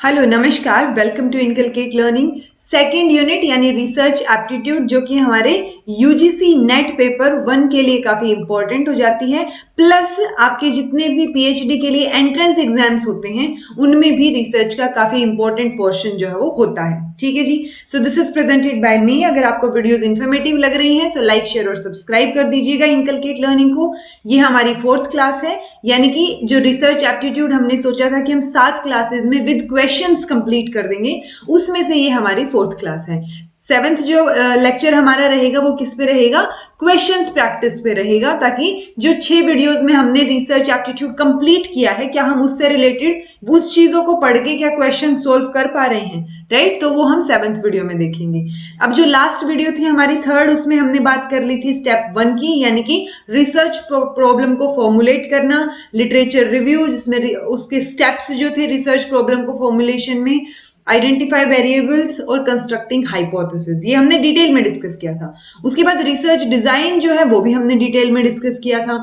Hello नमस्कार, welcome to inculcate learning second unit यानी research aptitude, जो कि हमारे यूजीसी नेट पेपर 1 के लिए काफी इंपॉर्टेंट हो जाती है। प्लस आपके जितने भी पीएचडी के लिए एंट्रेंस एग्जाम्स होते हैं उनमें भी रिसर्च का काफी इंपॉर्टेंट पोर्शन जो है वो होता है। ठीक है जी। So this is presented by me. अगर आपको वीडियोस इन्फॉर्मेटिव लग रही हैं सो लाइक शेयर और सब्सक्राइब कर दीजिएगा इनकलकेट लर्निंग को। ये हमारी 4th क्लास है, यानी कि जो रिसर्च एप्टीट्यूड हमने सोचा था कि हम 7 क्लासेस में विद क्वेश्चंस कंप्लीट कर देंगे, उसमें से ये हमारी 4th क्लास है। 7th जो लेक्चर हमारा रहेगा वो किस पे रहेगा? क्वेश्चंस प्रैक्टिस पे रहेगा, ताकि जो 6 वीडियोस में हमने रिसर्च एप्टीट्यूड कंप्लीट किया है, क्या हम उससे रिलेटेड उस चीजों को पढ़ के क्या क्वेश्चन सोल्व कर पा रहे हैं, राइट? तो वो हम 7th वीडियो में देखेंगे। अब जो लास्ट वीडियो थी हमारी 3rd, उसमें हमने बात कर ली थी स्टेप 1 की, यानी कि रिसर्च प्रॉब्लम को फॉर्मुलेट करना, लिटरेचर रिव्यू, जिसमें उसके स्टेप्स जो थे रिसर्च प्रॉब्लम को फॉर्मुलेशन में, आइडेंटिफाई वेरिएबल्स और कंस्ट्रक्टिंग हाइपोथेसिस, ये हमने डिटेल में डिस्कस किया था। उसके बाद रिसर्च डिजाइन जो है वो भी हमने डिटेल में डिस्कस किया था।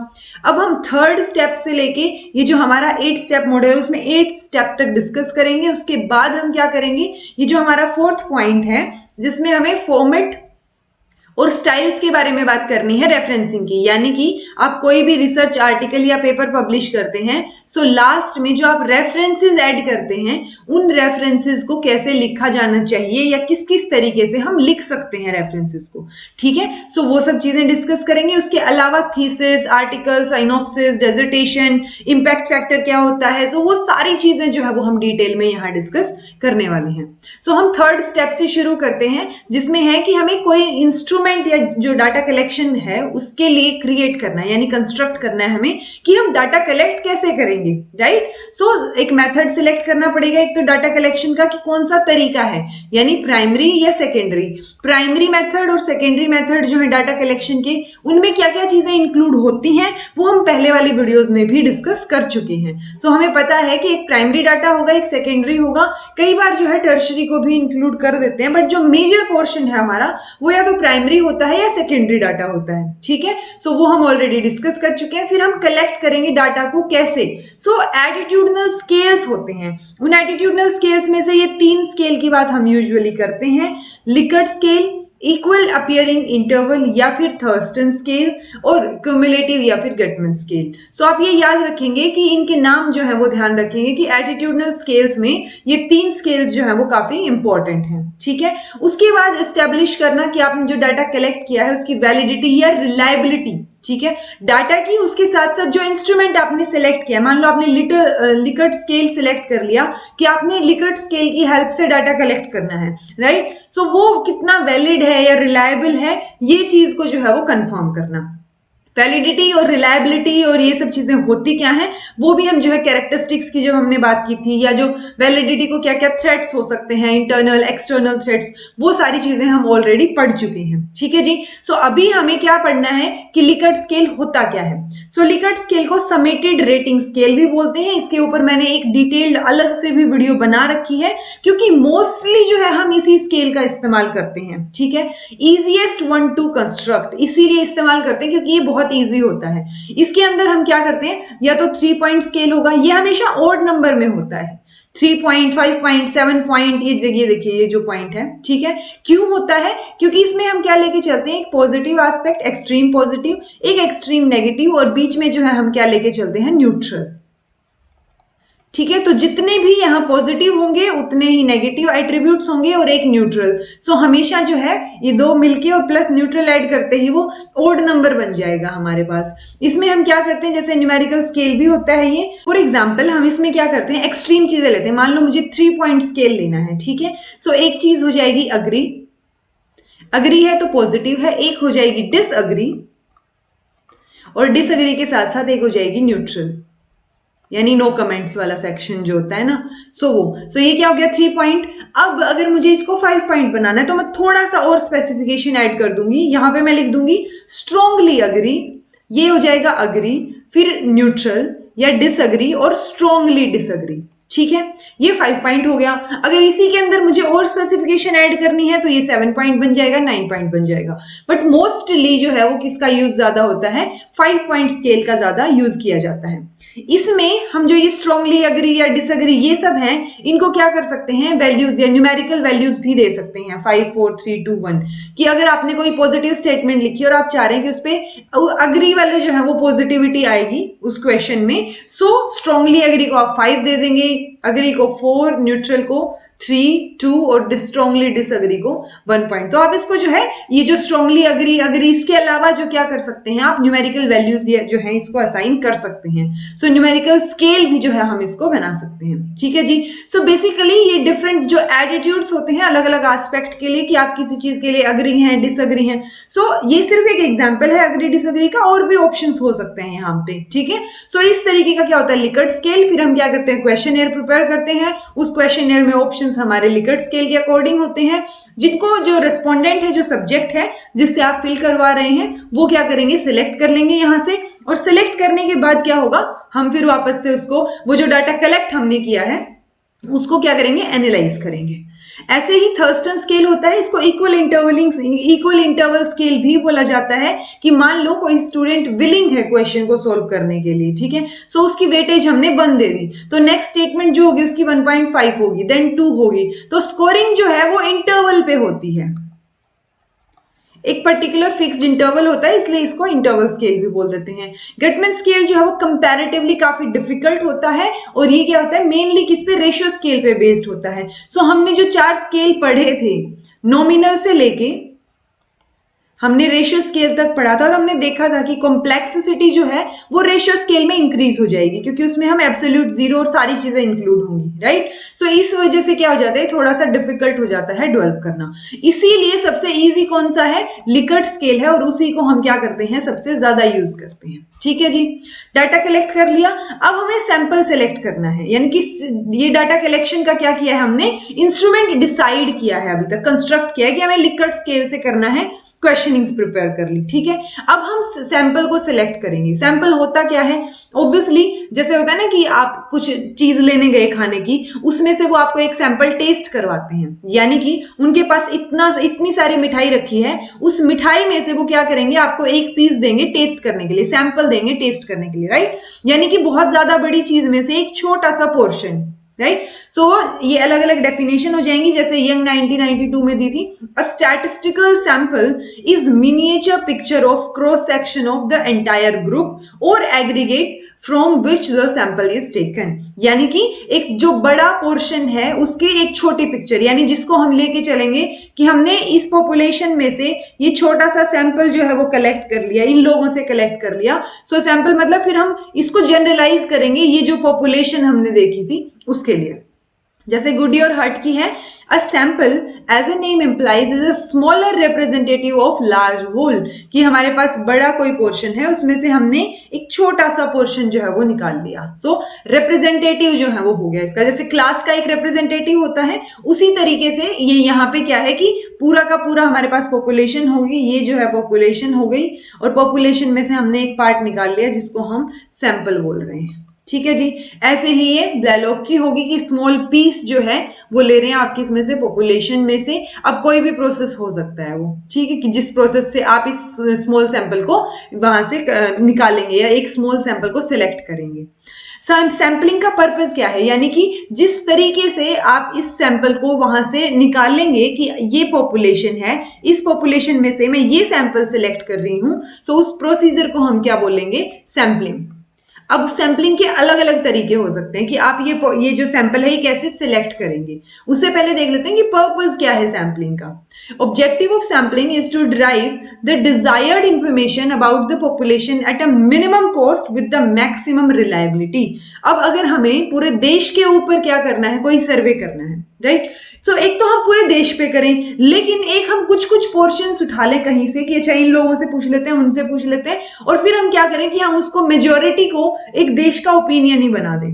अब हम 3rd स्टेप से लेके ये जो हमारा 8 स्टेप मॉडल है उसमें 8 स्टेप तक डिस्कस करेंगे। उसके बाद हम क्या करेंगे, ये जो हमारा 4th पॉइंट है जिसमें हमें फॉर्मेट और स्टाइल्स के बारे में बात करनी है, रेफरेंसिंग की, यानी कि आप कोई भी रिसर्च आर्टिकल या पेपर पब्लिश करते हैं सो लास्ट में जो आप रेफरेंसेस ऐड करते हैं उन रेफरेंसेस को कैसे लिखा जाना चाहिए या किस किस तरीके से हम लिख सकते हैं रेफरेंसेस को। ठीक है, सो वो सब चीजें डिस्कस करेंगे। उसके अलावा thesis, article, synopsis, dissertation, impact factor क्या होता है, सो वो सारी चीजें जो है वो हम डिटेल में यहाँ डिस्कस करने वाले हैं। सो हम 3rd स्टेप से शुरू करते हैं, जिसमें है कि हमें कोई इंस्ट्रूमेंट या जो डाटा कलेक्शन है उसके लिए क्रिएट करना है, यानी कंस्ट्रक्ट करना है हमें कि हम डाटा कलेक्ट कैसे करेंगे, राइट? सो एक मेथड सिलेक्ट करना पड़ेगा, एक तो डाटा कलेक्शन का कि कौन सा तरीका है, यानी प्राइमरी या सेकेंडरी। प्राइमरी मेथड और सेकेंडरी मेथड जो है डाटा कलेक्शन के, उनमें क्या क्या चीजें इंक्लूड होती हैं वो हम पहले वाली वीडियोस में भी डिस्कस कर चुके हैं। सो हमें पता है कि एक प्राइमरी डाटा होगा, एक सेकेंडरी होगा, कई बार जो है टर्शरी को भी इंक्लूड कर देते हैं, बट जो मेजर पोर्शन है हमारा वो या तो प्राइमरी होता है या सेकेंडरी डाटा होता है। ठीक है, सो वो हम ऑलरेडी डिस्कस कर चुके हैं। फिर हम कलेक्ट करेंगे डाटा को कैसे। सो एटीट्यूडनल स्केल्स होते हैं, उन एटीट्यूडनल स्केल्स में से ये 3 स्केल की बात हम यूजुअली करते हैं, Likert scale, equal appearing interval या फिर थर्स्टन स्केल, और क्यूमुलेटिव या फिर गेटमैन स्केल। सो आप ये याद रखेंगे कि इनके नाम जो है वो ध्यान रखेंगे कि एटीट्यूडनल स्केल्स में ये 3 स्केल्स जो है वो काफी इंपॉर्टेंट हैं। ठीक है, उसके बाद एस्टेब्लिश करना कि आपने जो डाटा कलेक्ट किया है उसकी वैलिडिटी या रिलायबिलिटी, ठीक है, डाटा की, उसके साथ साथ जो इंस्ट्रूमेंट आपने सिलेक्ट किया, मान लो आपने लिकर्ट स्केल सिलेक्ट कर लिया कि आपने लिकर्ट स्केल की हेल्प से डाटा कलेक्ट करना है, राइट? सो वो कितना वैलिड है या रिलायबल है, ये चीज को जो है वो कंफर्म करना। वैलिडिटी और रिलायबिलिटी और ये सब चीजें होती क्या हैं वो भी हम जो है कैरेक्टरिस्टिक्स की जब हमने बात की थी, या जो वैलिडिटी को क्या क्या थ्रेट्स हो सकते हैं, इंटरनल एक्सटर्नल थ्रेट्स, वो सारी चीजें हम ऑलरेडी पढ़ चुके हैं। ठीक है जी। सो अभी हमें क्या पढ़ना है कि लिकर्ट स्केल होता क्या है। सो लिकर्ट स्केल को समेटेड रेटिंग स्केल भी बोलते हैं। इसके ऊपर मैंने एक डिटेल्ड अलग से भी वीडियो बना रखी है, क्योंकि मोस्टली जो है हम इसी स्केल का इस्तेमाल करते हैं। ठीक है, इजिएस्ट वन टू कंस्ट्रक्ट इसीलिए इस्तेमाल करते हैं क्योंकि ये बहुत इजी होता है। इसके अंदर हम क्या करते हैं, या तो 3 पॉइंट स्केल होगा, ये हमेशा ऑड नंबर में होता है, 3 पॉइंट, 5 पॉइंट, 7 पॉइंट, ये देखिए ये जो पॉइंट है। ठीक है, क्यों होता है? क्योंकि इसमें हम क्या लेके चलते हैं, एक पॉजिटिव एस्पेक्ट, एक्सट्रीम पॉजिटिव, एक एक्सट्रीम नेगेटिव, और बीच में जो है हम क्या लेके चलते हैं, न्यूट्रल। ठीक है, तो जितने भी यहाँ पॉजिटिव होंगे उतने ही नेगेटिव एट्रीब्यूट्स होंगे और एक न्यूट्रल। सो हमेशा जो है ये दो मिलके और प्लस न्यूट्रल ऐड करते ही वो ओड नंबर बन जाएगा हमारे पास। इसमें हम क्या करते हैं, जैसे न्यूमेरिकल स्केल भी होता है ये, फॉर एग्जाम्पल हम इसमें क्या करते हैं, एक्सट्रीम चीजें लेते हैं। मान लो मुझे 3 पॉइंट स्केल लेना है, ठीक है, सो एक चीज हो जाएगी अग्री, अग्री है तो पॉजिटिव है, एक हो जाएगी डिसअग्री, और डिसअग्री के साथ साथ एक हो जाएगी न्यूट्रल, यानी नो कमेंट्स वाला सेक्शन जो होता है ना। सो ये क्या हो गया, 3 पॉइंट। अब अगर मुझे इसको 5 पॉइंट बनाना है तो मैं थोड़ा सा और स्पेसिफिकेशन ऐड कर दूंगी। यहां पे मैं लिख दूंगी स्ट्रांगली अग्री, ये हो जाएगा अग्री, फिर न्यूट्रल या डिसअग्री और स्ट्रांगली डिसअग्री। ठीक है, ये 5 पॉइंट हो गया। अगर इसी के अंदर मुझे और स्पेसिफिकेशन ऐड करनी है तो ये 7 पॉइंट बन जाएगा, 9 पॉइंट बन जाएगा। बट मोस्टली जो है वो किसका यूज ज्यादा होता है, 5 पॉइंट स्केल का ज्यादा यूज किया जाता है। इसमें हम जो ये स्ट्रांगली अग्री या डिसअग्री ये सब हैं, इनको क्या कर सकते हैं, वैल्यूज या न्यूमेरिकल वैल्यूज भी दे सकते हैं 5 4 3 2 1 कि अगर आपने कोई पॉजिटिव स्टेटमेंट लिखी और आप चाह रहे हैं कि उस पर अग्री वाले जो है वो पॉजिटिविटी आएगी उस क्वेश्चन में, सो स्ट्रांगली अग्री को आप 5 दे देंगे, अग्री को 4, न्यूट्रल को 3, 2 और स्ट्रांगली डिसअग्री को 1 पॉइंट। तो आप इसको जो है ये जो स्ट्रांगली अग्री इसके अलावा जो क्या कर सकते हैं, आप न्यूमेरिकल वैल्यूज जो है इसको असाइन कर सकते हैं। सो न्यूमेरिकल स्केल भी जो है हम इसको बना सकते हैं। ठीक है जी। सो बेसिकली ये डिफरेंट जो एटीट्यूड्स होते हैं अलग अलग एस्पेक्ट के लिए कि आप किसी चीज के लिए अग्री हैं, डिसअग्री हैं। सो ये सिर्फ एक एग्जाम्पल है अग्री डिसअग्री का, और भी ऑप्शंस हो सकते हैं यहाँ पे। ठीक है, सो इस तरीके का क्या होता है लिकर्ट स्केल। फिर हम क्या करते हैं, क्वेश्चनएयर प्रिपेयर करते हैं, उस क्वेश्चनएयर में ऑप्शंस हमारे लिकर्ट स्केल के अकॉर्डिंग होते हैं, जिनको जो रेस्पोंडेंट है, जो सब्जेक्ट है जिससे आप फिल करवा रहे हैं, वो क्या करेंगे, सिलेक्ट कर लेंगे यहां से। और सिलेक्ट करने के बाद क्या होगा, हम फिर वापस से उसको वो जो डाटा कलेक्ट हमने किया है उसको क्या करेंगे, एनालाइज करेंगे। ऐसे ही थर्स्टन स्केल होता है, इसको इक्वल इंटरवल स्केल भी बोला जाता है कि मान लो कोई स्टूडेंट विलिंग है क्वेश्चन को सोल्व करने के लिए, ठीक है, सो उसकी वेटेज हमने 1 दे दी, तो नेक्स्ट स्टेटमेंट जो होगी उसकी 1.5 होगी, देन 2 होगी, तो स्कोरिंग जो है वो इंटरवल पे होती है, एक पर्टिकुलर फिक्स्ड इंटरवल होता है, इसलिए इसको इंटरवल स्केल भी बोल देते हैं। गेटमैन स्केल जो है वो कंपैरेटिवली काफी डिफिकल्ट होता है, और ये क्या होता है, मेनली किस पे, रेशियो स्केल पे बेस्ड होता है। सो हमने जो 4 स्केल पढ़े थे, नॉमिनल से लेके हमने रेशियो स्केल तक पढ़ा था, और हमने देखा था कि कॉम्प्लेक्सिटी जो है वो रेशियो स्केल में इंक्रीज हो जाएगी, क्योंकि उसमें हम एब्सोल्यूट जीरो और सारी चीजें इंक्लूड होंगी, राइट। सो इस वजह से क्या हो जाता है, थोड़ा सा डिफिकल्ट हो जाता है डेवलप करना। इसीलिए सबसे इजी कौन सा है, लिकर्ट स्केल है, और उसी को हम क्या करते हैं, सबसे ज्यादा यूज करते हैं। ठीक है जी, डाटा कलेक्ट कर लिया, अब हमें सैंपल सेलेक्ट करना है, यानी कि ये डाटा कलेक्शन का क्या किया है हमने, इंस्ट्रूमेंट डिसाइड किया है, अभी तक कंस्ट्रक्ट किया है कि हमें लिकर्ट स्केल से करना है, क्वेश्चनिंग्स प्रिपेयर कर ली। ठीक है, अब हम सैंपल को सिलेक्ट करेंगे। सैंपल होता क्या है, ऑब्वियसली जैसे होता है ना कि आप कुछ चीज लेने गए खाने की, उसमें से वो आपको एक सैंपल टेस्ट करवाते हैं, यानी कि उनके पास इतनी सारी मिठाई रखी है, उस मिठाई में से वो क्या करेंगे, आपको एक पीस देंगे टेस्ट करने के लिए, सैंपल देंगे टेस्ट करने के लिए, राइट। यानी कि बहुत ज्यादा बड़ी चीज में से एक छोटा सा पोर्शन, राइट। सो ये अलग अलग डेफिनेशन हो जाएंगी, जैसे यंग 1992 में दी थी, a statistical sample is miniature picture of cross section of the entire group और aggregate from which the sample is taken. यानी कि एक जो बड़ा पोर्शन है उसके एक छोटी पिक्चर, यानी जिसको हम लेके चलेंगे कि हमने इस पॉपुलेशन में से ये छोटा सा सैंपल जो है वो कलेक्ट कर लिया, इन लोगों से कलेक्ट कर लिया। सो सैंपल मतलब फिर हम इसको जनरलाइज करेंगे, ये जो पॉपुलेशन हमने देखी थी उसके लिए। जैसे गुडी और हर्ट की है, a sample as a name implies is a smaller representative of large whole, कि हमारे पास बड़ा कोई पोर्शन है उसमें से हमने एक छोटा सा पोर्शन जो है वो निकाल लिया। सो रिप्रेजेंटेटिव जो है वो हो गया इसका, जैसे क्लास का एक रिप्रेजेंटेटिव होता है, उसी तरीके से ये यहाँ पे क्या है कि पूरा का पूरा हमारे पास पॉपुलेशन होगी, ये जो है पॉपुलेशन हो गई, और पॉपुलेशन में से हमने एक पार्ट निकाल लिया जिसको हम सैंपल बोल रहे हैं। ठीक है जी, ऐसे ही ये डायलॉग की होगी कि स्मॉल पीस जो है वो ले रहे हैं आप किस में से, पॉपुलेशन में से। अब कोई भी प्रोसेस हो सकता है वो, ठीक है, कि जिस प्रोसेस से आप इस स्मॉल सैंपल को वहां से निकालेंगे या एक स्मॉल सैंपल को सिलेक्ट करेंगे। सैंपलिंग का पर्पस क्या है, यानी कि जिस तरीके से आप इस सैंपल को वहां से निकालेंगे कि ये पॉपुलेशन है, इस पॉपुलेशन में से मैं ये सैंपल सिलेक्ट कर रही हूं, तो उस प्रोसीजर को हम क्या बोलेंगे, सैंपलिंग। अब सैंपलिंग के अलग अलग तरीके हो सकते हैं कि आप ये जो सैंपल है ये कैसे सिलेक्ट करेंगे। उससे पहले देख लेते हैं कि पर्पस क्या है सैंपलिंग का। Objective of sampling is to derive the desired information about the population at a minimum cost with the maximum reliability। अब अगर हमें पूरे देश के ऊपर क्या करना है, कोई सर्वे करना है, राइट। तो एक तो हम पूरे देश पे करें, लेकिन एक हम कुछ कुछ पोर्शंस उठा लें कहीं से कि अच्छा इन लोगों से पूछ लेते हैं, उनसे पूछ लेते हैं, और फिर हम क्या करें कि हम उसको मेजोरिटी को एक देश का ओपिनियन ही बना दें।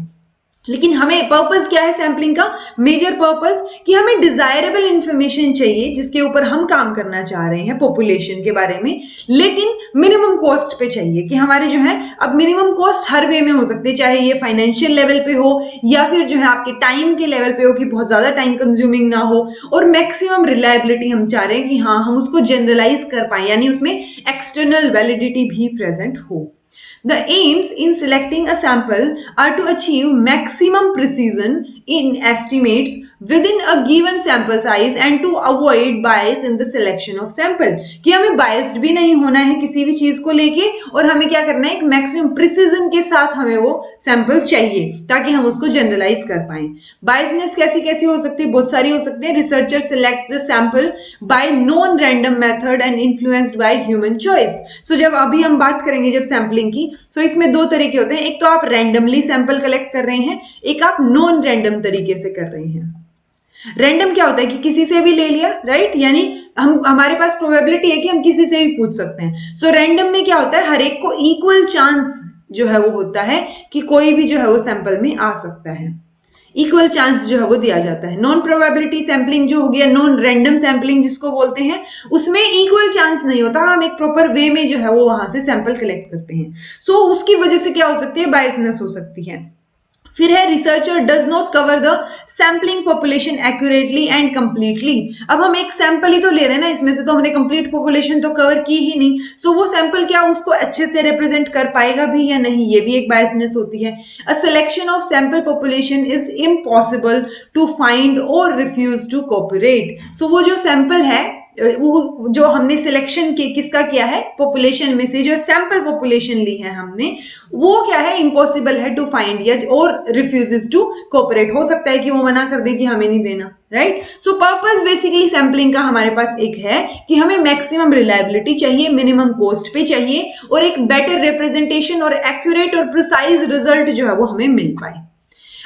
लेकिन हमें पर्पस क्या है सैंपलिंग का? मेजर पर्पस कि हमें डिजायरेबल इंफॉर्मेशन चाहिए जिसके ऊपर हम काम करना चाह रहे हैं पॉपुलेशन के बारे में, लेकिन मिनिमम कॉस्ट पे चाहिए कि हमारे जो है, अब मिनिमम कॉस्ट हर वे में हो सकती है, चाहे ये फाइनेंशियल लेवल पे हो या फिर जो है आपके टाइम के लेवल पे हो कि बहुत ज्यादा टाइम कंज्यूमिंग ना हो, और मैक्सिमम रिलायबिलिटी हम चाह रहे हैं कि हाँ हम उसको जनरलाइज कर पाए, यानी उसमें एक्सटर्नल वैलिडिटी भी प्रेजेंट हो। The aims in selecting a sample are to achieve maximum precision in estimates within a given sample size and to avoid bias in the selection of sample। कि हमें biased भी नहीं होना है किसी भी चीज को लेके, और हमें क्या करना है, एक मैक्सिमम प्रिसीजन के साथ हमें वो सैंपल चाहिए ताकि हम उसको जनरलाइज कर पाए। बायसनेस कैसी कैसी हो सकती है? बहुत सारी हो सकती है। Researcher select the sample by non random method and influenced by human choice. So जब अभी हम बात करेंगे जब सैंपलिंग की, सो इसमें दो तरीके होते हैं, एक तो आप रैंडमली सैंपल कलेक्ट कर रहे हैं, एक आप नॉन रैंडम तरीके से कर रहे हैं। रैंडम क्या होता है कि किसी से भी ले लिया, राइट, यानी हमारे पास प्रोबेबिलिटी है कि हम किसी से भी पूछ सकते हैं। सो रैंडम में क्या होता है, हर एक को इक्वल चांस जो है वो होता है कि कोई भी जो है वो सैंपल में आ सकता है, इक्वल चांस जो है वो दिया जाता है। नॉन प्रोबेबिलिटी सैंपलिंग जो हो गया, नॉन रैंडम सैंपलिंग जिसको बोलते हैं, उसमें इक्वल चांस नहीं होता, हम एक प्रॉपर वे में जो है वो वहां से सैंपल कलेक्ट करते हैं। सो उसकी वजह से क्या हो सकती है, बायसनेस हो सकती है। फिर है researcher does not cover the sampling population accurately and completely. अब हम एक सैंपल ही तो ले रहे हैं ना, इसमें से तो हमने कंप्लीट पॉपुलेशन तो कवर की ही नहीं, सो वो सैंपल क्या उसको अच्छे से रिप्रेजेंट कर पाएगा भी या नहीं, ये भी एक बायसनेस होती है। A selection of sample population is impossible to find और रिफ्यूज टू कोऑपरेट। सो वो जो सैंपल है, वो जो हमने सिलेक्शन किसका किया है, पॉपुलेशन में से जो सैंपल पॉपुलेशन ली है हमने, वो क्या है, इम्पॉसिबल है टू फाइंड या और रिफ्यूजेस टू कोऑपरेट। हो सकता है कि वो मना कर दे कि हमें नहीं देना, राइट। सो पर्पस बेसिकली सैंपलिंग का हमारे पास एक है कि हमें मैक्सिमम रिलायबिलिटी चाहिए, मिनिमम कॉस्ट पे चाहिए, और एक बेटर रिप्रेजेंटेशन और एक्यूरेट और प्रिसाइज रिजल्ट जो है वो हमें मिल पाए।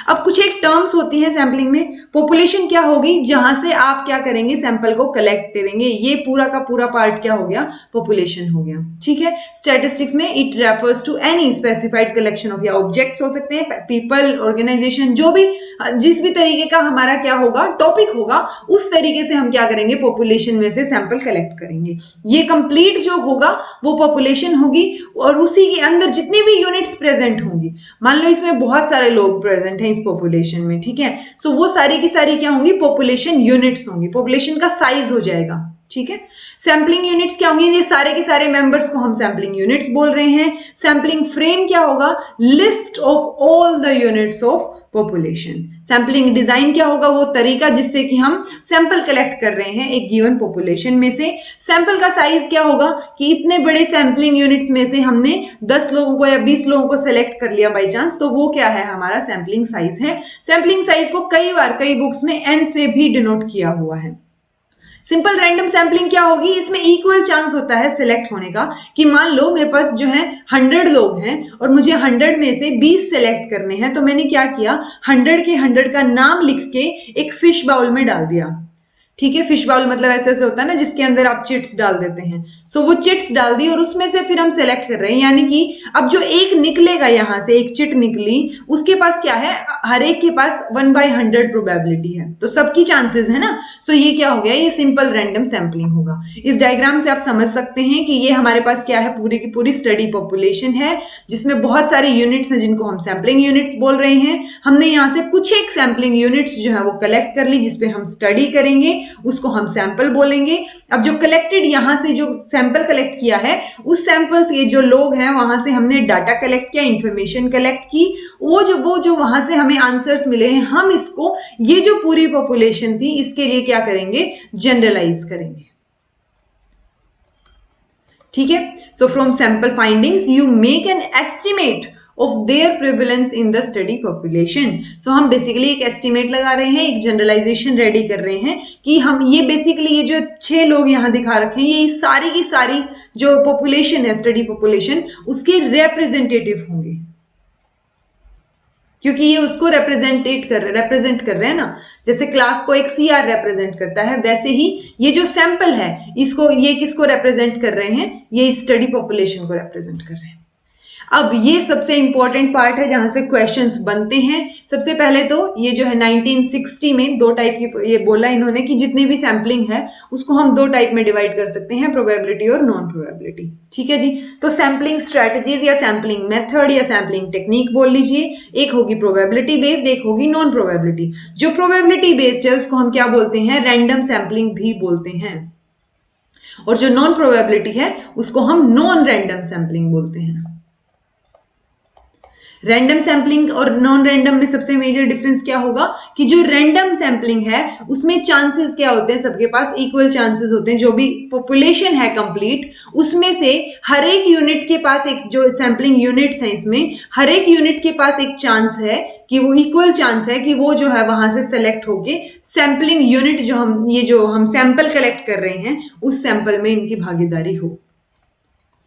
अब कुछ एक टर्म्स होती है सैंपलिंग में। पॉपुलेशन क्या होगी, जहां से आप क्या करेंगे, सैंपल को कलेक्ट करेंगे, ये पूरा का पूरा पार्ट क्या हो गया, पॉपुलेशन हो गया, ठीक है। स्टैटिस्टिक्स में it refers to any specified collection of, या ऑब्जेक्ट्स हो सकते हैं, पीपल, ऑर्गेनाइजेशन, जो भी जिस भी तरीके का हमारा क्या होगा, टॉपिक होगा, उस तरीके से हम क्या करेंगे, पॉपुलेशन में से सैंपल कलेक्ट करेंगे। ये कंप्लीट जो होगा वो पॉपुलेशन होगी, और उसी के अंदर जितनी भी यूनिट्स प्रेजेंट होंगी, मान लो इसमें बहुत सारे लोग प्रेजेंट हैं इस पॉपुलेशन में, ठीक है, सो वो सारी की सारी क्या होंगी, पॉपुलेशन यूनिट्स होंगी, पॉपुलेशन का साइज हो जाएगा, ठीक है। सैंपलिंग यूनिट्स क्या होंगी, ये सारे के सारे मेंबर्स को हम सैंपलिंग यूनिट्स बोल रहे हैं। सैंपलिंग फ्रेम क्या होगा, list of all the units of population. Sampling design क्या होगा, वो तरीका जिससे कि हम सैंपल कलेक्ट कर रहे हैं एक गिवन पॉपुलेशन में से। सैंपल का साइज क्या होगा कि इतने बड़े सैंपलिंग यूनिट्स में से हमने 10 लोगों को या 20 लोगों को सेलेक्ट कर लिया बाई चांस, तो वो क्या है, हमारा सैंपलिंग साइज है। सैंपलिंग साइज को कई बार कई बुक्स में एन से भी डिनोट किया हुआ है। सिंपल रैंडम सैंपलिंग क्या होगी, इसमें इक्वल चांस होता है सिलेक्ट होने का, कि मान लो मेरे पास जो है 100 लोग हैं और मुझे 100 में से 20 सेलेक्ट करने हैं, तो मैंने क्या किया, 100 के 100 का नाम लिख के एक फिश बाउल में डाल दिया, ठीक है। फिश बाउल मतलब ऐसे ऐसे होता है ना जिसके अंदर आप चिट्स डाल देते हैं, सो वो चिट्स डाल दी और उसमें से फिर हम सेलेक्ट कर रहे हैं, यानी कि अब जो एक निकलेगा, यहां से एक चिट निकली, उसके पास क्या है, हर एक के पास 1/100 प्रोबेबिलिटी है, तो सबकी चांसेस है ना। सो ये क्या हो गया, ये सिंपल रैंडम सैंपलिंग होगा। इस डायग्राम से आप समझ सकते हैं कि ये हमारे पास क्या है, पूरी की पूरी स्टडी पॉपुलेशन है जिसमें बहुत सारे यूनिट्स हैं जिनको हम सैंपलिंग यूनिट्स बोल रहे हैं। हमने यहाँ से कुछ एक सैंपलिंग यूनिट्स जो है वो कलेक्ट कर ली, जिसपे हम स्टडी करेंगे, उसको हम सैंपल बोलेंगे। अब जो कलेक्टेड यहां से जो सैंपल कलेक्ट किया है, उस सैंपल से जो लोग हैं वहां से हमने डाटा कलेक्ट किया, इंफॉर्मेशन कलेक्ट की, वो जो वहां से हमें आंसर्स मिले हैं, हम इसको, ये जो पूरी पॉपुलेशन थी, इसके लिए क्या करेंगे, जनरलाइज करेंगे, ठीक है। So from sample findings you make an estimate of their prevalence in the study population। so हम बेसिकली एक एस्टिमेट लगा रहे हैं, एक जनरलाइजेशन रेडी कर रहे हैं कि हम ये बेसिकली ये जो 6 लोग यहाँ दिखा रखे हैं, ये सारी की सारी जो पॉपुलेशन है, स्टडी पॉपुलेशन, उसके रिप्रेजेंटेटिव होंगे, क्योंकि ये उसको रिप्रेजेंट कर रहे हैं ना, जैसे क्लास को एक CR रिप्रेजेंट करता है, वैसे ही ये जो सैंपल है इसको, ये किसको रिप्रेजेंट कर रहे हैं, ये स्टडी पॉपुलेशन को रिप्रेजेंट कर रहे हैं। अब ये सबसे इंपॉर्टेंट पार्ट है जहां से क्वेश्चंस बनते हैं। सबसे पहले तो ये जो है 1960 में दो टाइप की ये बोला इन्होंने कि जितनी भी सैम्पलिंग है उसको हम दो टाइप में डिवाइड कर सकते हैं, प्रोबेबिलिटी और नॉन प्रोबेबिलिटी। ठीक है जी, तो सैम्पलिंग स्ट्रेटजीज या सैम्पलिंग मेथड या सैम्पलिंग टेक्निक बोल लीजिए। एक होगी प्रोबेबिलिटी बेस्ड, एक होगी नॉन प्रोबेबिलिटी। जो प्रोबेबिलिटी बेस्ड है उसको हम क्या बोलते हैं, रैंडम सैम्पलिंग भी बोलते हैं, और जो नॉन प्रोबेबिलिटी है उसको हम नॉन रैंडम सैम्पलिंग बोलते हैं। रैंडम सैम्पलिंग और नॉन रैंडम में सबसे मेजर डिफरेंस क्या होगा कि जो रैंडम सैम्पलिंग है उसमें चांसेस क्या होते हैं, सबके पास इक्वल चांसेस होते हैं। जो भी पॉपुलेशन है कंप्लीट, उसमें से हर एक यूनिट के पास एक, जो सैम्पलिंग यूनिट्स हैं इसमें हर एक यूनिट के पास एक चांस है कि वो इक्वल चांस है कि वो जो है वहां से सेलेक्ट होके सैम्पलिंग यूनिट जो हम सैंपल कलेक्ट कर रहे हैं उस सैंपल में इनकी भागीदारी हो।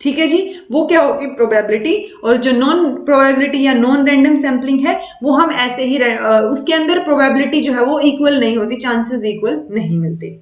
ठीक है जी, वो क्या होगी प्रोबेबिलिटी। और जो नॉन प्रोबेबिलिटी या नॉन रैंडम सैम्पलिंग है वो हम ऐसे ही उसके अंदर प्रोबेबिलिटी जो है वो इक्वल नहीं होती, चांसेस इक्वल नहीं मिलते।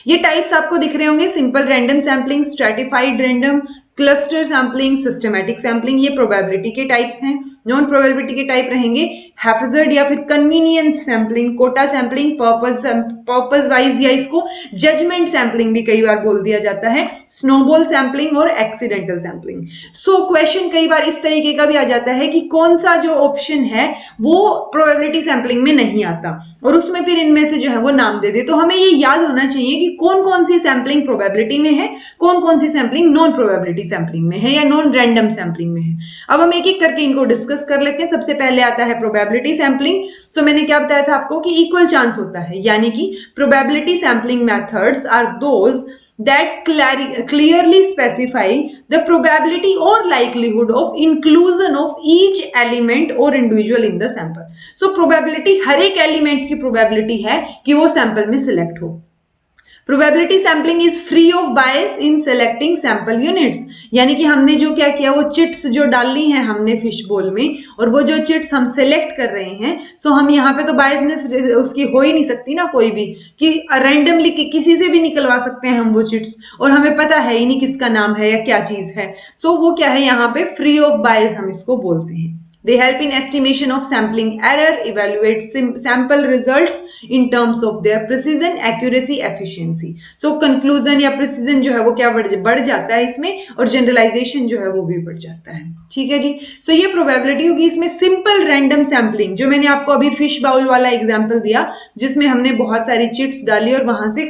ये टाइप्स आपको दिख रहे होंगे, simple random sampling, stratified random, cluster sampling, systematic sampling. ये प्रोबेबिलिटी के टाइप्स हैं। नॉन प्रोबेबिलिटी के टाइप रहेंगे हैफेजर्ड या फिर convenience sampling, quota sampling, purpose wise या इसको जजमेंट सैम्पलिंग भी कई बार बोल दिया जाता है, स्नोबॉल सैम्पलिंग और एक्सीडेंटल सैम्पलिंग। सो क्वेश्चन कई बार इस तरीके का भी आ जाता है कि कौन सा जो ऑप्शन है वो प्रोबेबिलिटी सैम्पलिंग में नहीं आता और उसमें फिर इनमें से जो है वो नाम दे दे। तो हमें ये याद होना चाहिए कि कौन कौन सी सैम्पलिंग प्रोबेबिलिटी में है, कौन कौन सी सैम्पलिंग नॉन प्रोबेबिलिटी सैम्पलिंग में है या नॉन रैंडम सैम्पलिंग में है। अब हम एक एक करके इनको डिस्कस कर लेते हैं। सबसे पहले आता है प्रोबेबिलिटी सैम्पलिंग। तो मैंने क्या बताया था आपको कि इक्वल चांस होता है, यानी कि probability sampling methods are those that clearly specify the probability or likelihood of inclusion of each element or individual in the sample. So probability हर एक एलिमेंट की probability है कि वो सैंपल में सिलेक्ट हो। Probability sampling is free of bias in selecting sample units, यानी कि हमने जो क्या किया वो चिट्स जो डाली हैं हमने फिश बोल में और वो जो चिट्स हम सेलेक्ट कर रहे हैं, सो हम यहाँ पे तो बायसनेस उसकी हो ही नहीं सकती ना कोई भी, कि रैंडमली किसी से भी निकलवा सकते हैं हम वो चिट्स और हमें पता है ही नहीं किसका नाम है या क्या चीज है। सो वो क्या है यहाँ पे फ्री ऑफ बायस हम इसको बोलते हैं। They help in estimation of sampling error, evaluate sample results in terms of their precision, accuracy, efficiency. So conclusion या precision जो है वो क्या बढ़ जाता है इसमें और generalization जो है वो भी बढ़ जाता है। ठीक है जी, so ये probability होगी। इसमें simple random sampling जो मैंने आपको अभी fish bowl वाला example दिया जिसमें हमने बहुत सारी चिट्स डाली और वहां से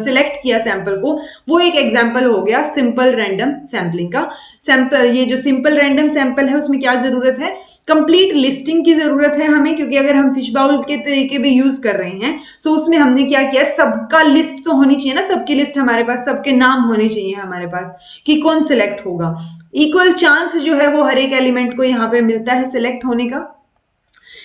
select किया सैंपल को, वो एक example हो गया simple random sampling का। सैंपल ये जो सिंपल रैंडम सैंपल है उसमें क्या जरूरत है, कंप्लीट लिस्टिंग की जरूरत है हमें, क्योंकि अगर हम फिश बाउल के तरीके भी यूज कर रहे हैं तो उसमें हमने क्या किया, सबका लिस्ट तो होनी चाहिए ना, सबकी लिस्ट हमारे पास, सबके नाम होने चाहिए हमारे पास कि कौन सिलेक्ट होगा। इक्वल चांस जो है वो हर एक एलिमेंट को यहाँ पे मिलता है सिलेक्ट होने का।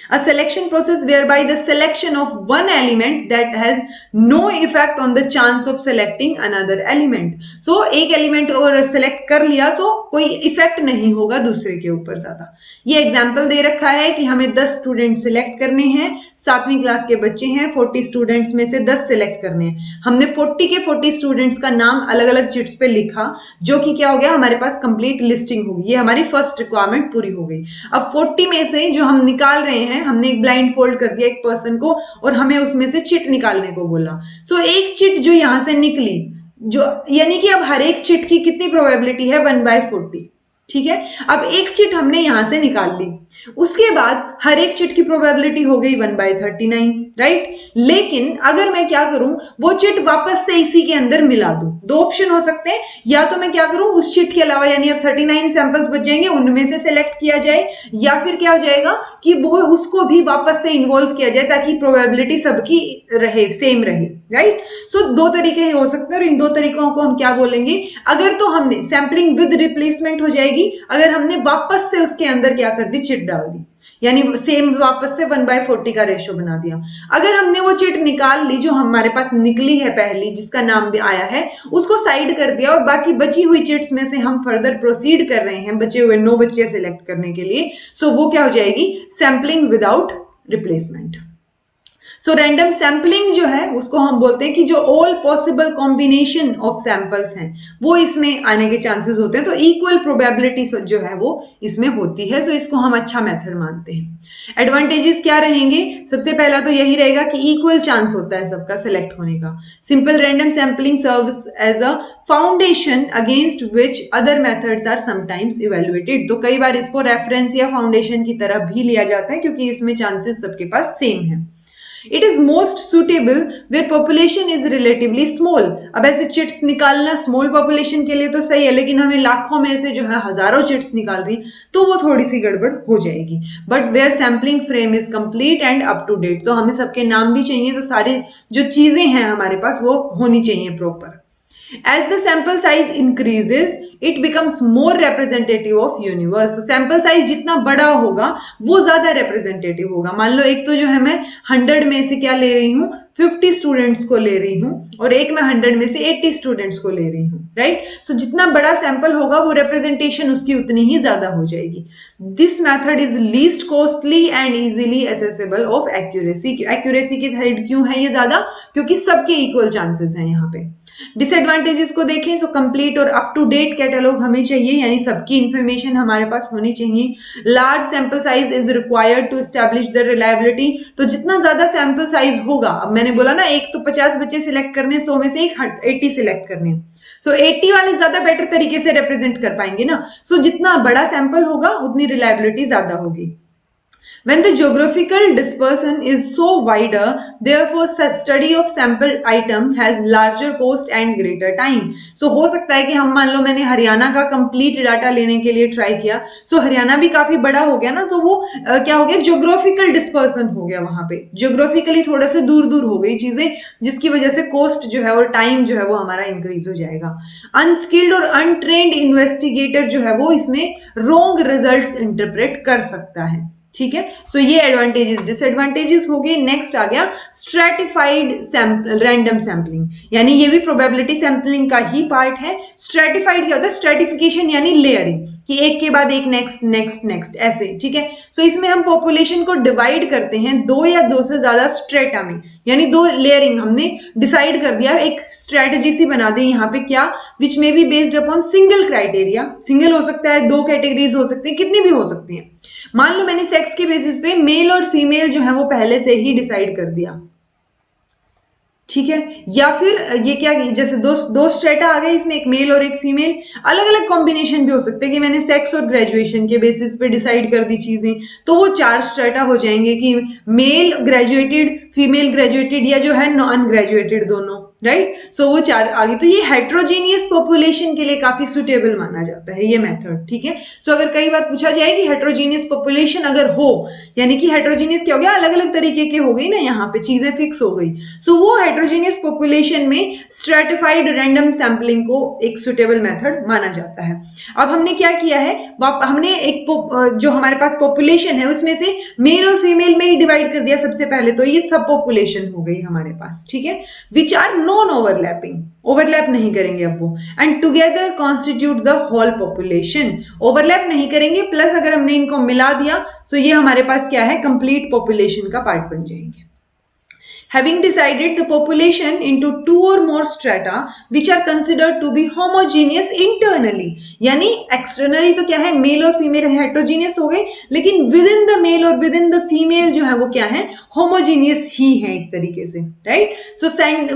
A selection process whereby the selection of one element that has no effect on the chance of selecting another element. So एक एलिमेंट अगर सेलेक्ट कर लिया तो कोई इफेक्ट नहीं होगा दूसरे के ऊपर ज्यादा। ये एग्जाम्पल दे रखा है कि हमें 10 स्टूडेंट सिलेक्ट करने हैं, 7वीं क्लास के बच्चे हैं, 40 स्टूडेंट्स में से 10 सिलेक्ट करने हैं। हमने 40 के 40 स्टूडेंट्स का नाम अलग अलग चिट्स पे लिखा, जो कि क्या हो गया, हमारे पास कंप्लीट लिस्टिंग होगी। ये हमारी फर्स्ट रिक्वायरमेंट पूरी हो गई। अब 40 में से जो हम निकाल रहे हैं, हमने एक ब्लाइंड फोल्ड कर दिया एक पर्सन को और हमें उसमें से चिट निकालने को बोला। सो एक चिट जो यहां से निकली, जो यानी कि अब हर एक चिट की कितनी प्रोबेबिलिटी है, 1/40। ठीक है, अब एक चिट हमने यहां से निकाल ली, उसके बाद हर एक चिट की प्रोबेबिलिटी हो गई 1/39, राइट। लेकिन अगर मैं क्या करूं, वो चिट वापस से इसी के अंदर मिला दूं, दो ऑप्शन हो सकते हैं, या तो मैं क्या करूं उस चिट के अलावा, यानी अब 39 सैंपल्स बच जाएंगे, उनमें से सेलेक्ट किया जाए, या फिर क्या हो जाएगा कि वो उसको भी वापस से इन्वॉल्व किया जाए ताकि प्रोबेबिलिटी सबकी रहे, सेम रहे, राइट। सो दो तरीके हो सकते हैं और इन दो तरीकों को हम क्या बोलेंगे, अगर तो हमने सैंपलिंग विद रिप्लेसमेंट हो जाएगी अगर हमने वापस से उसके अंदर क्या कर दी, चिट डाल दी, यानी सेम वापस से 1/40 का रेशो बना दिया। अगर हमने वो चिट निकाल ली जो हमारे पास निकली है पहली, जिसका नाम भी आया है, उसको साइड कर दिया और बाकी बची हुई चिट्स में से हम फर्दर प्रोसीड कर रहे हैं बचे हुए 9 बच्चे सिलेक्ट करने के लिए, सो वो क्या हो जाएगी, sampling without replacement. So random sampling जो है उसको हम बोलते हैं कि जो all possible combination of samples हैं वो इसमें आने के चांसेस होते हैं, तो इक्वल प्रोबेबिलिटी जो है वो इसमें होती है। सो इसको हम अच्छा मेथड मानते हैं। एडवांटेजेस क्या रहेंगे? सबसे पहला तो यही रहेगा कि इक्वल चांस होता है सबका सिलेक्ट होने का। Simple random sampling serves as a foundation against which other methods are sometimes evaluated. तो कई बार इसको रेफरेंस या फाउंडेशन की तरह भी लिया जाता है क्योंकि इसमें चांसेस सबके पास सेम है। It is most suitable where population is relatively small. अब ऐसे चिट्स निकालना स्मॉल पॉपुलेशन के लिए तो सही है, लेकिन हमें लाखों में से जो है हजारों चिट्स निकाल रही तो वो थोड़ी सी गड़बड़ हो जाएगी। But where sampling frame is complete and up to date, तो हमें सबके नाम भी चाहिए, तो सारी जो चीजें हैं हमारे पास वो होनी चाहिए proper. As the sample size increases, it becomes more representative of universe। तो सैंपल साइज जितना बड़ा होगा वो ज्यादा रिप्रेजेंटेटिव होगा। मान लो एक तो जो है मैं 100 में से क्या ले रही हूँ, 50 स्टूडेंट्स को ले रही हूँ, और एक मैं 100 में से 80 स्टूडेंट्स को ले रही हूँ, राइट। सो जितना बड़ा सैंपल होगा वो रिप्रेजेंटेशन उसकी उतनी ही ज्यादा हो जाएगी। This method is least costly and easily accessible of accuracy. Accuracy की साइड क्यों है ये ज्यादा? क्योंकि सबके इक्वल चांसेस हैं यहाँ पे। डिसएडवांटेजेस को देखें तो कंप्लीट और अप टू डेट कैटलॉग हमें चाहिए, यानी सबकी इंफॉर्मेशन हमारे पास होनी चाहिए। Large sample size is required to establish the reliability. तो जितना ज्यादा सैंपल साइज होगा, अब मैंने बोला ना एक तो 50 बच्चे सिलेक्ट करने, 100 में से एक 80 सिलेक्ट करने, तो 80 वाले ज्यादा बेटर तरीके से रिप्रेजेंट कर पाएंगे ना। सो जितना बड़ा सैंपल होगा उतनी रिलायबिलिटी ज्यादा होगी। When the geographical dispersion is so wider, therefore study of sample item has larger cost and greater time। So हो सकता है कि हम मान लो मैंने हरियाणा का कंप्लीट डाटा लेने के लिए ट्राई किया, सो हरियाणा भी काफी बड़ा हो गया ना, तो वो क्या हो गया, ज्योग्राफिकल डिस्पर्सन हो गया, वहां पे ज्योग्राफिकली थोड़ा सा दूर दूर हो गई चीजें, जिसकी वजह से कॉस्ट जो है और टाइम जो है वो हमारा इंक्रीज हो जाएगा। अनस्किल्ड और अनट्रेन्ड इन्वेस्टिगेटर जो है वो इसमें रॉन्ग रिजल्ट्स इंटरप्रेट कर सकता है। ठीक है, सो ये एडवांटेजेस डिसएडवांटेजेस हो गए। नेक्स्ट आ गया स्ट्रेटिफाइड रैंडम सैम्पलिंग, यानी ये भी प्रोबेबिलिटी सैम्पलिंग का ही पार्ट है। स्ट्रेटिफाइड क्या होता है? स्ट्रेटिफिकेशन यानी लेयरिंग, कि एक के बाद एक नेक्स्ट नेक्स्ट नेक्स्ट ऐसे, ठीक है। सो इसमें हम पॉपुलेशन को डिवाइड करते हैं 2 या 2 से ज्यादा स्ट्रेटा में, यानी 2 लेयरिंग हमने डिसाइड कर दिया, एक स्ट्रेटेजी सी बना दी यहाँ पे, क्या, विच में be based upon single criteria. Single हो सकता है, 2 कैटेगरीज हो सकती है, कितनी भी हो सकती है। मान लो मैंने सेक्स के बेसिस पे मेल और फीमेल जो है वो पहले से ही डिसाइड कर दिया, ठीक है। या फिर ये क्या, जैसे दो स्ट्रेटा आ गए, इसमें एक मेल और एक फीमेल, अलग अलग कॉम्बिनेशन भी हो सकते हैं कि मैंने सेक्स और ग्रेजुएशन के बेसिस पे डिसाइड कर दी चीजें, तो वो 4 स्ट्रेटा हो जाएंगे कि मेल ग्रेजुएटेड, फीमेल ग्रेजुएटेड, या जो है नॉन ग्रेजुएटेड दोनों, राइट। सो वो 4 आगे। तो ये हेट्रोजीनियस पॉपुलेशन के लिए काफी सुटेबल माना जाता है ये मेथड, ठीक है। सो अगर कई बार पूछा जाए कि हेट्रोजीनियस पॉपुलेशन अगर हो, यानी कि हेट्रोजीनियस क्या हो गया, अलग अलग तरीके के हो गई ना, यहाँ पे चीजें फिक्स हो गई, सो वो हेट्रोजीनियस पॉपुलेशन में स्ट्रेटिफाइड रैंडम सैम्पलिंग को एक सुटेबल मेथड माना जाता है। अब हमने क्या किया है, हमने एक जो हमारे पास पॉपुलेशन है उसमें से मेल और फीमेल में ही डिवाइड कर दिया सबसे पहले, तो ये सब पॉपुलेशन हो गई हमारे पास, ठीक है, which are non overlapping, overlap नहीं करेंगे अब वो, and together constitute the whole population. Overlap नहीं करेंगे, प्लस अगर हमने इनको मिला दिया तो ये हमारे पास क्या है, कंप्लीट पॉपुलेशन का पार्ट बन जाएंगे। Having decided the population into 2 or more strata which are considered to be homogeneous internally, यानी एक्सटर्नली तो क्या है, मेल और फीमेल हेट्रोजीनियस हो गए, लेकिन विद इन द मेल और विद इन द फीमेल जो है वो क्या है, होमोजीनियस ही है एक तरीके से, राइट। सो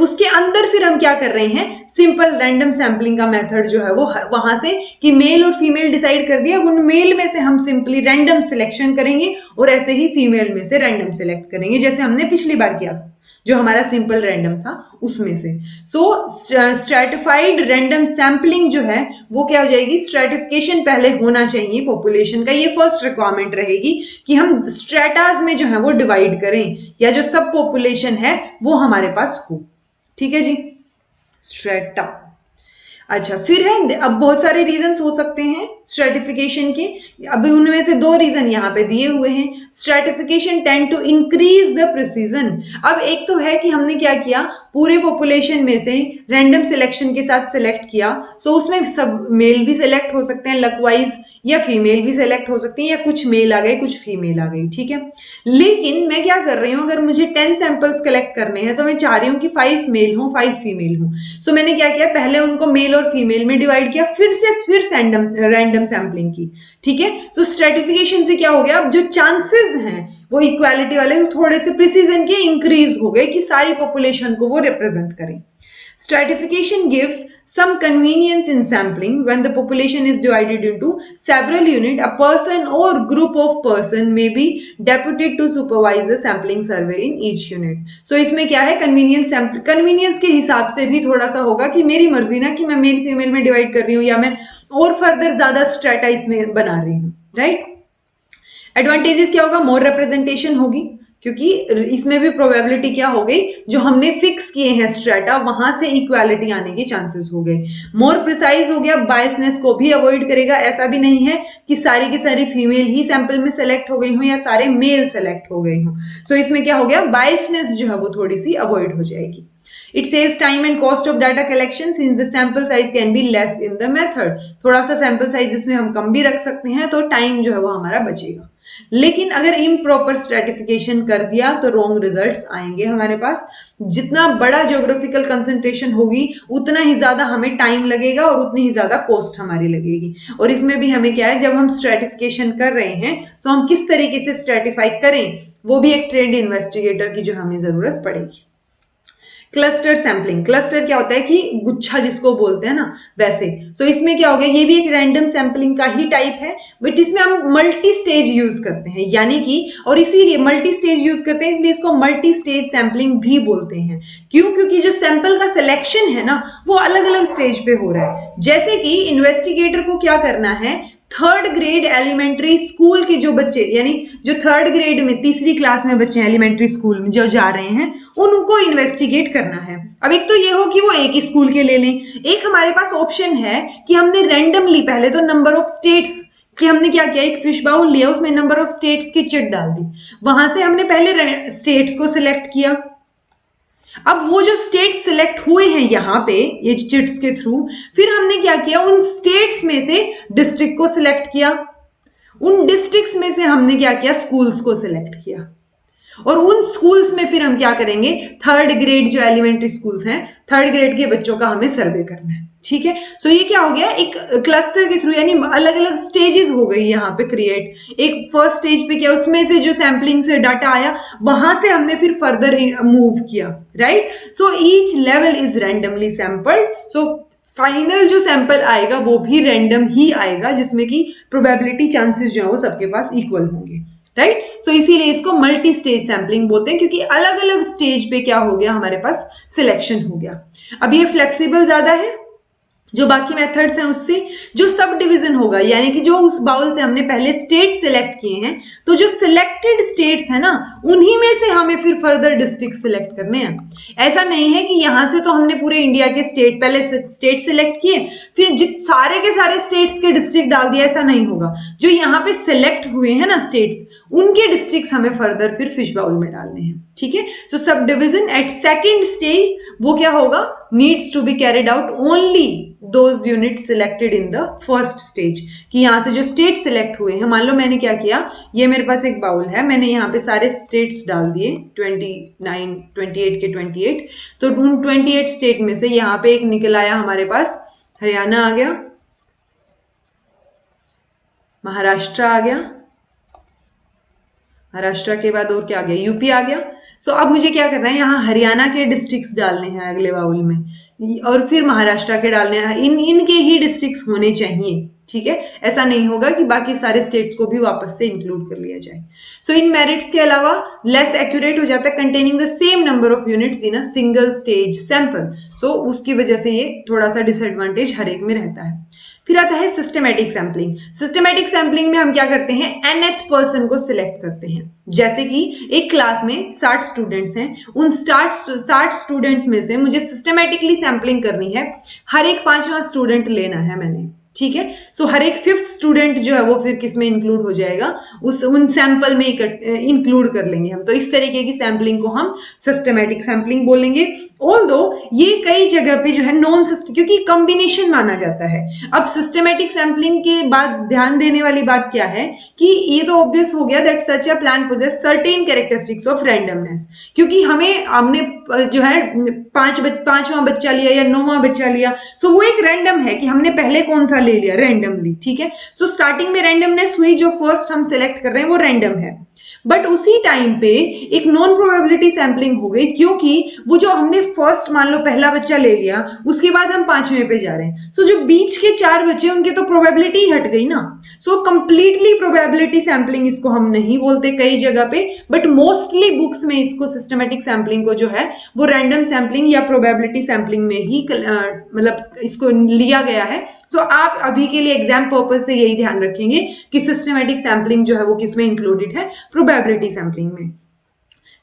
उसके अंदर फिर हम क्या कर रहे हैं, सिंपल रैंडम सैम्पलिंग का मेथड जो है वो वहां से कि मेल और फीमेल डिसाइड कर दिया, उन मेल में से हम सिंपली रैंडम सिलेक्शन करेंगे और ऐसे ही फीमेल में से रैंडम सिलेक्ट करेंगे, जैसे हमने पिछली बार किया था जो हमारा सिंपल रैंडम था उसमें से। सो स्ट्रेटिफाइड रैंडम सैम्पलिंग जो है वो क्या हो जाएगी, स्ट्रेटिफिकेशन पहले होना चाहिए पॉपुलेशन का, ये फर्स्ट रिक्वायरमेंट रहेगी कि हम स्ट्रेटाज में जो है वो डिवाइड करें, या जो सब पॉपुलेशन है वो हमारे पास हो, ठीक है जी, स्ट्रेटा। अच्छा, फिर है, अब बहुत सारे रीजंस हो सकते हैं स्ट्रेटिफिकेशन के। अभी उनमें से दो रीजन यहाँ पे दिए हुए हैं। Stratification tend to increase the precision. अब एक तो है कि हमने क्या किया, पूरे पॉपुलेशन में से रैंडम सिलेक्शन के साथ सिलेक्ट किया, सो उसमें सब मेल भी सिलेक्ट हो सकते हैं लकवाइज, या फीमेल भी सिलेक्ट हो सकती है, या कुछ मेल आ गए कुछ फीमेल आ गई, ठीक है। लेकिन मैं क्या कर रही हूँ, अगर मुझे 10 सैंपल्स कलेक्ट करने हैं तो मैं चाह रही हूँ कि 5 मेल हो 5 फीमेल हो। सो मैंने क्या किया, पहले उनको मेल और फीमेल में डिवाइड किया, फिर रैंडम सैम्पलिंग की, ठीक है। सो स्ट्रेटिफिकेशन से क्या हो गया, अब जो चांसेस हैं वो इक्वालिटी वाले थोड़े से प्रिसीजन के इंक्रीज हो गए कि सारी पॉपुलेशन को वो रिप्रेजेंट करें। Stratification gives some convenience in sampling. When the population is divided into several units, a person or group of person may be deputed to supervise the sampling survey in each unit. So इसमें क्या है, convenience के हिसाब से भी थोड़ा सा होगा कि मेरी मर्जी ना कि मैं मेल फीमेल में डिवाइड कर रही हूँ या मैं और फर्दर ज्यादा स्ट्रेटा इसमें बना रही हूँ, राइट। एडवांटेजेस क्या होगा, मोर रिप्रेजेंटेशन होगी, क्योंकि इसमें भी प्रोबेबिलिटी क्या हो गई, जो हमने फिक्स किए हैं स्ट्रेटा वहां से इक्वालिटी आने के चांसेस हो गए। मोर प्रिसाइज हो गया, बायसनेस को भी अवॉइड करेगा, ऐसा भी नहीं है कि सारी की सारी फीमेल ही सैंपल में सेलेक्ट हो गई हो या सारे मेल सेलेक्ट हो गई हो। सो इसमें क्या हो गया, बायसनेस जो है वो थोड़ी सी अवॉइड हो जाएगी। It saves time and cost of data collection since the sample size can be less in the method. थोड़ा सा सैंपल साइज इसमें हम कम भी रख सकते हैं तो टाइम जो है वो हमारा बचेगा। लेकिन अगर इम्प्रॉपर स्ट्रेटिफिकेशन कर दिया तो रॉन्ग रिजल्ट्स आएंगे हमारे पास। जितना बड़ा ज्योग्राफिकल कंसंट्रेशन होगी उतना ही ज्यादा हमें टाइम लगेगा और उतनी ही ज्यादा कॉस्ट हमारी लगेगी। और इसमें भी हमें क्या है, जब हम स्ट्रेटिफिकेशन कर रहे हैं तो हम किस तरीके से स्ट्रेटिफाई करें, वो भी एक ट्रेंड इन्वेस्टिगेटर की जो हमें जरूरत पड़ेगी। क्लस्टर सैंपलिंग, क्लस्टर क्या होता है कि गुच्छा जिसको बोलते हैं ना वैसे। तो इसमें क्या हो गया, ये भी एक रैंडम सैंपलिंग का ही टाइप है, बट इसमें हम मल्टी स्टेज यूज करते हैं, यानी कि और इसीलिए मल्टी स्टेज यूज करते हैं इसलिए इसको मल्टी स्टेज सैंपलिंग भी बोलते हैं। क्यों, क्योंकि जो सैंपल का सिलेक्शन है ना वो अलग अलग स्टेज पे हो रहा है। जैसे कि इन्वेस्टिगेटर को क्या करना है, थर्ड ग्रेड एलिमेंट्री स्कूल के जो बच्चे, यानी जो थर्ड ग्रेड में तीसरी क्लास में बच्चे एलिमेंट्री स्कूल में जो जा रहे हैं उनको इन्वेस्टिगेट करना है। अब एक तो ये हो कि वो एक ही स्कूल के ले लें, एक हमारे पास ऑप्शन है कि हमने रैंडमली पहले तो नंबर ऑफ स्टेट्स कि हमने क्या किया, एक फिश बाउल लिया, उसमें नंबर ऑफ स्टेट्स की चिट डाल दी, वहां से हमने पहले स्टेट्स को सिलेक्ट किया। अब वो जो स्टेट सिलेक्ट हुए हैं यहाँ पे ये चिट्स के थ्रू, फिर हमने क्या किया, उन स्टेट्स में से डिस्ट्रिक्ट को सिलेक्ट किया, उन डिस्ट्रिक्ट्स में से हमने क्या किया, स्कूल्स को सिलेक्ट किया, और उन स्कूल्स में फिर हम क्या करेंगे, थर्ड ग्रेड जो एलिमेंट्री स्कूल्स हैं थर्ड ग्रेड के बच्चों का हमें सर्वे करना है, ठीक है। सो ये क्या हो गया, एक क्लस्टर के थ्रू, यानी अलग अलग स्टेजेस हो गई यहाँ पे क्रिएट। एक फर्स्ट स्टेज पे क्या, उसमें से जो सैंपलिंग से डाटा आया वहां से हमने फिर फर्दर मूव किया, right. So each level is randomly sampled, so final जो सैंपल आएगा वो भी रैंडम ही आएगा, जिसमें कि प्रोबेबिलिटी चांसेस जो है वो सबके पास इक्वल होंगे, राइट। सो इसीलिए इसको मल्टी स्टेज सैंपलिंग बोलते हैं, क्योंकि अलग अलग स्टेज पे क्या हो गया, हमारे पास सिलेक्शन हो गया। अब ये फ्लेक्सिबल ज्यादा है जो बाकी मेथड्स हैं उससे। जो सब डिवीजन होगा, यानी कि जो उस बाउल से हमने पहले स्टेट सिलेक्ट किए हैं, तो जो सिलेक्टेड स्टेट्स है ना उन्हीं में से हमें फिर फर्दर डिस्ट्रिक्ट सिलेक्ट करने हैं। ऐसा नहीं है कि यहां से तो हमने पूरे इंडिया के स्टेट पहले स्टेट सिलेक्ट किए फिर सारे के सारे स्टेट्स के डिस्ट्रिक्ट डाल दिया, ऐसा नहीं होगा। जो यहाँ पे सिलेक्ट हुए हैं ना स्टेट्स, उनके डिस्ट्रिक्ट्स हमें फर्दर फिर फिश बाउल में डालने हैं, ठीक है। सो sub division eight second stage वो क्या होगा, needs to be carried out only those unit selected in the first stage. कि यहां से जो स्टेट सिलेक्ट हुए हैं, मान लो मैंने क्या किया, ये मेरे पास एक बाउल है, मैंने यहाँ पे सारे स्टेट्स डाल दिए 29 28 के 28, तो उन 28 स्टेट में से यहाँ पे एक निकल आया हमारे पास, हरियाणा आ गया, महाराष्ट्र आ गया, महाराष्ट्र के बाद और क्या आ गया, यूपी आ गया। सो अब मुझे क्या करना है, यहाँ हरियाणा के डिस्ट्रिक्ट्स डालने हैं अगले बाउल में, और फिर महाराष्ट्र के डालने हैं, इनके ही डिस्ट्रिक्ट्स होने चाहिए, ठीक है। ऐसा नहीं होगा कि बाकी सारे स्टेट्स को भी वापस से इंक्लूड कर लिया जाए। सो इन मेरिट्स के अलावा लेस एक्यूरेट हो जाता है, containing the same number of units in a single stage sample. So उसकी वजह से ये थोड़ा सा डिसएडवांटेज हर एक में रहता है। फिर आता है सिस्टमैटिक सैंपलिंग। सिस्टमैटिक सैंपलिंग में हम क्या करते हैं, nth पर्सन को सिलेक्ट करते हैं। जैसे कि एक क्लास में 60 स्टूडेंट्स हैं, उन 60 स्टूडेंट्स में से मुझे सिस्टमैटिकली सैंपलिंग करनी है, हर एक 5वां स्टूडेंट लेना है मैंने, ठीक है। सो हर एक 5th स्टूडेंट जो है वो फिर किस में इंक्लूड हो जाएगा, उन सैंपल में इंक्लूड कर लेंगे हम। तो इस तरीके की सैंपलिंग को हम सिस्टमैटिक सैंपलिंग बोलेंगे। ऑल्दो ये कई जगह पे जो है नॉन सिस्टम, क्योंकि कॉम्बिनेशन माना जाता है। अब सिस्टमैटिक सैंपलिंग के बाद ध्यान देने वाली बात क्या है कि ये तो ऑब्वियस हो गया that such a plan possesses certain characteristics of randomness, क्योंकि हमने जो है पांचवा बच्चा लिया या 9वां बच्चा लिया, सो वो एक रैंडम है कि हमने पहले कौन सा ले लिया रैंडमली, ठीक है। सो स्टार्टिंग में रैंडमनेस हुई, जो फर्स्ट हम सिलेक्ट कर रहे हैं वो रैंडम है, बट उसी टाइम पे एक नॉन प्रोबेबिलिटी सैंपलिंग हो गई, क्योंकि वो जो हमने फर्स्ट मान लो पहला बच्चा ले लिया, उसके बाद हम 5वें पे जा रहे हैं, सो जो बीच के 4 बच्चे उनके तो प्रोबेबिलिटी हट गई ना। सो कंप्लीटली प्रोबेबिलिटी सैंपलिंग इसको हम नहीं बोलते कई जगह पे, बट मोस्टली बुक्स में इसको सिस्टमैटिक सैंपलिंग को जो है वो रैंडम सैंपलिंग या प्रोबेबिलिटी सैंपलिंग में ही मतलब इसको लिया गया है। सो आप अभी के लिए एग्जाम पर्पज से यही ध्यान रखेंगे कि सिस्टमैटिक सैंपलिंग जो है वो किसमें इंक्लूडेड है, प्रोबेबिलिटी सैंपलिंग में।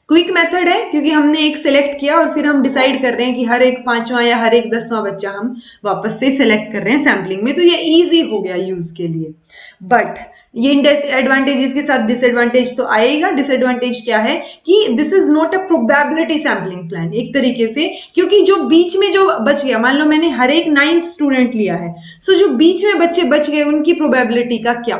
क्विक मेथड है, क्योंकि हमने एक सिलेक्ट किया और फिर हम डिसाइड कर रहे हैं कि हर एक 5वां या हर एक 10वां बच्चा हम वापस से सिलेक्ट कर रहे हैं सैंपलिंग में, तो ये इजी हो गया यूज के लिए। बट ये एडवांटेजेस के साथ डिसएडवांटेज तो आएगा। डिसएडवांटेज क्या है कि this is not a probability sampling plan एक तरीके से, क्योंकि जो बीच में जो बच गया, मान लो मैंने हर एक 9th स्टूडेंट लिया है, सो जो बीच में बच्चे बच गए उनकी प्रोबेबिलिटी का क्या,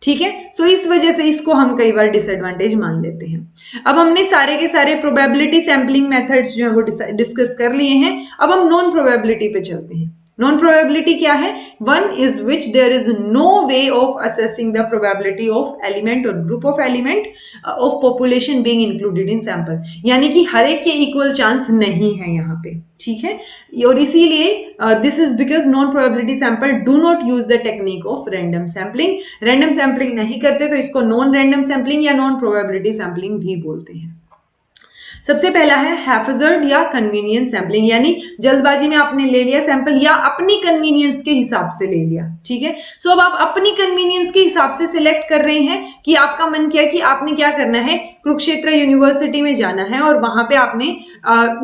ठीक है। सो इस वजह से इसको हम कई बार डिसएडवांटेज मान लेते हैं। अब हमने सारे के सारे प्रोबेबिलिटी सैंपलिंग मेथड्स जो है वो डिस्कस कर लिए हैं। अब हम नॉन प्रोबेबिलिटी पे चलते हैं। नॉन प्रोबेबिलिटी क्या है? One is which there is no way of assessing the probability of element और group of element of population being included in sample, यानी कि हर एक के इक्वल चांस नहीं है यहाँ पे, ठीक है। और इसीलिए this is because non probability sample do not use the technique of random sampling. Random sampling नहीं करते तो इसको नॉन रैंडम सैंपलिंग या नॉन प्रोबेबिलिटी सैंपलिंग भी बोलते हैं। सबसे पहला है हैफजर्ड या कन्वीनियंस सैंपलिंग, यानी जल्दबाजी में आपने ले लिया सैंपल या अपनी कन्वीनियंस के हिसाब से ले लिया, ठीक है। सो अब आप अपनी कन्वीनियंस के हिसाब से सिलेक्ट कर रहे हैं कि आपका मन किया कि आपने क्या करना है, कुरुक्षेत्र यूनिवर्सिटी में जाना है और वहां पे आपने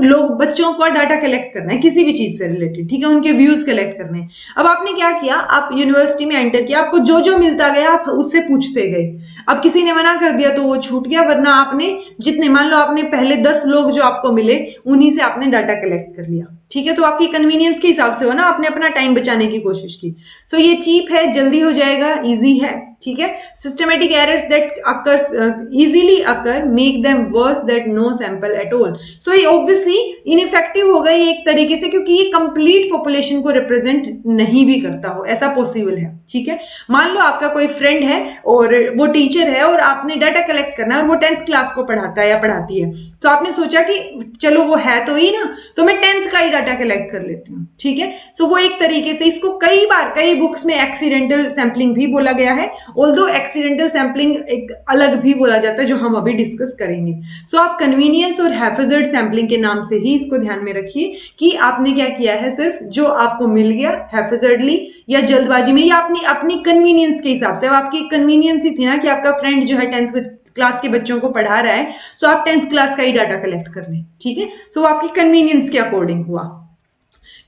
लोग बच्चों का डाटा कलेक्ट करना है किसी भी चीज से रिलेटेड, ठीक है, उनके व्यूज कलेक्ट करने हैं। अब आपने क्या किया, आप यूनिवर्सिटी में एंटर किया, आपको जो जो मिलता गया आप उससे पूछते गए। अब किसी ने मना कर दिया तो वो छूट गया, वरना आपने जितने, मान लो आपने पहले 10 लोग जो आपको मिले उन्हीं से आपने डाटा कलेक्ट कर लिया, ठीक है। तो आपकी कन्वीनियंस के हिसाब से हो ना, आपने अपना टाइम बचाने की कोशिश की। सो ये चीप है, जल्दी हो जाएगा, इजी है, ठीक है। Systematic errors that occurs easily occur make them worse that no sample at all. So ये ऑब्वियसली इनइफेक्टिव हो गई एक तरीके से, क्योंकि ये कंप्लीट पॉपुलेशन को रिप्रेजेंट नहीं भी करता हो, ऐसा पॉसिबल है, ठीक है। मान लो आपका कोई फ्रेंड है और वो टीचर है और आपने डाटा कलेक्ट करना है और वो 10th क्लास को पढ़ाता है या पढ़ाती है, तो आपने सोचा कि चलो वो है तो ही ना, तो मैं 10th का ही डाटा कलेक्ट कर लेती हूँ, ठीक है। सो वो एक तरीके से, इसको कई बार कई बुक्स में एक्सीडेंटल सैंपलिंग भी बोला गया है, ऑल्दो एक्सीडेंटल सैंपलिंग एक अलग भी बोला जाता है जो हम अभी डिस्कस करेंगे। सो आप कन्वीनियंस और हैफजर्ड सैंपलिंग के नाम से ही इसको ध्यान में रखिए कि आपने क्या किया है, सिर्फ जो आपको मिल गया हैफजर्डली या जल्दबाजी में या अपनी कन्वीनियंस के हिसाब से। अब आपकी कन्वीनियंस ही थी ना कि आपका फ्रेंड जो है 10th क्लास के बच्चों को पढ़ा रहा है, सो आप 10th क्लास का ही डाटा कलेक्ट कर लें, ठीक है। सो आपकी कन्वीनियंस के अकॉर्डिंग हुआ।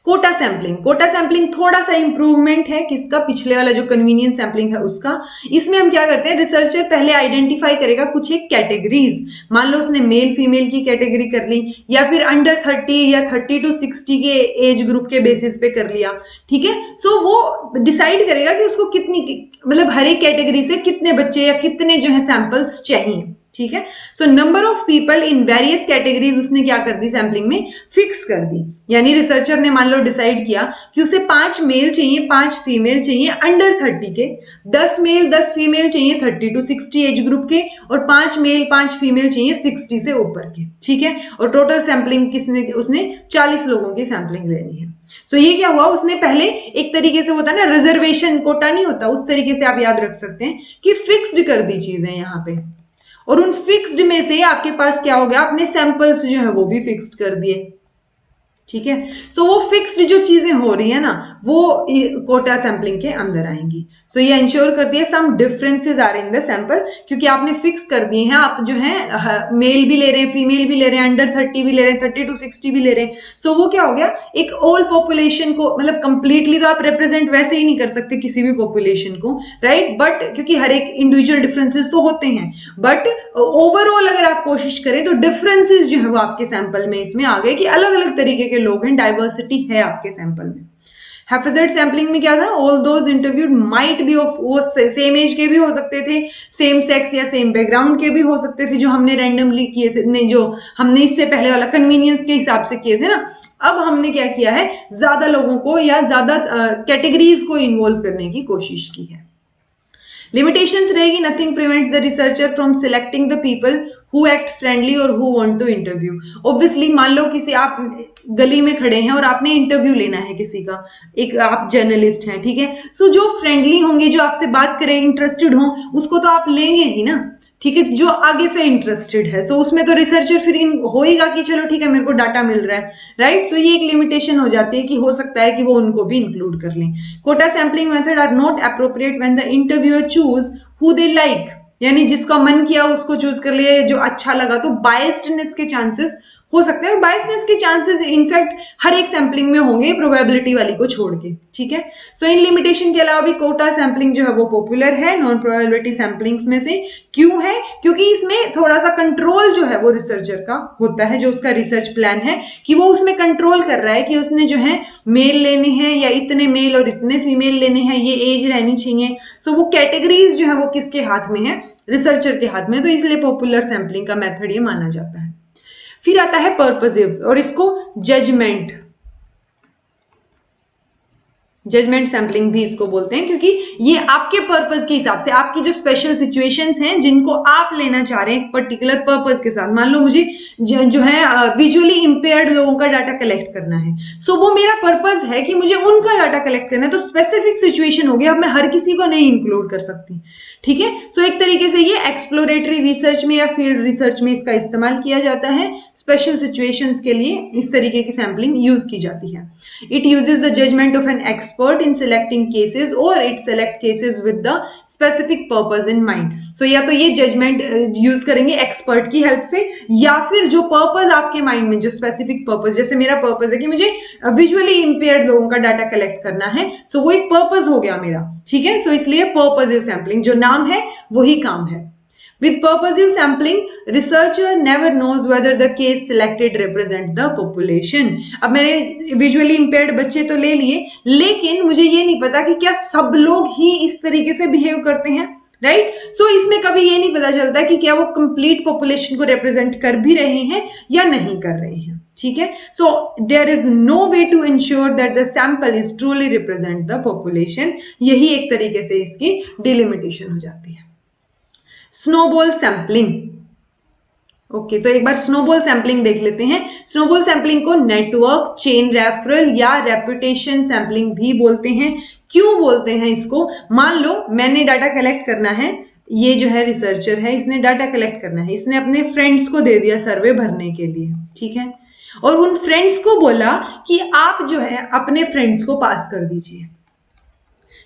कोटा सैंपलिंग, कोटा सैंपलिंग थोड़ा सा इंप्रूवमेंट है किसका, पिछले वाला जो कन्वीनियंस सैंपलिंग है उसका। इसमें हम क्या करते हैं, रिसर्चर पहले आइडेंटिफाई करेगा कुछ एक कैटेगरीज, मान लो उसने मेल फीमेल की कैटेगरी कर ली या फिर अंडर 30 या 30 to 60 के एज ग्रुप के बेसिस पे कर लिया, ठीक है। सो वो डिसाइड करेगा कि उसको कितनी, मतलब हर एक कैटेगरी से कितने बच्चे या कितने जो है सैंपल्स चाहिए, ठीक है। So number of people in various categories उसने क्या कर दी, सैंपलिंग में फिक्स कर दी। यानी रिसर्चर ने मान लो डिसाइड किया कि उसे 5 मेल चाहिए 5 फीमेल चाहिए अंडर 30 के, 10 मेल 10 फीमेल चाहिए 30 to 60 एज ग्रुप के, और 5 मेल 5 फीमेल चाहिए 60 से ऊपर के, ठीक है। और टोटल सैंपलिंग उसने 40 लोगों की सैंपलिंग लेनी है। सो ये क्या हुआ, उसने पहले एक तरीके से होता है ना, रिजर्वेशन कोटा नहीं होता, उस तरीके से आप याद रख सकते हैं कि फिक्स्ड कर दी चीजें यहाँ पे, और उन फिक्स्ड में से आपके पास क्या हो गया, आपने सैंपल्स जो है वो भी फिक्स्ड कर दिए, ठीक है। सो वो फिक्स्ड जो चीजें हो रही है ना वो कोटा सैंपलिंग के अंदर आएंगी। सो ये इंश्योर करती है some differences are in the sample, क्योंकि आपने फिक्स कर दिए हैं, आप जो है मेल भी ले रहे हैं, फीमेल भी ले रहे हैं, अंडर 30 भी ले रहे हैं, 30 to 60 भी ले रहे हैं। सो वो क्या हो गया, एक ऑल पॉपुलेशन को, मतलब कंप्लीटली तो आप रिप्रेजेंट वैसे ही नहीं कर सकते किसी भी पॉपुलेशन को, राइट, बट क्योंकि हर एक इंडिविजुअल डिफरेंसेस तो होते हैं, बट ओवरऑल अगर आप कोशिश करें तो डिफरेंसेस जो है वो आपके सैंपल में इसमें आ गए कि अलग अलग तरीके के लोग हैं, डाइवर्सिटी है आपके सैंपल में। हैफेजेड सैंपलिंग में क्या था, all those interviewed might be of, वो सेम एज के भी हो सकते थे, सेम सेक्स या सेम बैकग्राउंड के भी हो सकते थे, जो हमने रैंडमली किए थे, नहीं जो हमने इससे पहले वाला कन्वीनियंस के हिसाब से किए थे ना। अब हमने क्या किया है, ज्यादा लोगों को या ज्यादा कैटेगरीज को इन्वॉल्व करने की कोशिश की है। लिमिटेशंस रहेगी, nothing prevents the researcher from selecting the people who act friendly और who want to interview. Obviously मान लो किसी, आप गली में खड़े हैं और आपने इंटरव्यू लेना है किसी का, एक आप जर्नलिस्ट हैं, ठीक है। सो जो फ्रेंडली होंगे, जो आपसे बात करें, इंटरेस्टेड हों, उसको तो आप लेंगे ही ना, ठीक है। जो आगे से इंटरेस्टेड है, सो उसमें तो रिसर्चर फिर होएगा कि चलो ठीक है मेरे को डाटा मिल रहा है, राइट। सो ये एक लिमिटेशन हो जाती है कि हो सकता है कि वो उनको भी इंक्लूड कर लें। Quota sampling method are not appropriate when the interviewer choose who they like, यानी जिसका मन किया उसको चूज कर लिया, जो अच्छा लगा, तो बायस्डनेस के चांसेस हो सकते हैं। बायसनेस के चांसेस इनफैक्ट हर एक सैंपलिंग में होंगे, प्रोबेबिलिटी वाली को छोड़ के, ठीक है। सो इन लिमिटेशन के अलावा भी कोटा सैंपलिंग जो है वो पॉपुलर है नॉन प्रोबेबिलिटी सैंपलिंग्स में से। क्यों है, क्योंकि इसमें थोड़ा सा कंट्रोल जो है वो रिसर्चर का होता है, जो उसका रिसर्च प्लान है कि वो उसमें कंट्रोल कर रहा है कि उसने जो है मेल लेने हैं या इतने मेल और इतने फीमेल लेने हैं, ये एज रहनी चाहिए। सो वो कैटेगरीज जो है वो किसके हाथ में है, रिसर्चर के हाथ में, तो इसलिए पॉपुलर सैंपलिंग का मेथड ये माना जाता है। फिर आता है पर्पसिव, और इसको जजमेंट सैंपलिंग भी इसको बोलते हैं, क्योंकि ये आपके पर्पस के हिसाब से, आपकी जो स्पेशल सिचुएशंस हैं जिनको आप लेना चाह रहे हैं पर्टिकुलर पर्पस के साथ। मान लो मुझे जो है विजुअली इंपेयर्ड लोगों का डाटा कलेक्ट करना है, सो वो मेरा पर्पस है कि मुझे उनका डाटा कलेक्ट करना है, तो स्पेसिफिक सिचुएशन हो गया, अब मैं हर किसी को नहीं इंक्लूड कर सकती, ठीक है। सो एक तरीके से ये एक्सप्लोरेटरी रिसर्च में या फील्ड रिसर्च में इसका इस्तेमाल किया जाता है, स्पेशल सिचुएशंस के लिए इस तरीके की सैंपलिंग यूज की जाती है। It uses the judgement of an expert in selecting cases और it select cases with the specific purpose in mind. So या तो ये जजमेंट यूज करेंगे एक्सपर्ट की हेल्प से, या फिर जो पर्पस आपके माइंड में, जो स्पेसिफिक पर्पस, जैसे मेरा पर्पस है कि मुझे विजुअली इंपेयर्ड लोगों का डाटा कलेक्ट करना है, सो वो एक पर्पस हो गया मेरा, ठीक है। सो इसलिए पर्पसिव सैंपलिंग, जो नाम है वही काम है। With purposive sampling, researcher never knows whether the case selected represent the population. अब मैंने विजुअली इंपेयर्ड बच्चे तो ले लिए, लेकिन मुझे ये नहीं पता कि क्या सब लोग ही इस तरीके से बिहेव करते हैं, राइट। सो इसमें कभी ये नहीं पता चलता कि क्या वो कंप्लीट पॉपुलेशन को रिप्रेजेंट कर भी रहे हैं या नहीं कर रहे हैं, ठीक है। So there is no way to ensure that the sample is truly represent the population. यही एक तरीके से इसकी डिलिमिटेशन हो जाती है। स्नोबॉल सैंपलिंग, ओके, तो एक बार स्नोबॉल सैंपलिंग देख लेते हैं। स्नोबॉल सैंपलिंग को नेटवर्क, चेन रेफरल या रेपुटेशन सैंपलिंग भी बोलते हैं। क्यों बोलते हैं इसको, मान लो मैंने डाटा कलेक्ट करना है, ये जो है रिसर्चर है, इसने डाटा कलेक्ट करना है, इसने अपने फ्रेंड्स को दे दिया सर्वे भरने के लिए, ठीक है, और उन फ्रेंड्स को बोला कि आप जो है अपने फ्रेंड्स को पास कर दीजिए,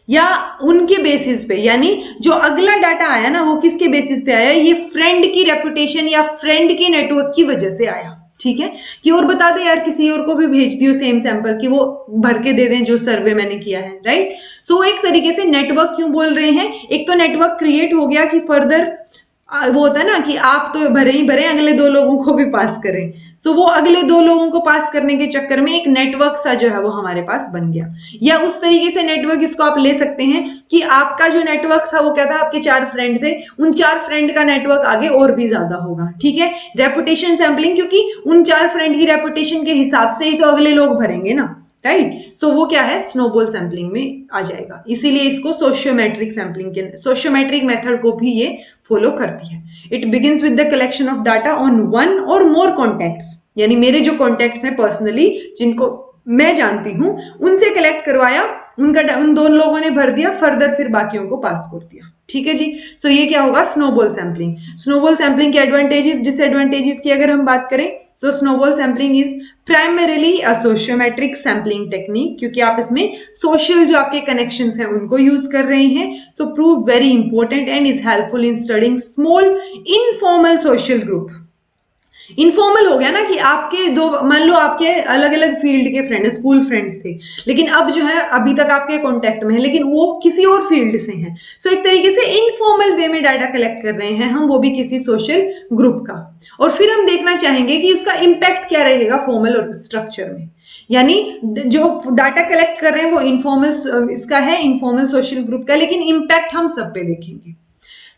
या उनके बेसिस पे, यानी जो अगला डाटा आया ना वो किसके बेसिस पे आया, ये फ्रेंड की रेपुटेशन या फ्रेंड के नेटवर्क की वजह से आया, ठीक है। कि और बता दे यार, किसी और को भी भेज दियो सेम सैंपल कि वो भर के दे दें जो सर्वे मैंने किया है, राइट। सो एक तरीके से नेटवर्क क्यों बोल रहे हैं, एक तो नेटवर्क क्रिएट हो गया कि फर्दर वो होता है ना कि आप तो भरे ही भरे, अगले दो लोगों को भी पास करें। सो वो अगले दो लोगों को पास करने के चक्कर में एक नेटवर्क सा जो है वो हमारे पास बन गया। या उस तरीके से नेटवर्क इसको आप ले सकते हैं कि आपका जो नेटवर्क था वो क्या था, आपके 4 फ्रेंड थे, उन 4 फ्रेंड का नेटवर्क आगे और भी ज्यादा होगा, ठीक है। रेपुटेशन सैंपलिंग, क्योंकि उन 4 फ्रेंड की रेपुटेशन के हिसाब से ही तो अगले लोग भरेंगे ना, राइट। सो वो क्या है, स्नोबॉल सैंपलिंग में आ जाएगा। इसीलिए इसको सोशियोमेट्रिक सैंपलिंग के, सोशियोमेट्रिक मेथड को भी ये फॉलो करती है। It begins with the collection of data on one और मोर कॉन्टैक्ट्स, यानी मेरे जो कॉन्टैक्ट्स हैं पर्सनली, जिनको मैं जानती हूं, उनसे कलेक्ट करवाया, उन 2 लोगों ने भर दिया, फर्दर फिर बाकियों को पास कर दिया, ठीक है जी। सो ये क्या होगा, स्नोबॉल सैंपलिंग। स्नोबॉल सैंपलिंग के एडवांटेजेस, डिसएडवांटेजेस की अगर हम बात करें, so snowball sampling is primarily a sociometric sampling technique, क्योंकि आप इसमें सोशल जो आपके कनेक्शंस हैं उनको यूज कर रहे हैं. सो prove very important and is helpful in studying small informal social group. Informal हो गया ना कि आपके दो, मान लो आपके अलग अलग फील्ड के फ्रेंड, स्कूल फ्रेंड्स थे, लेकिन अब जो है अभी तक आपके कांटेक्ट में है, लेकिन वो किसी और फील्ड से हैं. सो एक तरीके से इनफॉर्मल वे में डाटा कलेक्ट कर रहे हैं हम, वो भी किसी सोशल ग्रुप का. और फिर हम देखना चाहेंगे कि उसका इम्पैक्ट क्या रहेगा फॉर्मल और स्ट्रक्चर में. यानी जो डाटा कलेक्ट कर रहे हैं वो इनफॉर्मल इसका है, इनफॉर्मल सोशल ग्रुप का, लेकिन इम्पैक्ट हम सब पे देखेंगे.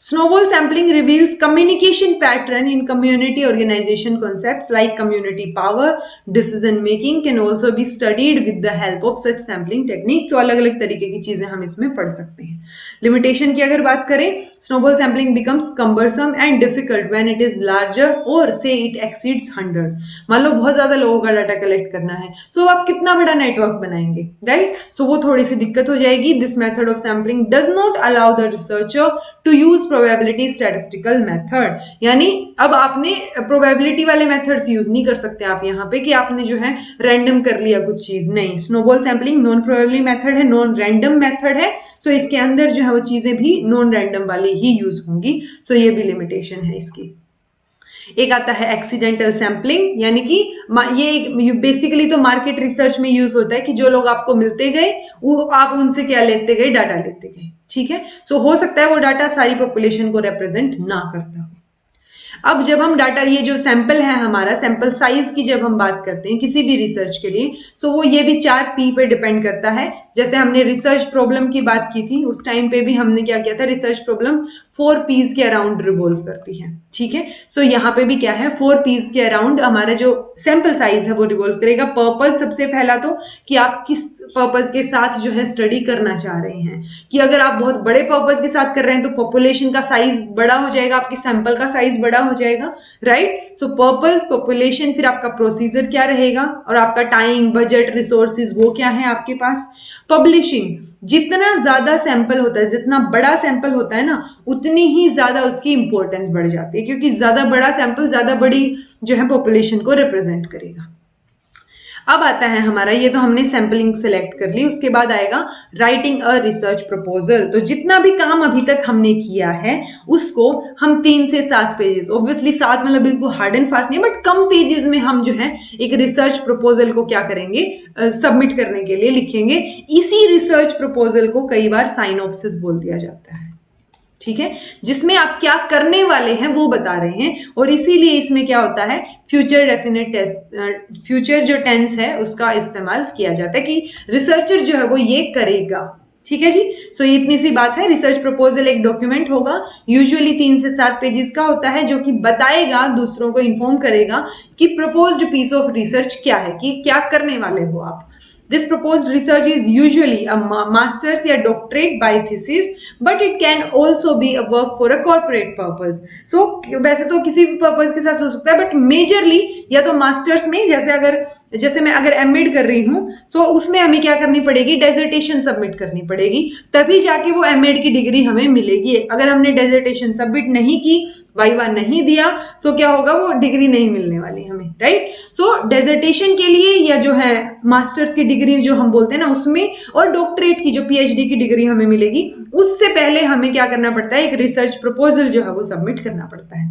Snowball sampling reveals communication pattern in community organization concepts like community power. Decision making can also be studied with the help of such sampling technique. तो अलग अलग तरीके की चीजें हम इसमें पढ़ सकते हैं. लिमिटेशन की अगर बात करें, snowball sampling becomes cumbersome and difficult when it is larger or say it exceeds 100. मान लो बहुत ज्यादा लोगों का डाटा कलेक्ट करना है, so आप कितना बड़ा नेटवर्क बनाएंगे, राइट? सो वो थोड़ी सी दिक्कत हो जाएगी. This method of sampling does not allow the researcher to use probability statistical method. यानी अब आपने प्रोबेबिलिटी वाले मेथड्स यूज नहीं कर सकते आप यहाँ पे कि आपने जो है रैंडम कर लिया कुछ चीज. नहीं, snowball sampling non probability method है, नॉन रैंडम मेथड है. सो इसके अंदर जो है वो चीजें भी नॉन रैंडम वाली ही यूज होंगी. सो ये भी लिमिटेशन है इसकी. एक आता है एक्सीडेंटल सैम्पलिंग, यानी कि ये बेसिकली तो मार्केट रिसर्च में यूज होता है कि जो लोग आपको मिलते गए वो आप उनसे क्या लेते गए, डाटा लेते गए. ठीक है, सो हो सकता है वो डाटा सारी पॉपुलेशन को रिप्रेजेंट ना करता हो. अब जब हम डाटा, ये जो सैंपल है हमारा, सैंपल साइज की जब हम बात करते हैं किसी भी रिसर्च के लिए, सो वो ये भी 4P पे डिपेंड करता है. जैसे हमने रिसर्च प्रॉब्लम की बात की थी, उस टाइम पे भी हमने क्या किया था, रिसर्च प्रॉब्लम 4Ps के अराउंड रिवॉल्व करती है. ठीक है, सो यहाँ पे भी क्या है, 4Ps के अराउंड हमारा जो सैंपल साइज है वो रिवॉल्व करेगा. पर्पज सबसे पहला तो कि आप किस पर्पज के साथ जो है स्टडी करना चाह रहे हैं. कि अगर आप बहुत बड़े पर्पज के साथ कर रहे हैं तो पॉपुलेशन का साइज बड़ा हो जाएगा, आपकी सैंपल का साइज बड़ा हो जाएगा, राइट? सो पर्पज, पॉपुलेशन, फिर आपका प्रोसीजर क्या रहेगा, और आपका टाइम, बजट, रिसोर्सेज वो क्या है आपके पास. पब्लिशिंग, जितना ज्यादा सैंपल होता है, जितना बड़ा सैंपल होता है ना, उतनी ही ज्यादा उसकी इंपॉर्टेंस बढ़ जाती है, क्योंकि ज्यादा बड़ा सैंपल ज्यादा बड़ी जो है पॉपुलेशन को रिप्रेजेंट करेगा. अब आता है हमारा, ये तो हमने सैंपलिंग सेलेक्ट कर ली, उसके बाद आएगा राइटिंग अ रिसर्च प्रपोजल. तो जितना भी काम अभी तक हमने किया है उसको हम 3 से 7 पेजेस, ऑब्वियसली 7 मतलब बिल्कुल हार्ड एंड फास्ट नहीं, बट कम पेजेस में हम जो है एक रिसर्च प्रपोजल को क्या करेंगे, सबमिट करने के लिए लिखेंगे. इसी रिसर्च प्रपोजल को कई बार साइनॉप्सिस बोल दिया जाता है. ठीक है, जिसमें आप क्या करने वाले हैं वो बता रहे हैं, और इसीलिए इसमें क्या होता है, फ्यूचर डेफिनेट टेंस, फ्यूचर जो टेंस है उसका इस्तेमाल किया जाता है कि रिसर्चर जो है वो ये करेगा. ठीक है जी. सो ये इतनी सी बात है. रिसर्च प्रपोजल एक डॉक्यूमेंट होगा, यूजुअली 3 से 7 पेजेस का होता है, जो कि बताएगा, दूसरों को इन्फॉर्म करेगा कि प्रपोज्ड पीस ऑफ रिसर्च क्या है, कि क्या करने वाले हो आप. This proposed research is usually a master's या doctorate by thesis, but it can also be a work for a corporate purpose. So वैसे तो किसी भी पर्पज के साथ हो सकता है, बट मेजरली या तो मास्टर्स में, जैसे मैं अगर एमएड कर रही हूँ, तो उसमें हमें क्या करनी पड़ेगी, डेजर्टेशन सबमिट करनी पड़ेगी, तभी जाके वो एमएड की डिग्री हमें मिलेगी. अगर हमने डेजर्टेशन सबमिट नहीं की, वाइवा नहीं दिया, तो क्या होगा, वो डिग्री नहीं मिलने वाली हमें, राइट? सो डेजर्टेशन के लिए या जो है मास्टर्स की डिग्री जो हम बोलते हैं ना उसमें, और डॉक्टरेट की जो पीएचडी की डिग्री हमें मिलेगी, उससे पहले हमें क्या करना पड़ता है, एक रिसर्च प्रपोजल जो है वो सबमिट करना पड़ता है.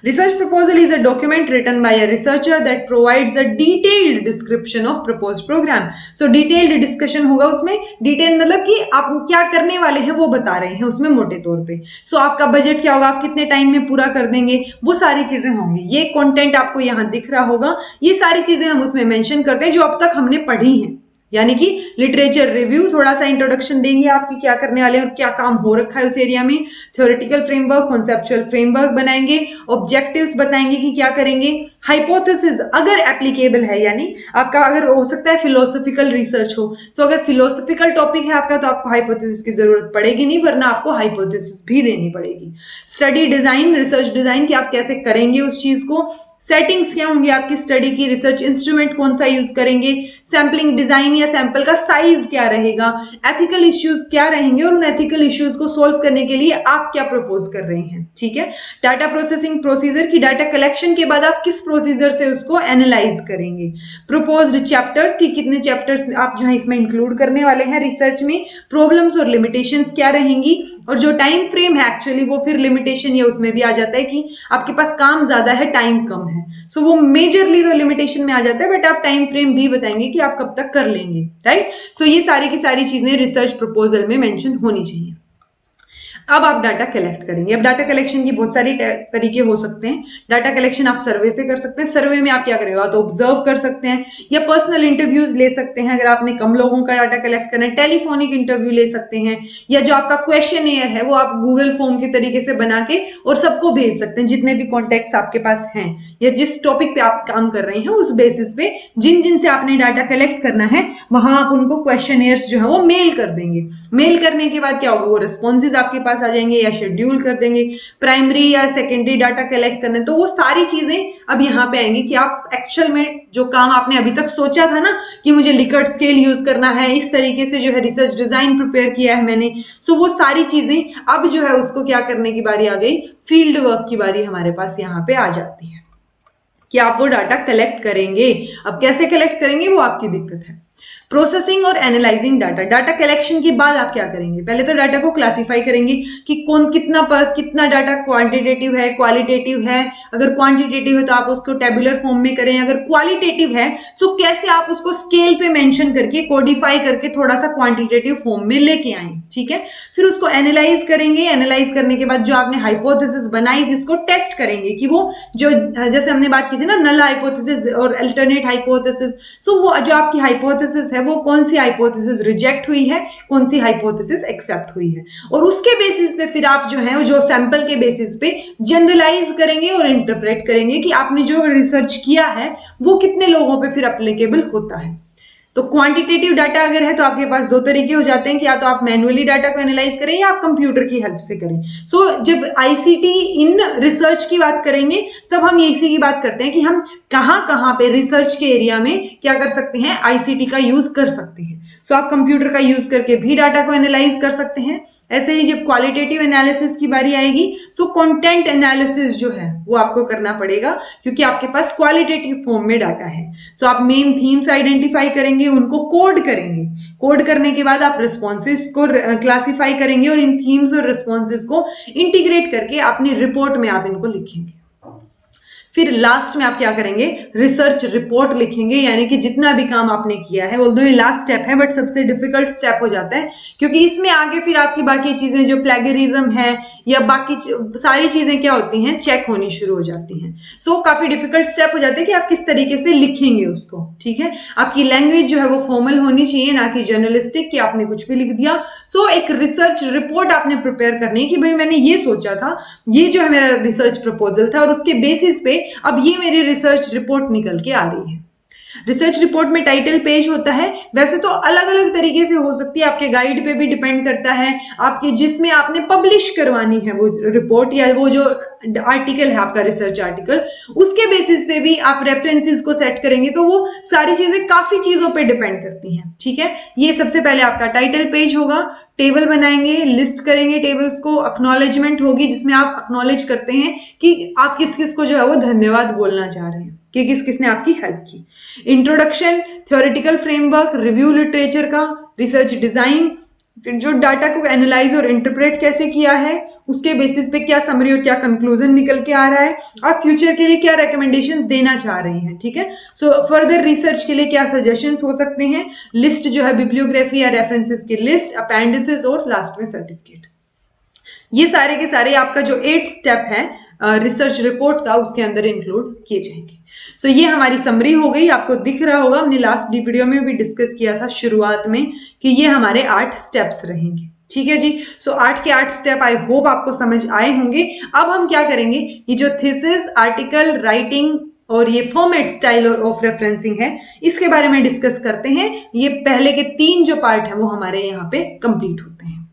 Research proposal is a document written by a researcher that provides a detailed description of proposed program. So detailed discussion होगा उसमें, detail मतलब कि आप क्या करने वाले हैं वो बता रहे हैं उसमें मोटे तौर पे. So आपका बजट क्या होगा, आप कितने टाइम में पूरा कर देंगे, वो सारी चीजें होंगी. ये कंटेंट आपको यहाँ दिख रहा होगा, ये सारी चीजें हम उसमें मेंशन करते हैं जो अब तक हमने पढ़ी हैं. यानी कि लिटरेचर रिव्यू, थोड़ा सा इंट्रोडक्शन देंगे आपकी क्या करने वाले हैं और क्या काम हो रखा है उस एरिया में. थ्योरेटिकल फ्रेमवर्क, कॉन्सेप्चुअल फ्रेमवर्क बनाएंगे, ऑब्जेक्टिव्स बताएंगे कि क्या करेंगे. हाइपोथेसिस अगर एप्लीकेबल है, यानी आपका अगर हो सकता है फिलोसॉफिकल रिसर्च हो, तो अगर फिलोसॉफिकल टॉपिक है आपका तो आपको हाइपोथेसिस की जरूरत पड़ेगी नहीं, वरना आपको हाइपोथेसिस भी देनी पड़ेगी. स्टडी डिजाइन, रिसर्च डिजाइन कि आप कैसे करेंगे उस चीज को. सेटिंग्स क्या होंगी आपकी स्टडी की, रिसर्च इंस्ट्रूमेंट कौन सा यूज करेंगे, सैम्पलिंग डिजाइन या सैंपल का साइज क्या रहेगा, एथिकल इश्यूज क्या रहेंगे और उन एथिकल इश्यूज को सोल्व करने के लिए आप क्या प्रपोज कर रहे हैं, ठीक है। डाटा प्रोसेसिंग प्रोसीजर की डाटा कलेक्शन के बाद आप किस प्रोसीजर से उसको एनालाइज करेंगे, प्रपोज्ड चैप्टर्स की कितने चैप्टर्स आप जो है इसमें इंक्लूड करने वाले हैं रिसर्च में, प्रॉब्लम्स और लिमिटेशंस क्या रहेंगी, और जो टाइम फ्रेम है एक्चुअली वो फिर लिमिटेशन या उसमें भी आ जाता है कि आपके पास काम ज्यादा है टाइम कम है, सो वो मेजरली तो लिमिटेशन में आ जाता है, बट आप टाइम फ्रेम भी बताएंगे कि आप कब तक कर लेंगे, राइट। सो ये सारी की सारी चीजें रिसर्च प्रपोजल में मेंशन होनी चाहिए। अब आप डाटा कलेक्ट करेंगे। अब डाटा कलेक्शन की बहुत सारी तरीके हो सकते हैं। डाटा कलेक्शन आप सर्वे से कर सकते हैं। सर्वे में आप क्या करेंगे, तो ऑब्जर्व कर सकते हैं या पर्सनल इंटरव्यूज ले सकते हैं अगर आपने कम लोगों का डाटा कलेक्ट करना है, टेलीफोनिक इंटरव्यू ले सकते हैं, या जो आपका क्वेश्चनेयर है वो आप गूगल फॉर्म के तरीके से बना के और सबको भेज सकते हैं, जितने भी कॉन्टेक्ट्स आपके पास हैं या जिस टॉपिक पे आप काम कर रहे हैं उस बेसिस पे जिन जिन से आपने डाटा कलेक्ट करना है वहां आप उनको क्वेश्चनेयर्स जो है वो मेल कर देंगे। मेल करने के बाद क्या होगा, वो रिस्पॉन्सेज आपके पास आ जाएंगे या शेड्यूल कर देंगे। प्राइमरी या सेकेंडरी डाटा कलेक्ट करने, तो वो सारी चीजें अब यहाँ पे आएंगी कि आप एक्चुअल में जो काम आपने अभी तक सोचा था ना कि मुझे लिकर्ट स्केल यूज करना है, इस तरीके से जो है रिसर्च डिजाइन प्रिपेयर किया है मैंने, सो वो सारी चीजें अब जो है उसको क्या करने की बारी आ गई, फील्ड वर्क की बारी हमारे पास यहाँ पे आ जाती है कि आप वो डाटा कलेक्ट करेंगे। अब कैसे कलेक्ट करेंगे वो आपकी दिक्कत है। प्रोसेसिंग और एनालाइजिंग डाटा, डाटा कलेक्शन के बाद आप क्या करेंगे, पहले तो डाटा को क्लासिफाई करेंगे कि कौन कितना डाटा क्वांटिटेटिव है, क्वालिटेटिव है। अगर क्वांटिटेटिव है तो आप उसको टेबुलर फॉर्म में करें, अगर क्वालिटेटिव है सो कैसे आप उसको स्केल पे मेंशन करके कोडिफाई करके थोड़ा सा क्वांटिटेटिव फॉर्म में लेके आए, ठीक है। फिर उसको एनालाइज करेंगे। एनालाइज करने के बाद जो आपने हाइपोथेसिस बनाई थी उसको टेस्ट करेंगे कि वो जो जैसे हमने बात की थी ना नल हाइपोथेसिस और अल्टरनेट हाइपोथेसिस, सो वो जो आपकी हाइपोथेसिस है वो कौन सी हाइपोथेसिस रिजेक्ट हुई है, कौन सी हाइपोथेसिस एक्सेप्ट हुई है, और उसके बेसिस पे फिर आप जो है जो सैंपल के बेसिस पे जनरलाइज करेंगे और इंटरप्रेट करेंगे कि आपने जो रिसर्च किया है वो कितने लोगों पे फिर एप्लीकेबल होता है। तो क्वांटिटेटिव डाटा अगर है तो आपके पास दो तरीके हो जाते हैं कि या तो आप मैन्युअली डाटा को एनालाइज करें या आप कंप्यूटर की हेल्प से करें। सो जब आईसीटी इन रिसर्च की बात करेंगे तब हम इसी की बात करते हैं कि हम कहां पे रिसर्च के एरिया में क्या कर सकते हैं, आईसीटी का यूज कर सकते हैं। सो आप कंप्यूटर का यूज करके भी डाटा को एनालाइज कर सकते हैं। ऐसे ही जब क्वालिटेटिव एनालिसिस की बारी आएगी सो कंटेंट एनालिसिस जो है वो आपको करना पड़ेगा क्योंकि आपके पास क्वालिटेटिव फॉर्म में डाटा है। सो आप मेन थीम्स आइडेंटिफाई करेंगे, उनको कोड करेंगे। कोड करने के बाद आप रिस्पॉन्सेज को क्लासिफाई करेंगे और इन थीम्स और रिस्पॉन्सेज को इंटीग्रेट करके अपनी रिपोर्ट में आप इनको लिखेंगे। फिर लास्ट में आप क्या करेंगे, रिसर्च रिपोर्ट लिखेंगे, यानी कि जितना भी काम आपने किया है। ऑल्दो ये लास्ट स्टेप है बट सबसे डिफिकल्ट स्टेप हो जाता है क्योंकि इसमें आगे फिर आपकी बाकी चीजें जो प्लेगरिज्म है या बाकी सारी चीजें क्या होती हैं, चेक होनी शुरू हो जाती हैं। सो काफी डिफिकल्ट स्टेप हो जाता है कि आप किस तरीके से लिखेंगे उसको, ठीक है। आपकी लैंग्वेज जो है वो फॉर्मल होनी चाहिए, ना कि जर्नलिस्टिक कि आपने कुछ भी लिख दिया। सो एक रिसर्च रिपोर्ट आपने प्रिपेयर करनी है कि भाई मैंने ये सोचा था, ये जो है मेरा रिसर्च प्रपोजल था और उसके बेसिस पे अब ये मेरी रिसर्च रिपोर्ट निकल के आ रही है। रिसर्च रिपोर्ट में टाइटल पेज होता है, वैसे तो अलग अलग तरीके से हो सकती है, आपके गाइड पे भी डिपेंड करता है, आपके जिसमें आपने पब्लिश करवानी है वो रिपोर्ट या वो जो आर्टिकल है आपका रिसर्च आर्टिकल, उसके बेसिस पे भी आप रेफरेंसेस को सेट करेंगे। तो वो सारी चीजें काफी चीजों पे डिपेंड करती हैं, ठीक है। ये सबसे पहले आपका टाइटल पेज होगा, टेबल बनाएंगे, लिस्ट करेंगे टेबल्स को, एक्नॉलेजमेंट होगी जिसमें आप एक्नॉलेज करते हैं कि आप किस किस को जो है वो धन्यवाद बोलना चाह रहे हैं कि किस किसने आपकी हेल्प की। Introduction, theoretical framework, review literature का, रिसर्च डिजाइन, फिर जो डाटा को एनालाइज और इंटरप्रेट कैसे किया है, उसके बेसिस पे क्या समरी और क्या कंक्लूजन निकल के आ रहा है, आप फ्यूचर के लिए क्या रिकमेंडेशंस देना चाह रहे हैं, ठीक है। सो फर्दर रिसर्च के लिए क्या सजेशंस हो सकते हैं, लिस्ट जो है बिब्लियोग्राफी या रेफरेंसेस की लिस्ट, अपेंडिसेस और लास्ट में सर्टिफिकेट। ये सारे के सारे आपका जो 8 स्टेप है रिसर्च रिपोर्ट का उसके अंदर इंक्लूड किए जाएंगे। सो ये हमारी समरी हो गई। आपको दिख रहा होगा, हमने लास्ट वीडियो में भी डिस्कस किया था शुरुआत में कि ये हमारे 8 स्टेप्स रहेंगे, ठीक है जी। सो 8 के 8 स्टेप आई होप आपको समझ आए होंगे। अब हम क्या करेंगे, ये जो थीसिस, आर्टिकल राइटिंग और ये फॉर्मेट स्टाइल ऑफ रेफरेंसिंग है इसके बारे में डिस्कस करते हैं। ये पहले के 3 जो पार्ट है वो हमारे यहाँ पे कंप्लीट होते हैं।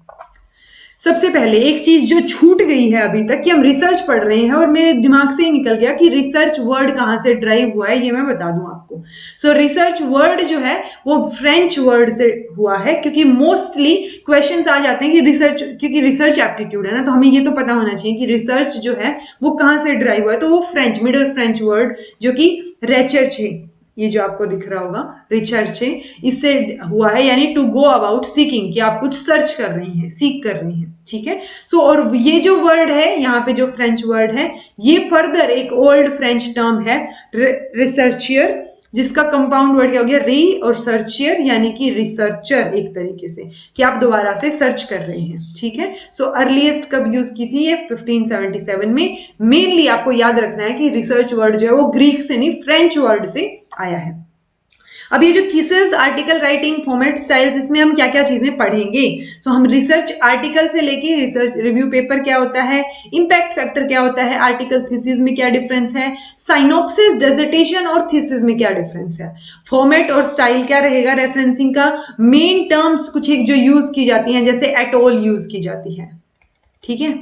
सबसे पहले एक चीज जो छूट गई है अभी तक कि हम रिसर्च पढ़ रहे हैं और मेरे दिमाग से ही निकल गया कि रिसर्च वर्ड कहाँ से ड्राइव हुआ है, ये मैं बता दूं आपको। सो रिसर्च वर्ड जो है वो फ्रेंच वर्ड से हुआ है, क्योंकि मोस्टली क्वेश्चंस आ जाते हैं कि रिसर्च, क्योंकि रिसर्च एप्टीट्यूड है ना, तो हमें ये तो पता होना चाहिए कि रिसर्च जो है वो कहाँ से ड्राइव हुआ है। तो वो फ्रेंच, मिडिल फ्रेंच वर्ड जो कि रिसर्च है, ये जो आपको दिख रहा होगा रिसर्च है, इससे हुआ है, यानी टू गो अबाउट सीकिंग, कि आप कुछ सर्च कर रहे हैं, सीख कर रहे हैं, ठीक है। सो और ये जो वर्ड है यहाँ पे, जो फ्रेंच वर्ड है, ये फर्दर एक ओल्ड फ्रेंच टर्म है रिसर्चियर, जिसका कंपाउंड वर्ड क्या हो गया, री और सर्चियर, यानी कि रिसर्चर, एक तरीके से कि आप दोबारा से सर्च कर रहे हैं, ठीक है। सो अर्लीस्ट कब यूज की थी ये, 1577 में। मेनली आपको याद रखना है कि रिसर्च वर्ड जो है वो ग्रीक से नहीं, फ्रेंच वर्ड से आया है। अब ये जो thesis, article writing, format, styles, इसमें हम क्या क्या चीजें पढ़ेंगे। सो हम रिसर्च आर्टिकल से लेके रिसर्च रिव्यू पेपर क्या होता है, इंपैक्ट फैक्टर क्या होता है, आर्टिकल थीसिस में क्या डिफरेंस है, साइनोप्सिस, डिसर्टेशन और थीसिस में क्या डिफरेंस है, फॉर्मेट और स्टाइल क्या रहेगा, रेफरेंसिंग का मेन टर्म्स कुछ एक जो यूज की जाती हैं, जैसे एट ऑल यूज की जाती है, ठीक है।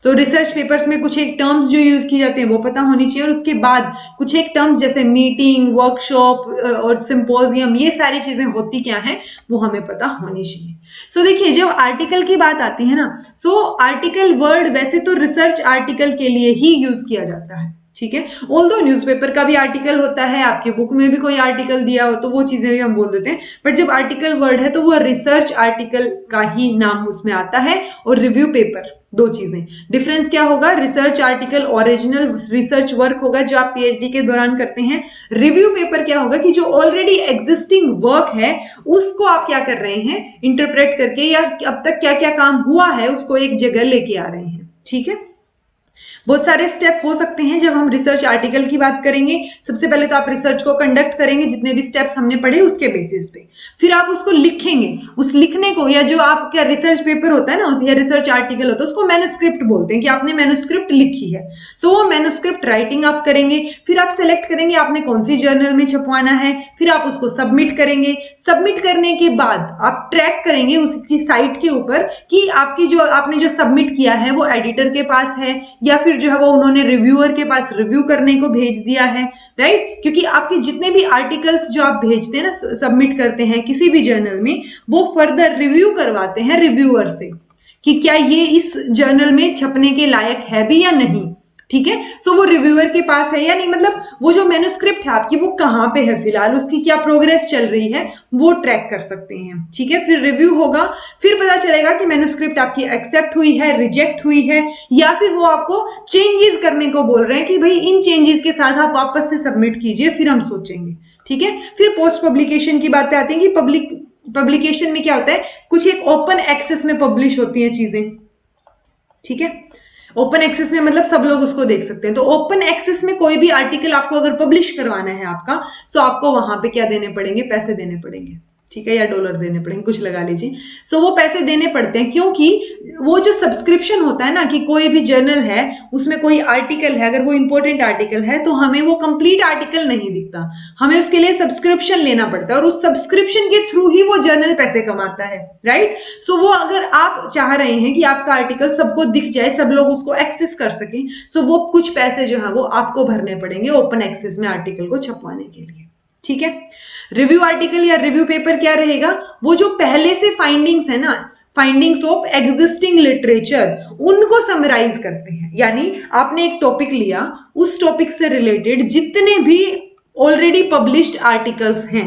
तो रिसर्च पेपर्स में कुछ एक टर्म्स जो यूज की जाते हैं वो पता होनी चाहिए, और उसके बाद कुछ एक टर्म्स जैसे मीटिंग, वर्कशॉप और सिंपोजियम, ये सारी चीजें होती क्या हैं वो हमें पता होनी चाहिए। सो देखिए, जब आर्टिकल की बात आती है ना, सो आर्टिकल वर्ड वैसे तो रिसर्च आर्टिकल के लिए ही यूज किया जाता है, ठीक है। ऑल्दो न्यूज़पेपर का भी आर्टिकल होता है, आपकी बुक में भी कोई आर्टिकल दिया हो तो वो चीजें भी हम बोल देते हैं, बट जब आर्टिकल वर्ड है तो वो रिसर्च आर्टिकल का ही नाम उसमें आता है। और रिव्यू पेपर, दो चीजें, डिफरेंस क्या होगा, research article original research work होगा जो आप पीएचडी के दौरान करते हैं, रिव्यू पेपर क्या होगा कि जो ऑलरेडी एग्जिस्टिंग वर्क है उसको आप क्या कर रहे हैं, इंटरप्रेट करके, या अब तक क्या क्या काम हुआ है उसको एक जगह लेके आ रहे हैं, ठीक है। बहुत सारे स्टेप हो सकते हैं जब हम रिसर्च आर्टिकल की बात करेंगे। सबसे पहले तो आप रिसर्च को कंडक्ट करेंगे, जितने भी स्टेप्स हमने पढ़े उसके बेसिस पे, फिर आप उसको लिखेंगे। उस लिखने को, या जो आपका रिसर्च पेपर होता है ना, या रिसर्च आर्टिकल होता है, उसको मैन्युस्क्रिप्ट बोलते हैं कि आपने मैन्युस्क्रिप्ट लिखी है। सो वो मैन्युस्क्रिप्ट राइटिंग आप करेंगे, फिर आप सेलेक्ट करेंगे आपने कौन सी जर्नल में छपवाना है, फिर आप उसको सबमिट करेंगे। सबमिट करने के बाद आप ट्रैक करेंगे उसकी साइट के ऊपर कि आपकी जो आपने जो सबमिट किया है वो एडिटर के पास है, या फिर जो है वो उन्होंने रिव्यूअर के पास रिव्यू करने को भेज दिया है, राइट। क्योंकि आपके जितने भी आर्टिकल्स जो आप भेजते हैं ना, सबमिट करते हैं किसी भी जर्नल में, वो फर्दर रिव्यू करवाते हैं रिव्यूअर से कि क्या ये इस जर्नल में छपने के लायक है भी या नहीं, ठीक है। सो वो रिव्यूअर के पास है या नहीं, मतलब वो जो मैन्युस्क्रिप्ट है आपकी वो कहाँ पे है फिलहाल, उसकी क्या प्रोग्रेस चल रही है, वो ट्रैक कर सकते हैं, ठीक है। फिर रिव्यू होगा, फिर पता चलेगा कि मैन्युस्क्रिप्ट आपकी एक्सेप्ट हुई है, रिजेक्ट हुई है, या फिर वो आपको चेंजेस करने को बोल रहे हैं कि भाई इन चेंजेस के साथ आप वापस से सबमिट कीजिए, फिर हम सोचेंगे, ठीक है। फिर पोस्ट पब्लिकेशन की बातें आती हैं कि पब्लिकेशन में क्या होता है, कुछ एक ओपन एक्सेस में पब्लिश होती हैं चीजें, ठीक है। ओपन एक्सेस में मतलब सब लोग उसको देख सकते हैं। तो ओपन एक्सेस में कोई भी आर्टिकल आपको अगर पब्लिश करवाना है आपका, तो आपको वहां पे क्या देने पड़ेंगे, पैसे देने पड़ेंगे, ठीक है, या डॉलर देने पड़ेंगे, कुछ लगा लीजिए। सो वो पैसे देने पड़ते हैं, क्योंकि वो जो सब्सक्रिप्शन होता है ना, कि कोई भी जर्नल है उसमें कोई आर्टिकल है, अगर वो इंपॉर्टेंट आर्टिकल है तो हमें वो कंप्लीट आर्टिकल नहीं दिखता, हमें उसके लिए सब्सक्रिप्शन लेना पड़ता है, और उस सब्सक्रिप्शन के थ्रू ही वो जर्नल पैसे कमाता है, राइट। सो वो अगर आप चाह रहे हैं कि आपका आर्टिकल सबको दिख जाए, सब लोग उसको एक्सेस कर सकें, सो वो कुछ पैसे जो है वो आपको भरने पड़ेंगे ओपन एक्सेस में आर्टिकल को छपवाने के लिए, ठीक है। रिव्यू आर्टिकल या रिव्यू पेपर क्या रहेगा, वो जो पहले से फाइंडिंग्स है ना, फाइंडिंग्स ऑफ एग्जिस्टिंग लिटरेचर, उनको समराइज करते हैं। यानी आपने एक टॉपिक लिया, उस टॉपिक से रिलेटेड जितने भी ऑलरेडी पब्लिश्ड आर्टिकल्स हैं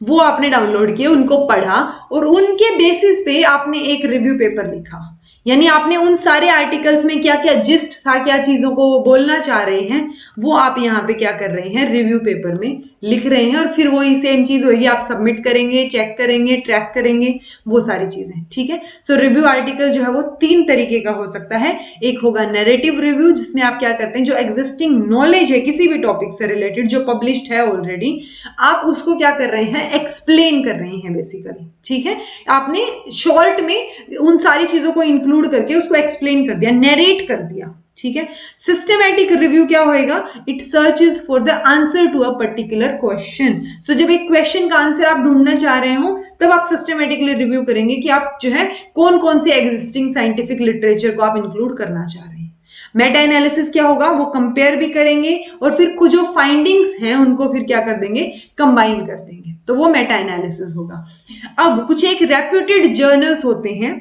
वो आपने डाउनलोड किए, उनको पढ़ा, और उनके बेसिस पे आपने एक रिव्यू पेपर लिखा। यानी आपने उन सारे आर्टिकल्स में क्या क्या जिस्ट था, क्या चीजों को वो बोलना चाह रहे हैं, वो आप यहाँ पे क्या कर रहे हैं, रिव्यू पेपर में लिख रहे हैं, और फिर वही सेम चीज होगी, आप सबमिट करेंगे, चेक करेंगे, ट्रैक करेंगे, वो सारी चीजें, ठीक है। सो रिव्यू आर्टिकल जो है वो 3 तरीके का हो सकता है। एक होगा नैरेटिव रिव्यू, जिसमें आप क्या करते हैं, जो एग्जिस्टिंग नॉलेज है किसी भी टॉपिक से रिलेटेड जो पब्लिश्ड है ऑलरेडी, आप उसको क्या कर रहे हैं, एक्सप्लेन कर रहे हैं बेसिकली, ठीक है। आपने शॉर्ट में उन सारी चीजों को इंक्लूड करके उसको एक्सप्लेन कर दिया, नरेट कर दिया, ठीक है। सिस्टमैटिक रिव्यू क्या होएगा? It searches for the answer to a particular question. So जब एक क्वेश्चन का आंसर आप ढूंढना चाह रहे हो तब आप सिस्टमैटिकली रिव्यू करेंगे कि आप जो है कौन कौन से एग्जिस्टिंग साइंटिफिक लिटरेचर को आप इंक्लूड करना चाह रहे हैं। मेटा एनालिसिस क्या होगा? वो कंपेयर भी करेंगे और फिर कुछ जो फाइंडिंग्स हैं उनको फिर क्या कर देंगे? कंबाइन कर देंगे, तो वो मेटा एनालिसिस होगा। अब कुछ एक रेप्यूटेड जर्नल्स होते हैं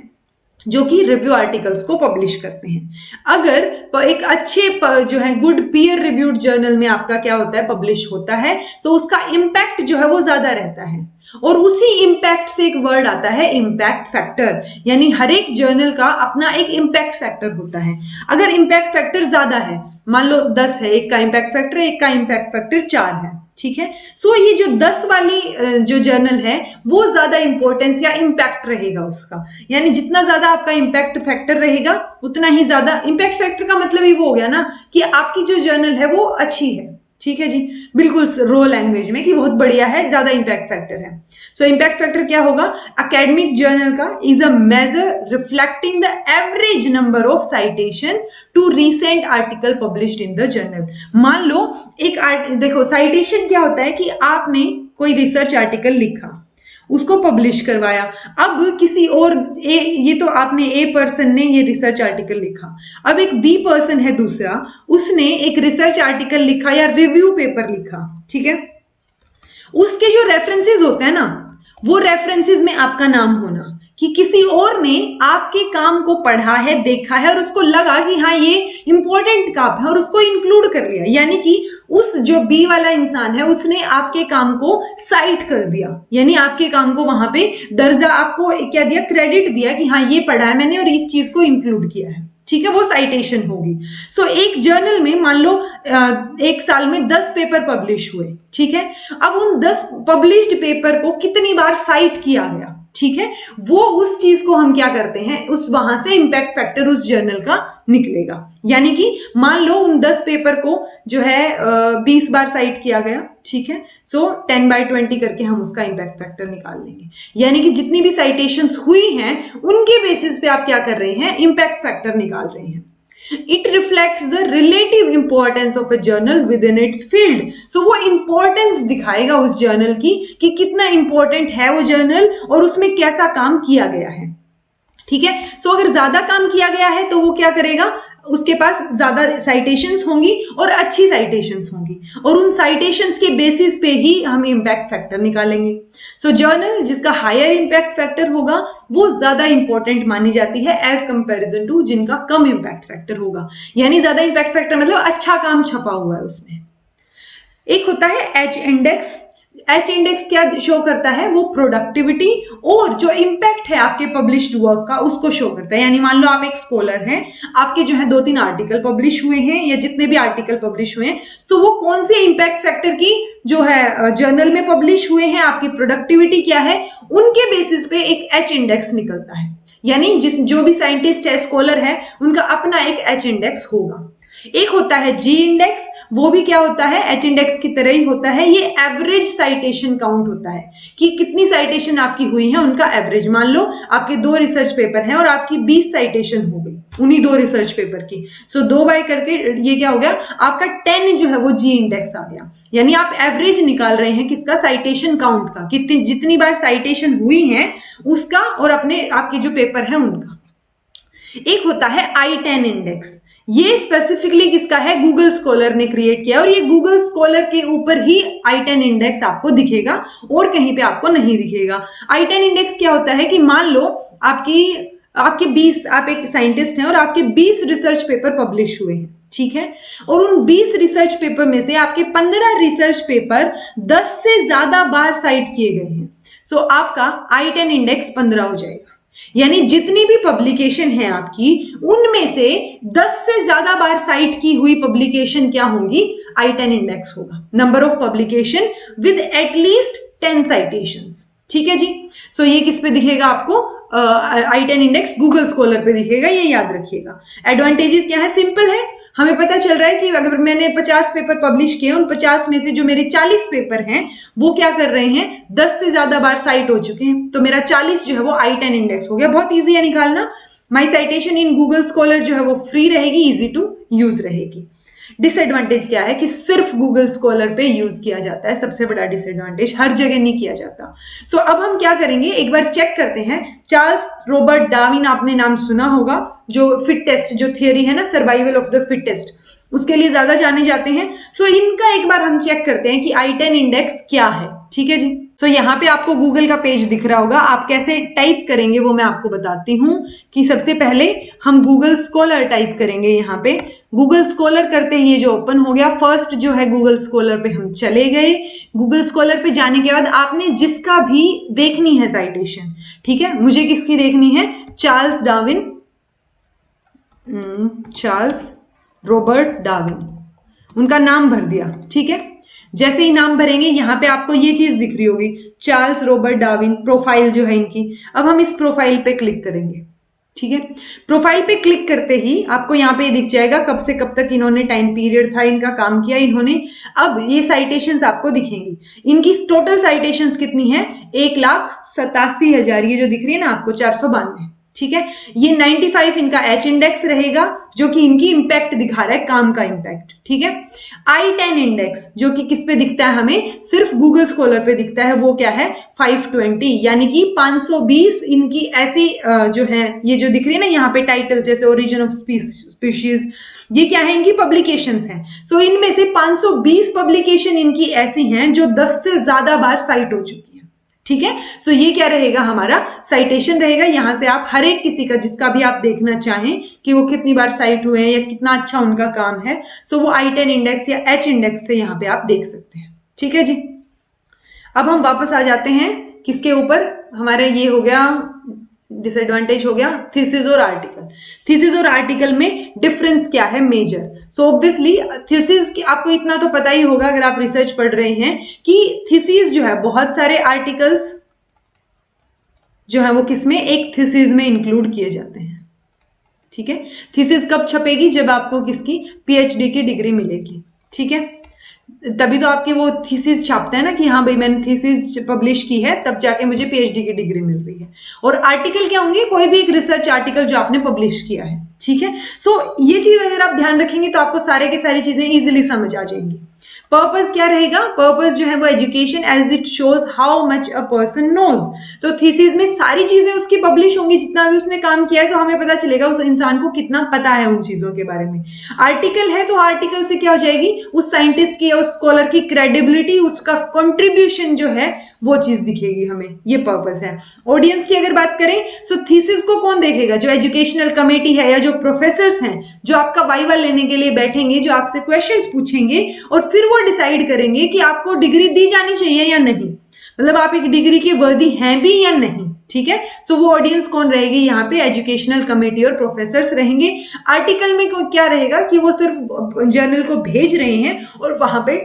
जो कि रिव्यू आर्टिकल्स को पब्लिश करते हैं। अगर एक अच्छे जो है गुड पीयर रिव्यूड जर्नल में आपका क्या होता है? पब्लिश होता है, तो उसका इम्पैक्ट जो है वो ज्यादा रहता है। और उसी इम्पैक्ट से एक वर्ड आता है इम्पैक्ट फैक्टर, यानी हर एक जर्नल का अपना एक इम्पैक्ट फैक्टर होता है। अगर इम्पैक्ट फैक्टर ज्यादा है, मान लो 10 है, एक का इम्पैक्ट फैक्टर, एक का इम्पैक्ट फैक्टर 4 है, ठीक है। सो ये जो 10 वाली जो जर्नल है वो ज्यादा इंपॉर्टेंस या इम्पैक्ट रहेगा उसका, यानी जितना ज्यादा आपका इम्पैक्ट फैक्टर रहेगा उतना ही ज्यादा इम्पैक्ट फैक्टर का मतलब ही वो हो गया ना कि आपकी जो जर्नल है वो अच्छी है, ठीक है जी, बिल्कुल रो लैंग्वेज में कि बहुत बढ़िया है, ज्यादा इंपैक्ट फैक्टर है। सो इंपैक्ट फैक्टर क्या होगा? एकेडमिक जर्नल का is a measure reflecting the average number of citation to recent article published in the journal. मान लो एक देखो साइटेशन क्या होता है कि आपने कोई रिसर्च आर्टिकल लिखा, उसको पब्लिश करवाया, अब किसी और ये तो आपने ए पर्सन ने ये रिसर्च आर्टिकल लिखा, अब एक बी पर्सन है दूसरा, उसने एक रिसर्च आर्टिकल लिखा या रिव्यू पेपर लिखा, ठीक है। उसके जो रेफरेंसेस होते हैं ना, वो रेफरेंसेस में आपका नाम होना कि किसी और ने आपके काम को पढ़ा है, देखा है और उसको लगा कि हाँ ये इंपॉर्टेंट काम है और उसको इंक्लूड कर लिया, यानी कि उस जो बी वाला इंसान है उसने आपके काम को साइट कर दिया, यानी आपके काम को वहां पे दर्जा आपको क्या दिया? क्रेडिट दिया कि हाँ ये पढ़ा है मैंने और इस चीज को इंक्लूड किया है, ठीक है, वो साइटेशन होगी। सो एक जर्नल में मान लो एक साल में 10 पेपर पब्लिश हुए, ठीक है। अब उन 10 पब्लिश्ड पेपर को कितनी बार साइट किया गया, ठीक है, वो उस चीज को हम क्या करते हैं, उस वहां से इंपैक्ट फैक्टर उस जर्नल का निकलेगा। यानी कि मान लो उन 10 पेपर को जो है 20 बार साइट किया गया, ठीक है, सो 10/20 करके हम उसका इंपैक्ट फैक्टर निकाल लेंगे। यानी कि जितनी भी साइटेशंस हुई हैं उनके बेसिस पे आप क्या कर रहे हैं? इंपैक्ट फैक्टर निकाल रहे हैं। It reflects the relative importance of a journal within its field. So वो importance दिखाएगा उस जर्नल की कि कितना important है वो जर्नल और उसमें कैसा काम किया गया है, ठीक है। सो अगर ज्यादा काम किया गया है तो वो क्या करेगा? उसके पास ज्यादा साइटेशंस होंगी और अच्छी साइटेशंस होंगी और उन साइटेशंस के बेसिस पे ही हम इंपैक्ट फैक्टर निकालेंगे। सो जर्नल जिसका हायर इंपैक्ट फैक्टर होगा वो ज्यादा इंपॉर्टेंट मानी जाती है एज कंपैरिजन टू जिनका कम इंपैक्ट फैक्टर होगा, यानी ज्यादा इंपैक्ट फैक्टर मतलब अच्छा काम छपा हुआ है उसमें। एक होता है एच इंडेक्स। एच इंडेक्स क्या शो करता है? वो प्रोडक्टिविटी और जो इंपैक्ट है आपके पब्लिश्ड वर्क का उसको शो करता है। यानी मान लो आप एक स्कॉलर हैं, आपके जो है 2-3 आर्टिकल पब्लिश हुए हैं या जितने भी आर्टिकल पब्लिश हुए हैं, तो वो कौन से इंपैक्ट फैक्टर की जो है जर्नल में पब्लिश हुए हैं, आपकी प्रोडक्टिविटी क्या है, उनके बेसिस पे एक एच इंडेक्स निकलता है। यानी जो भी साइंटिस्ट है, स्कॉलर है, उनका अपना एक एच इंडेक्स होगा। एक होता है जी इंडेक्स, वो भी क्या होता है? एच इंडेक्स की तरह ही होता है। ये एवरेज साइटेशन काउंट होता है कि कितनी साइटेशन आपकी हुई है उनका एवरेज। मान लो आपके 2 रिसर्च पेपर हैं और आपकी 20 साइटेशन हो गई उन्हीं 2 रिसर्च पेपर की, सो 2 बाय करके ये क्या हो गया? आपका 10 जो है वो जी इंडेक्स आ गया। यानी आप एवरेज निकाल रहे हैं किसका? साइटेशन काउंट का, कितनी जितनी बार साइटेशन हुई है उसका और अपने आपके जो पेपर है उनका। एक होता है I10 इंडेक्स। ये स्पेसिफिकली किसका है? गूगल स्कॉलर ने क्रिएट किया और ये गूगल स्कॉलर के ऊपर ही I10 इंडेक्स आपको दिखेगा और कहीं पे आपको नहीं दिखेगा। I10 इंडेक्स क्या होता है कि मान लो आपके 20, आप एक साइंटिस्ट हैं और आपके 20 रिसर्च पेपर पब्लिश हुए हैं, ठीक है, और उन 20 रिसर्च पेपर में से आपके 15 रिसर्च पेपर 10 से ज्यादा बार साइट किए गए हैं, सो आपका I10 इंडेक्स 15 हो जाएगा। यानी जितनी भी पब्लिकेशन है आपकी उनमें से 10 से ज्यादा बार साइट की हुई पब्लिकेशन क्या होंगी? I10 इंडेक्स होगा। Number of publication with at least 10 citations, ठीक है जी। सो ये किस पे दिखेगा आपको? I10 इंडेक्स गूगल स्कॉलर पे दिखेगा, ये याद रखिएगा। एडवांटेजेस क्या है? सिंपल है, हमें पता चल रहा है कि अगर मैंने 50 पेपर पब्लिश किए, उन 50 में से जो मेरे 40 पेपर हैं वो क्या कर रहे हैं? 10 से ज्यादा बार साइट हो चुके हैं, तो मेरा 40 जो है वो I10 इंडेक्स हो गया। बहुत ईजी है निकालना। माई साइटेशन इन गूगल स्कॉलर जो है वो फ्री रहेगी, इजी टू यूज रहेगी। डिसएडवांटेज क्या है कि सिर्फ गूगल स्कॉलर पे यूज किया जाता है, सबसे बड़ा डिसएडवांटेज, हर जगह नहीं किया जाता। सो अब हम क्या करेंगे, एक बार चेक करते हैं। चार्ल्स रॉबर्ट डार्विन आपने नाम सुना होगा, जो फिट टेस्ट जो थियरी है ना, सर्वाइवल ऑफ द फिटेस्ट, उसके लिए ज्यादा जाने जाते हैं। सो इनका एक बार हम चेक करते हैं कि I10 इंडेक्स क्या है। ठीक है जी। सो यहाँ पे आपको गूगल का पेज दिख रहा होगा, आप कैसे टाइप करेंगे वो मैं आपको बताती हूँ। कि सबसे पहले हम गूगल स्कॉलर टाइप करेंगे। यहाँ पे गूगल स्कॉलर करते ही ये जो ओपन हो गया, फर्स्ट जो है गूगल स्कॉलर पे हम चले गए। गूगल स्कॉलर पे जाने के बाद आपने जिसका भी देखनी है साइटेशन, ठीक है, मुझे किसकी देखनी है, Charles Darwin, Charles Robert Darwin, उनका नाम भर दिया। ठीक है, जैसे ही नाम भरेंगे यहाँ पे आपको ये चीज दिख रही होगी, चार्ल्स रॉबर्ट डार्विन, प्रोफाइल जो है इनकी। अब हम इस प्रोफाइल पे क्लिक करेंगे। ठीक है, प्रोफाइल पे क्लिक करते ही आपको यहाँ पे दिख जाएगा कब से कब तक इन्होंने टाइम पीरियड था इनका काम किया इन्होंने। अब ये साइटेशंस आपको दिखेंगी, इनकी टोटल साइटेशंस कितनी है, 1,87,000, ये जो दिख रही है ना आपको 492। ठीक है, ये 95 इनका H इंडेक्स रहेगा, जो कि इनकी इंपैक्ट दिखा रहा है, काम का इंपैक्ट। ठीक है, I10 इंडेक्स जो कि किस पे दिखता है, हमें सिर्फ गूगल स्कॉलर पे दिखता है, वो क्या है 520, यानी कि 520 इनकी ऐसी जो है, ये जो दिख रही है ना यहाँ पे टाइटल, जैसे ओरिजिन ऑफ स्पीशीज, ये क्या है, इनकी पब्लिकेशंस हैं। सो इनमें से 520 पब्लिकेशन इनकी ऐसी हैं जो 10 से ज्यादा बार साइट हो चुकी है। ठीक है, सो ये क्या रहेगा, हमारा साइटेशन रहेगा। यहां से आप हर एक किसी का, जिसका भी आप देखना चाहें कि वो कितनी बार साइट हुए हैं या कितना अच्छा उनका काम है, सो वो I10 इंडेक्स या H इंडेक्स से यहाँ पे आप देख सकते हैं। ठीक है जी। अब हम वापस आ जाते हैं किसके ऊपर, हमारा ये हो गया डिसएडवांटेज, हो गया थीसिस और आर्टिकल। थीसिस और आर्टिकल में डिफरेंस क्या है मेजर। सो ऑब्वियसली थीसिस की आपको इतना तो पता ही होगा अगर आप रिसर्च पढ़ रहे हैं, कि थीसिस जो है बहुत सारे आर्टिकल्स जो है वो किसमें, एक थीसिस में इंक्लूड किए जाते हैं। ठीक है, थीसिस कब छपेगी, जब आपको किसकी PhD की डिग्री मिलेगी। ठीक है, तभी तो आपकी वो थीसिस छापता है ना कि हाँ भाई मैंने थीसिस पब्लिश की है, तब जाके मुझे PhD की डिग्री मिल रही है। और आर्टिकल क्या होंगे, कोई भी एक रिसर्च आर्टिकल जो आपने पब्लिश किया है। ठीक है, सो ये चीज अगर आप ध्यान रखेंगे तो आपको सारे की सारी चीजें इजीली समझ आ जाएंगी। पर्पस क्या रहेगा, पर्पस जो है वो education as it shows how much a person knows. तो थीसिस में सारी चीजें उसकी पब्लिश होंगी, जितना भी उसने काम किया है, तो हमें पता चलेगा उस इंसान को कितना पता है उन चीजों के बारे में। आर्टिकल है तो आर्टिकल से क्या हो जाएगी, उस साइंटिस्ट की या उस स्कॉलर की क्रेडिबिलिटी, उसका कंट्रीब्यूशन जो है वो चीज दिखेगी हमें, ये पर्पस है। ऑडियंस की अगर बात करें, सो थीसिस को कौन देखेगा, जो एजुकेशनल कमेटी है या जो प्रोफेसर्स हैं, जो आपका वाइवा लेने के लिए बैठेंगे, जो आपसे क्वेश्चंस पूछेंगे और फिर वो डिसाइड करेंगे कि आपको डिग्री दी जानी चाहिए या नहीं, मतलब आप एक डिग्री के वर्दी हैं भी या नहीं। ठीक है, सो वो ऑडियंस कौन रहेगी, यहाँ पे एजुकेशनल कमेटी और प्रोफेसर्स रहेंगे। आर्टिकल में क्या रहेगा कि वो सिर्फ जर्नल को भेज रहे हैं और वहां पे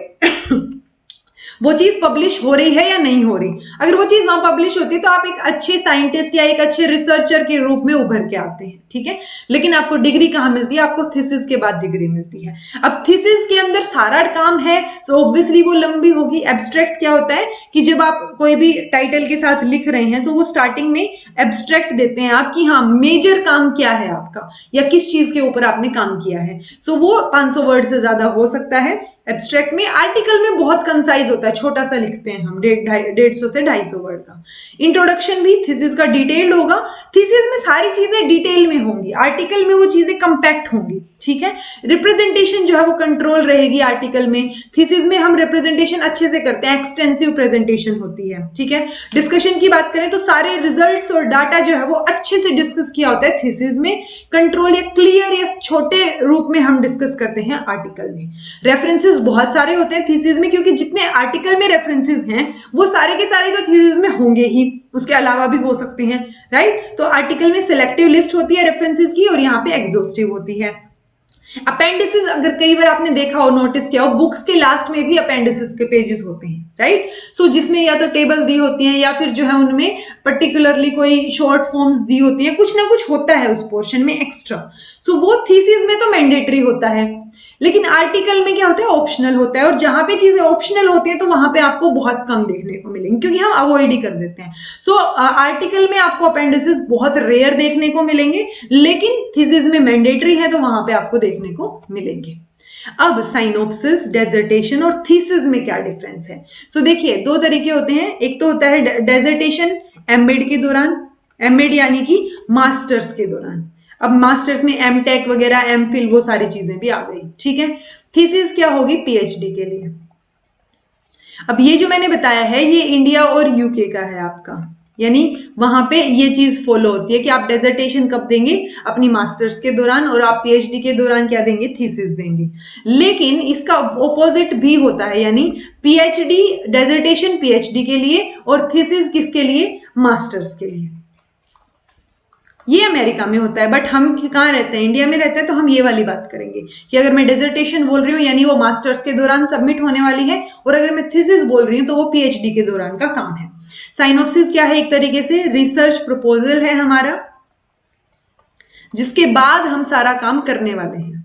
वो चीज पब्लिश हो रही है या नहीं हो रही। अगर वो चीज वहां पब्लिश होती है तो आप एक अच्छे साइंटिस्ट या एक अच्छे रिसर्चर के रूप में उभर के आते हैं। ठीक है, लेकिन आपको डिग्री कहाँ मिलती है, आपको थीसिस के बाद डिग्री मिलती है। अब थीसिस के अंदर सारा काम है, तो ऑब्वियसली वो लंबी होगी। एब्स्ट्रैक्ट क्या होता है कि जब आप कोई भी टाइटल के साथ लिख रहे हैं तो वो स्टार्टिंग में एब्स्ट्रैक्ट देते हैं आप कि हाँ मेजर काम क्या है आपका, या किस चीज के ऊपर आपने काम किया है। सो वो 500 वर्ड से ज्यादा हो सकता है एब्स्ट्रैक्ट में। आर्टिकल में बहुत कंसाइज होता है, छोटा सा लिखते हैं हम, 150 से 250 वर्ड का। इंट्रोडक्शन भी थीसिस का डिटेल्ड होगा, थीसिस में सारी चीजें डिटेल में होंगी, आर्टिकल में वो चीजें कंपैक्ट होंगी। ठीक है, रिप्रेजेंटेशन जो है वो कंट्रोल रहेगी आर्टिकल में। थीसिस में हम रिप्रेजेंटेशन अच्छे से करते हैं, एक्सटेंसिव प्रेजेंटेशन होती है। ठीक है, डिस्कशन की बात करें तो सारे रिजल्ट्स और डाटा जो है वो अच्छे से डिस्कस किया होता है थीसिस में। कंट्रोल या क्लियर या छोटे रूप में हम डिस्कस करते हैं आर्टिकल में। रेफरेंसेस बहुत सारे होते हैं थीसिस में, क्योंकि जितने आर्टिकल में रेफरेंसेस हैं वो सारे के सारे तो थीसिस में होंगे ही, उसके अलावा भी हो सकते हैं, राइट। तो आर्टिकल में सिलेक्टिव लिस्ट होती है रेफरेंसेस की, और यहाँ पे एग्जॉस्टिव होती है। अपेंडिसेस अगर कई बार आपने देखा हो, नोटिस किया हो, बुक्स के लास्ट में भी अपेंडिसेस के पेजेस होते हैं, राइट। सो जिसमें या तो टेबल दी होती है या फिर जो है उनमें पर्टिकुलरली कोई शॉर्ट फॉर्म्स दी होती है, कुछ ना कुछ होता है उस पोर्शन में एक्स्ट्रा। सो वो थीसिस में तो मैंडेटरी होता है। लेकिन आर्टिकल में क्या होता है, ऑप्शनल होता है, और जहां पे चीजें ऑप्शनल होती है तो वहां पे आपको बहुत कम देखने को मिलेंगे क्योंकि हम अवॉइड ही कर देते हैं। सो आर्टिकल में आपको अपेंडिसेस बहुत रेयर देखने को मिलेंगे, लेकिन थीसिस में मैंडेटरी है तो वहां पे आपको देखने को मिलेंगे। अब साइनोप्सिस, डेजर्टेशन और थीसिस में क्या डिफरेंस है? सो देखिए, दो तरीके होते हैं। एक तो होता है डेजर्टेशन एमएड के दौरान, एमएड यानी कि मास्टर्स के दौरान। अब मास्टर्स में एम टेक वगैरह, एम फिल, वो सारी चीजें भी आ गई, ठीक है। थीसिस क्या होगी? पीएचडी के लिए। अब ये जो मैंने बताया है ये इंडिया और यूके का है आपका, यानी वहां पे ये चीज फॉलो होती है कि आप डेजर्टेशन कब देंगे? अपनी मास्टर्स के दौरान, और आप पीएचडी के दौरान क्या देंगे? थीसिस देंगे। लेकिन इसका ऑपोजिट भी होता है, यानी पीएचडी, डेजर्टेशन पीएचडी के लिए और थीसिस किसके लिए? मास्टर्स के लिए। ये अमेरिका में होता है, बट हम कहाँ रहते हैं? इंडिया में रहते हैं, तो हम ये वाली बात करेंगे कि अगर मैं डिसर्टेशन बोल रही हूँ यानी वो मास्टर्स के दौरान सबमिट होने वाली है, और अगर मैं थीसिस बोल रही हूँ तो वो पीएचडी के दौरान का काम है। साइनोप्सिस क्या है? एक तरीके से रिसर्च प्रपोजल है हमारा, जिसके बाद हम सारा काम करने वाले हैं,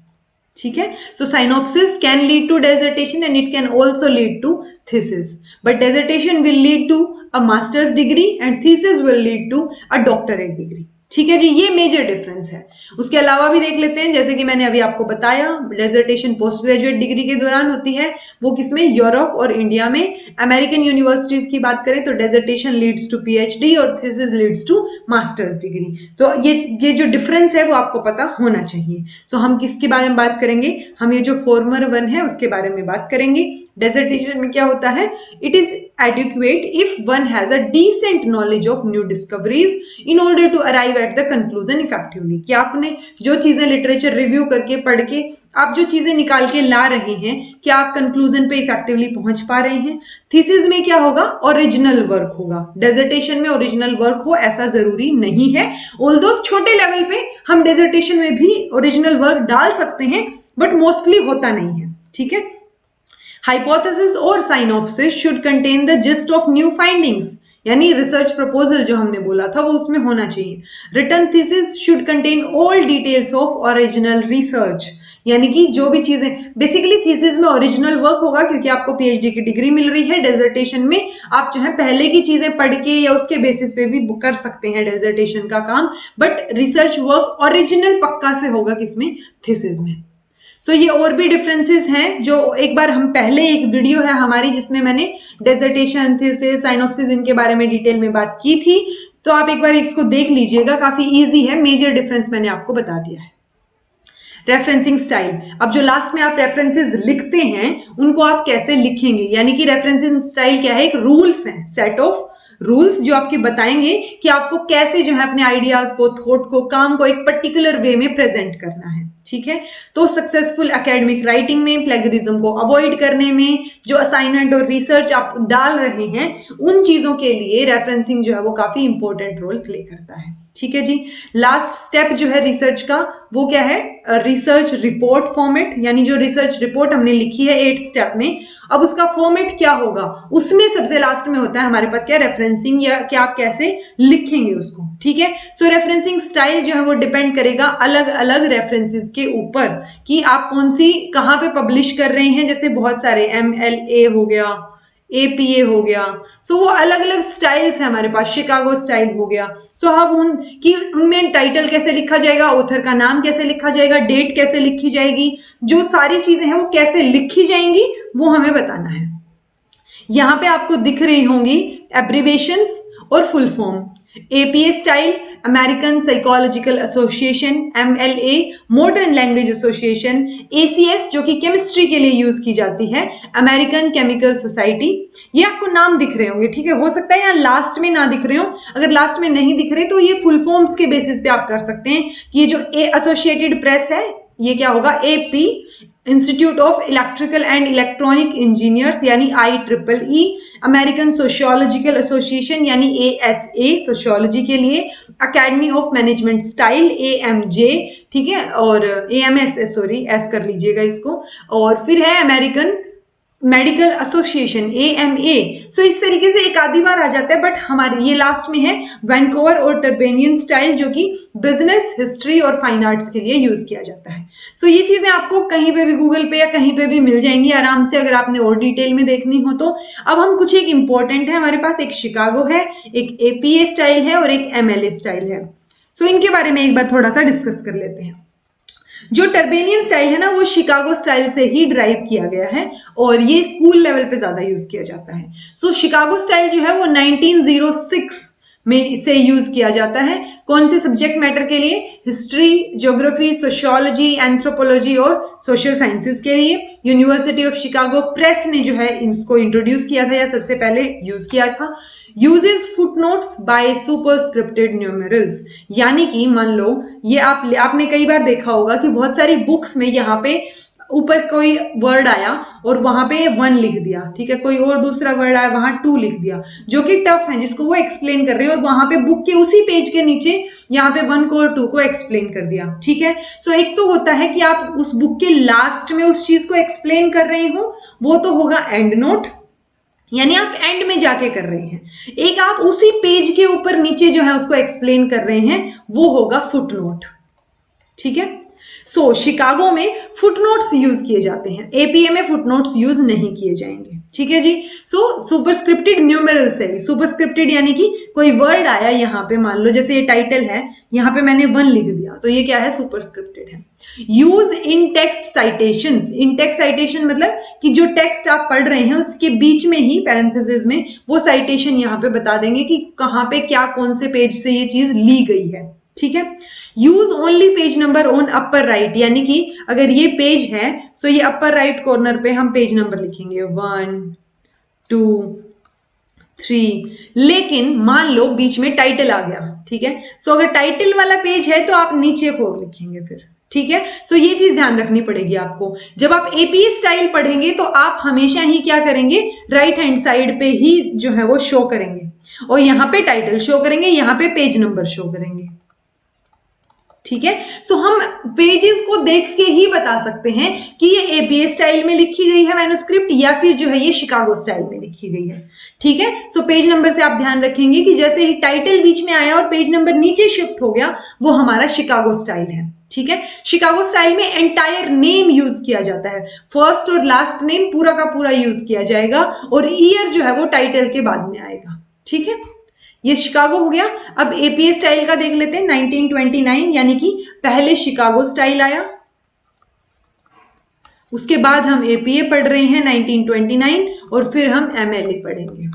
ठीक है। So synopsis can lead to dissertation and it can also lead to thesis, but dissertation will lead to a master's degree and thesis will lead to a doctorate degree, ठीक है जी। ये मेजर डिफरेंस है। उसके अलावा भी देख लेते हैं, जैसे कि मैंने अभी आपको बताया, डेजर्टेशन पोस्ट ग्रेजुएट डिग्री के दौरान होती है, वो किसमें? यूरोप और इंडिया में। अमेरिकन यूनिवर्सिटीज की बात करें तो डेजर्टेशन लीड्स टू पीएचडी और thesis leads to masters degree. तो ये जो डिफरेंस है वो आपको पता होना चाहिए। सो हम किसके बारे में बात करेंगे? हम ये जो फॉर्मर वन है उसके बारे में बात करेंगे। डेजर्टेशन में क्या होता है? It is adequate if one has a decent knowledge of new discoveries in order to arrive at the conclusion effectively, कि आपने जो चीजें लिटरेचर रिव्यू करके, पढ़ के आप जो चीजें निकाल के ला रहे हैं, क्या आप कंक्लूजन पे इफेक्टिवली पहुंच पा रहे हैं? थीसिस में क्या होगा? ओरिजिनल वर्क होगा। डेजर्टेशन में ओरिजिनल वर्क हो ऐसा जरूरी नहीं है, ऑल्दो छोटे लेवल पे हम डेजर्टेशन में भी ओरिजिनल वर्क डाल सकते हैं, बट मोस्टली होता नहीं है, ठीक है। हाइपोथेसिस और synopsis should contain the gist of new findings, यानी रिसर्च प्रपोजल जो हमने बोला था वो उसमें होना चाहिए। Written thesis should contain all details of original research, यानी कि जो भी चीजें, बेसिकली थीसिस में ओरिजिनल वर्क होगा क्योंकि आपको पीएचडी की डिग्री मिल रही है। डेजर्टेशन में आप जो है पहले की चीजें पढ़ के या उसके बेसिस पे भी कर सकते हैं डेजर्टेशन का काम, बट रिसर्च वर्क ओरिजिनल पक्का से होगा किसमें? थीसिस में। सो ये और भी डिफरेंसेस हैं जो एक बार हम पहले, एक वीडियो है हमारी जिसमें मैंने डेजर्टेशन, थीसिस, साइनोप्सिस इनके बारे में डिटेल में बात की थी, तो आप एक बार इसको देख लीजिएगा, काफी इजी है। मेजर डिफरेंस मैंने आपको बता दिया है। रेफरेंसिंग स्टाइल, अब जो लास्ट में आप रेफरेंसेस लिखते हैं उनको आप कैसे लिखेंगे, यानी कि रेफरेंसिंग स्टाइल क्या है? एक रूल्स है, सेट ऑफ रूल्स जो आपके बताएंगे कि आपको कैसे जो है अपने आइडियाज को, थॉट को, काम को एक पर्टिकुलर वे में प्रेजेंट करना है, ठीक है। तो सक्सेसफुल एकेडमिक राइटिंग में, प्लेगरिज्म को अवॉइड करने में, जो असाइनमेंट और रिसर्च आप डाल रहे हैं उन चीजों के लिए रेफरेंसिंग जो है वो काफी इंपॉर्टेंट रोल प्ले करता है, ठीक है जी। लास्ट स्टेप जो है रिसर्च का वो क्या है? रिसर्च रिपोर्ट फॉर्मेट, यानी जो रिसर्च रिपोर्ट हमने लिखी है 8 स्टेप में, अब उसका फॉर्मेट क्या होगा? उसमें सबसे लास्ट में होता है हमारे पास क्या? रेफरेंसिंग, या कि आप कैसे लिखेंगे उसको, ठीक है। सो रेफरेंसिंग स्टाइल जो है वो डिपेंड करेगा अलग अलग रेफरेंसेस के ऊपर कि आप कौन सी कहां पे पब्लिश कर रहे हैं। जैसे बहुत सारे MLA हो गया, APA हो गया, सो वो अलग अलग स्टाइल्स है हमारे पास। शिकागो स्टाइल हो गया, सो अब उनमें टाइटल कैसे लिखा जाएगा, ऑथर का नाम कैसे लिखा जाएगा, डेट कैसे लिखी जाएगी, जो सारी चीजें हैं वो कैसे लिखी जाएंगी वो हमें बताना है। यहां पे आपको दिख रही होंगी एब्रिवेशंस और full form. APA style, American psychological association, MLA modern language association, ACS जो कि केमिस्ट्री के लिए यूज की जाती है, अमेरिकन केमिकल सोसाइटी। ये आपको नाम दिख रहे होंगे, ठीक है। हो सकता है यहाँ लास्ट में ना दिख रहे हो, अगर लास्ट में नहीं दिख रहे तो ये फुल फॉर्म्स के बेसिस पे आप कर सकते हैं। ये जो एसोसिएटेड प्रेस है ये क्या होगा? AP institute of electrical and electronic engineers यानी IEEE, अमेरिकन सोशियोलॉजिकल एसोसिएशन यानी ASA सोशियोलॉजी के लिए, academy of management style AMJ, ठीक है, और AMS, सॉरी एस कर लीजिएगा इसको, और फिर है अमेरिकन मेडिकल एसोसिएशन AMA। सो इस तरीके से एक आधी बार आ जाता है, बट हमारे ये लास्ट में है वैंकूवर और टर्बेनियन स्टाइल, जो कि बिजनेस, हिस्ट्री और फाइन आर्ट्स के लिए यूज किया जाता है। सो ये चीजें आपको कहीं पे भी गूगल पे या कहीं पे भी मिल जाएंगी आराम से, अगर आपने और डिटेल में देखनी हो तो। अब हम कुछ एक इंपॉर्टेंट है हमारे पास, एक शिकागो है, एक APA स्टाइल है और एक MLA स्टाइल है। सो इनके बारे में एक बार थोड़ा सा डिस्कस कर लेते हैं। जो टर्बेनियन स्टाइल है ना, वो शिकागो स्टाइल से ही ड्राइव किया गया है और ये स्कूल लेवल पे ज्यादा यूज किया जाता है। सो शिकागो स्टाइल जो है वो 1906 में से यूज किया जाता है। कौन से सब्जेक्ट मैटर के लिए? हिस्ट्री, ज्योग्राफी, सोशियोलॉजी, एंथ्रोपोलॉजी और सोशल साइंसेस के लिए। यूनिवर्सिटी ऑफ शिकागो प्रेस ने जो है इसको इंट्रोड्यूस किया था या सबसे पहले यूज किया था। Uses footnotes by superscripted numerals, यानी कि मान लो ये आपने कई बार देखा होगा कि बहुत सारी बुक्स में यहाँ पे ऊपर कोई वर्ड आया और वहां पे 1 लिख दिया, ठीक है, कोई और दूसरा वर्ड आया वहां 2 लिख दिया, जो कि टफ है, जिसको वो एक्सप्लेन कर रहे हैं, और वहां पे बुक के उसी पेज के नीचे यहाँ पे 1 को और 2 को एक्सप्लेन कर दिया, ठीक है। सो एक तो होता है कि आप उस बुक के लास्ट में उस चीज को एक्सप्लेन कर रहे हो, वो तो होगा एंड नोट, यानी आप एंड में जाके कर रहे हैं। एक आप उसी पेज के ऊपर नीचे जो है उसको एक्सप्लेन कर रहे हैं, वो होगा फुटनोट, ठीक है। सो शिकागो में फुटनोट्स यूज किए जाते हैं, APA में फुटनोट्स यूज नहीं किए जाएंगे, ठीक है जी। सो सुपरस्क्रिप्टेड न्यूमेरल्स है, सुपरस्क्रिप्टेड यानी कि कोई वर्ड आया यहाँ पे, मान लो जैसे ये टाइटल है, यहाँ पे मैंने 1 लिख दिया, तो ये क्या है? सुपरस्क्रिप्टेड है। Use in text citations, in text citation मतलब कि जो टेक्स्ट आप पढ़ रहे हैं उसके बीच में ही पैरेंथेसिस में वो साइटेशन यहाँ पे बता देंगे कि कहाँ पे क्या, कौन से पेज से ये चीज ली गई है, ठीक है। Use only page number on upper right, यानी कि अगर ये पेज है तो ये अपर राइट कॉर्नर पे हम पेज नंबर लिखेंगे 1 2 3, लेकिन मान लो बीच में टाइटल आ गया, ठीक है। सो अगर टाइटल वाला पेज है तो आप नीचे 4 लिखेंगे फिर, ठीक है। सो ये चीज ध्यान रखनी पड़ेगी आपको। जब आप APA स्टाइल पढ़ेंगे तो आप हमेशा ही क्या करेंगे? राइट हैंड साइड पे ही जो है वो शो करेंगे, और यहाँ पे टाइटल शो करेंगे, यहाँ पे पेज नंबर शो करेंगे, ठीक है। सो हम पेजेस को देख के ही बता सकते हैं कि ये APA स्टाइल में लिखी गई है मैन्युस्क्रिप्ट या फिर जो है ये शिकागो स्टाइल में लिखी गई है, ठीक है। सो पेज नंबर से आप ध्यान रखेंगे कि जैसे ही टाइटल बीच में आया और पेज नंबर नीचे शिफ्ट हो गया, वो हमारा शिकागो स्टाइल है, ठीक है। शिकागो स्टाइल में एंटायर नेम यूज किया जाता है, फर्स्ट और लास्ट नेम पूरा का पूरा यूज किया जाएगा, और ईयर जो है वो टाइटल के बाद में आएगा, ठीक है। ये शिकागो हो गया। अब APA स्टाइल का देख लेते हैं, 1929, यानी कि पहले शिकागो स्टाइल आया, उसके बाद हम APA पढ़ रहे हैं 1929, और फिर हम MLA पढ़ेंगे,